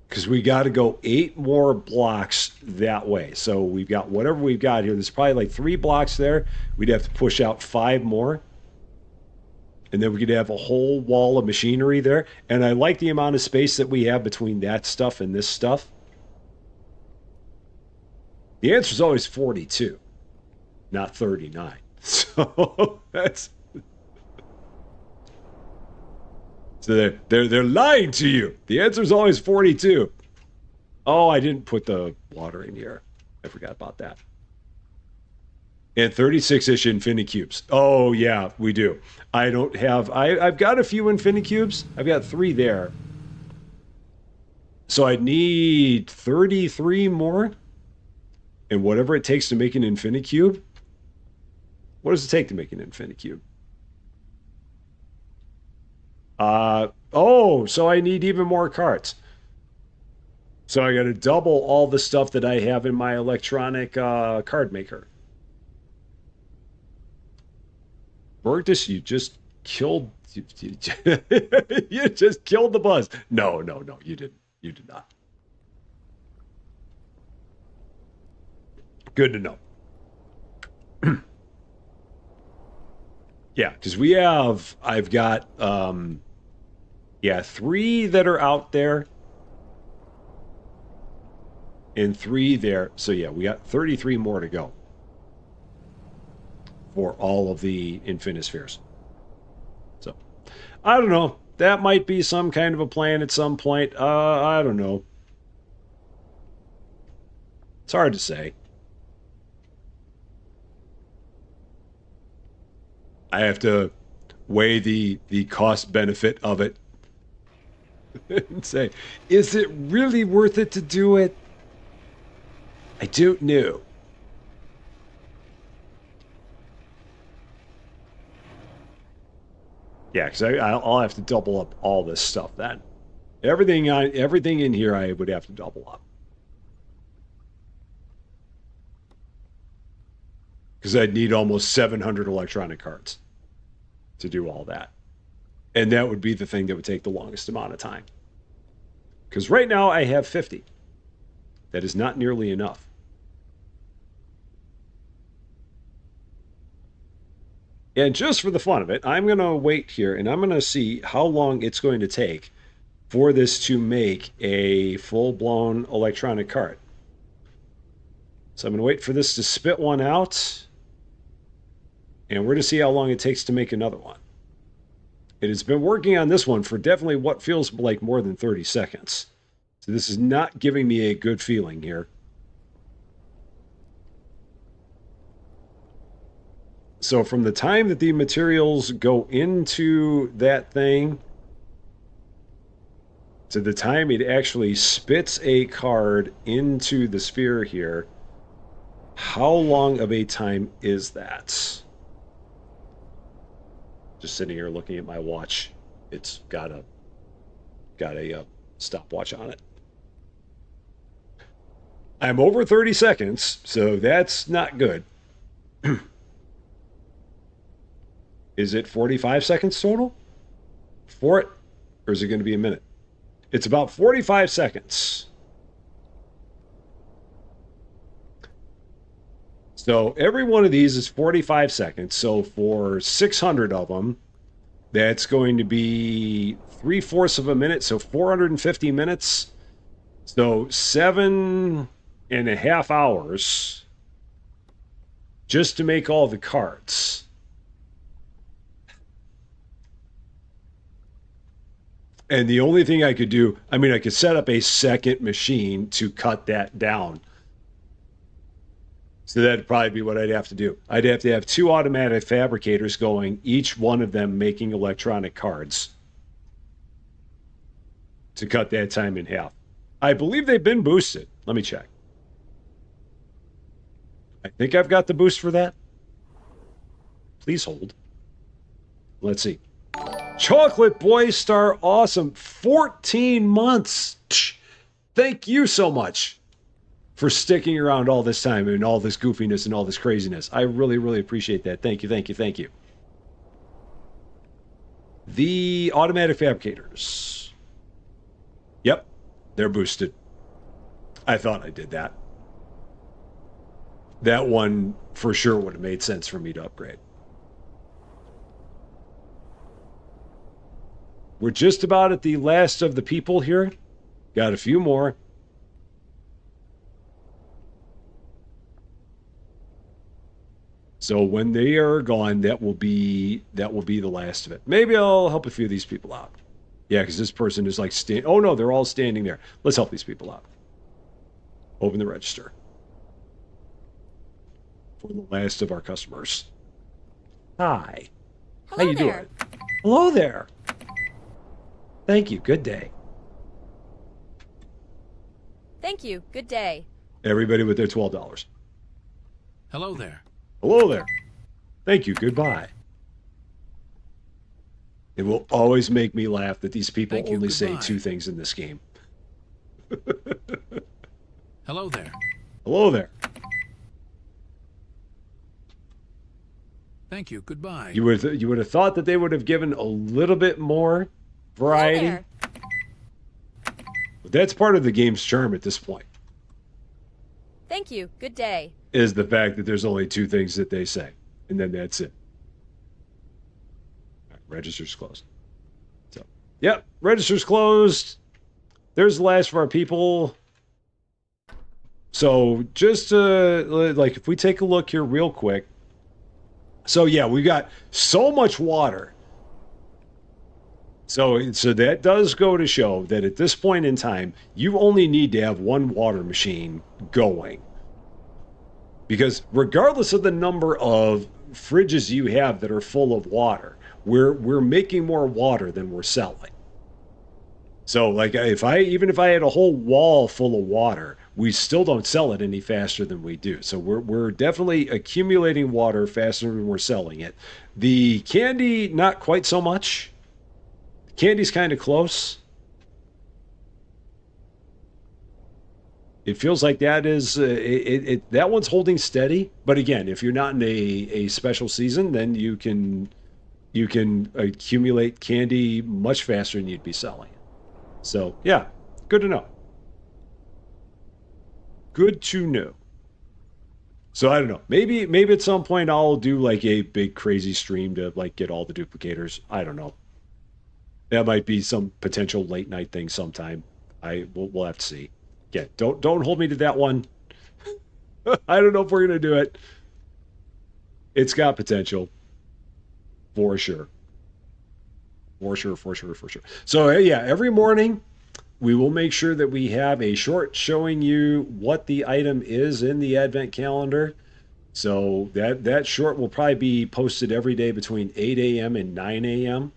Because we got to go 8 more blocks that way. So we've got whatever we've got here. There's probably like 3 blocks there. We'd have to push out 5 more. And then we could have a whole wall of machinery there. And I like the amount of space that we have between that stuff and this stuff. The answer is always 42, not 39. So that's... So they're lying to you. The answer is always 42. Oh, I didn't put the water in here. I forgot about that. And 36-ish Infinicubes. Oh, yeah, we do. I don't have... I've got a few Infinicubes. I've got 3 there. So I need 33 more. And whatever it takes to make an Infinicube. What does it take to make an Infinicube? Oh, so I need even more carts. So I got to double all the stuff that I have in my electronic card maker. Bergdus, you just killed... You just killed the buzz. No, you didn't. You did not. Good to know. Yeah, because I've got, 3 that are out there. And 3 there. So yeah, we got 33 more to go. For all of the Infinispheres. So, I don't know. That might be some kind of a plan at some point. I don't know. It's hard to say. I have to weigh the cost benefit of it and say, is it really worth it to do it? I don't know. Yeah, because I'll have to double up all this stuff then. Everything in here I would have to double up. Because I'd need almost 700 electronic cards to do all that. And that would be the thing that would take the longest amount of time. Because right now I have 50. That is not nearly enough. And just for the fun of it, I'm going to wait here and I'm going to see how long it's going to take for this to make a full-blown electronic card. So I'm going to wait for this to spit one out. And we're going to see how long it takes to make another one. It has been working on this one for definitely what feels like more than 30 seconds. So this is not giving me a good feeling here. So from the time that the materials go into that thing to the time it actually spits a card into the sphere here, how long of a time is that? Just sitting here looking at my watch. It's got a stopwatch on it. I'm over 30 seconds, so that's not good. Is it 45 seconds total for it? Or is it going to be a minute? It's about 45 seconds. So every one of these is 45 seconds. So for 600 of them, that's going to be 3/4 of a minute. So 450 minutes. So 7.5 hours just to make all the cards. And the only thing I could do, I mean, I could set up a second machine to cut that down. So that'd probably be what I'd have to do. I'd have to have 2 automatic fabricators going, each one of them making electronic cards to cut that time in half. I believe they've been boosted. Let me check. I think I've got the boost for that. Please hold. Let's see. Chocolate Boy Star Awesome, 14 months. Thank you so much for sticking around all this time and all this goofiness and all this craziness. I really, really appreciate that. Thank you, thank you, thank you. The automatic fabricators. Yep, they're boosted. I thought I did that. That one for sure would have made sense for me to upgrade. We're just about at the last of the people here. Got a few more. So when they are gone, that will be the last of it. Maybe I'll help a few of these people out. Yeah, because this person is like oh no, they're all standing there. Let's help these people out. Open the register for the last of our customers. Hi. Hello How you there. doing? Hello there. Thank you. Good day. Thank you. Good day. Everybody with their $12. Hello there. Hello there. Thank you. Goodbye. It will always make me laugh that these people Thank you, only say goodbye. 2 things in this game. Hello there. Hello there. Thank you. Goodbye. You would have thought that they would have given a little bit more Hello variety. there. But that's part of the game's charm at this point, Thank you. Good day. is the fact that there's only 2 things that they say, and then that's it. All right, register's closed. So, yep, register's closed. There's the last of our people. So just like if we take a look here real quick. So yeah, we've got so much water. So that does go to show that at this point in time, you only need to have 1 water machine going. Because regardless of the number of fridges you have that are full of water, we're making more water than we're selling. So like even if I had a whole wall full of water, we still don't sell it any faster than we do. So we're definitely accumulating water faster than we're selling it. The candy, not quite so much. Candy's kind of close. It feels like that is that one's holding steady. But again, if you're not in a special season, then you can accumulate candy much faster than you'd be selling it. So yeah, good to know. Good to know. So I don't know. Maybe at some point I'll do like a big crazy stream to like get all the duplicators. I don't know. That might be some potential late night thing sometime. We'll have to see. Yeah, don't hold me to that one. I don't know if we're gonna do it. It's got potential. For sure. For sure, for sure, for sure. So, yeah, every morning we will make sure that we have a short showing you what the item is in the advent calendar. So that short will probably be posted every day between 8 a.m. and 9 a.m.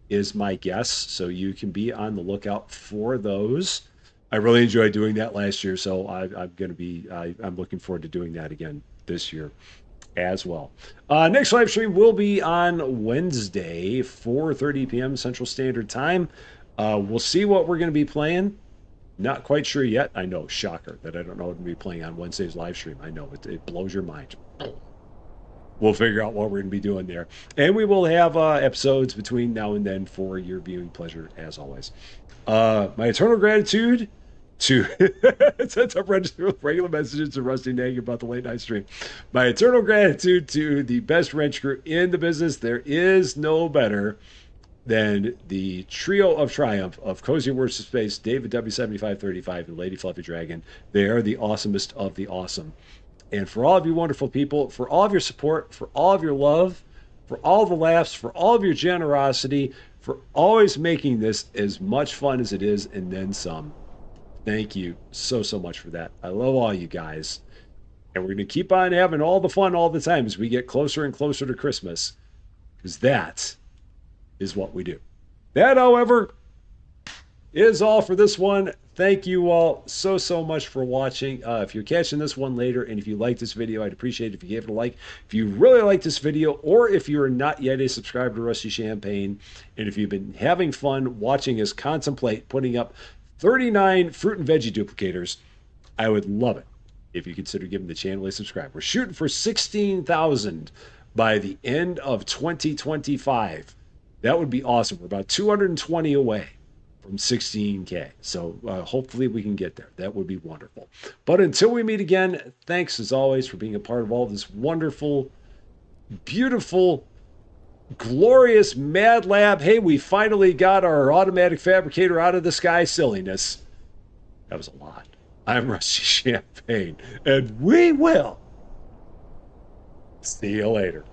is my guess. So you can be on the lookout for those. I really enjoyed doing that last year, so I'm looking forward to doing that again this year as well. Next live stream will be on Wednesday, 4:30 p.m. Central Standard Time. We'll see what we're going to be playing. Not quite sure yet. I know, shocker, that I don't know what to be playing on Wednesday's live stream. I know, it blows your mind. We'll figure out what we're going to be doing there. And we will have episodes between now and then for your viewing pleasure, as always. My eternal gratitude to since I've registered regular messages to Rusty Nag about the late night stream. My eternal gratitude to the best wrench crew in the business. There is no better than the trio of triumph of Cozy Words of Space, David W7535, and Lady Fluffy Dragon. They are the awesomest of the awesome. And for all of you wonderful people, for all of your support, for all of your love, for all the laughs, for all of your generosity, for always making this as much fun as it is and then some. Thank you so, so much for that. I love all you guys. And we're going to keep on having all the fun all the time as we get closer and closer to Christmas, because that is what we do. That, however, is all for this one. Thank you all so, so much for watching. If you're catching this one later, and if you like this video, I'd appreciate it if you gave it a like. If you really like this video, or if you're not yet a subscriber to Rusty Champagne, and if you've been having fun watching us contemplate putting up 39 fruit and veggie duplicators, I would love it if you consider giving the channel a subscribe. We're shooting for 16,000 by the end of 2025. That would be awesome. We're about 220 away from 16K. So hopefully we can get there. That would be wonderful. But until we meet again, thanks as always for being a part of all this wonderful, beautiful, glorious Mad Lab. Hey, we finally got our automatic fabricator out of the sky silliness. That was a lot. I'm Rusty Champagne, and we will see you later.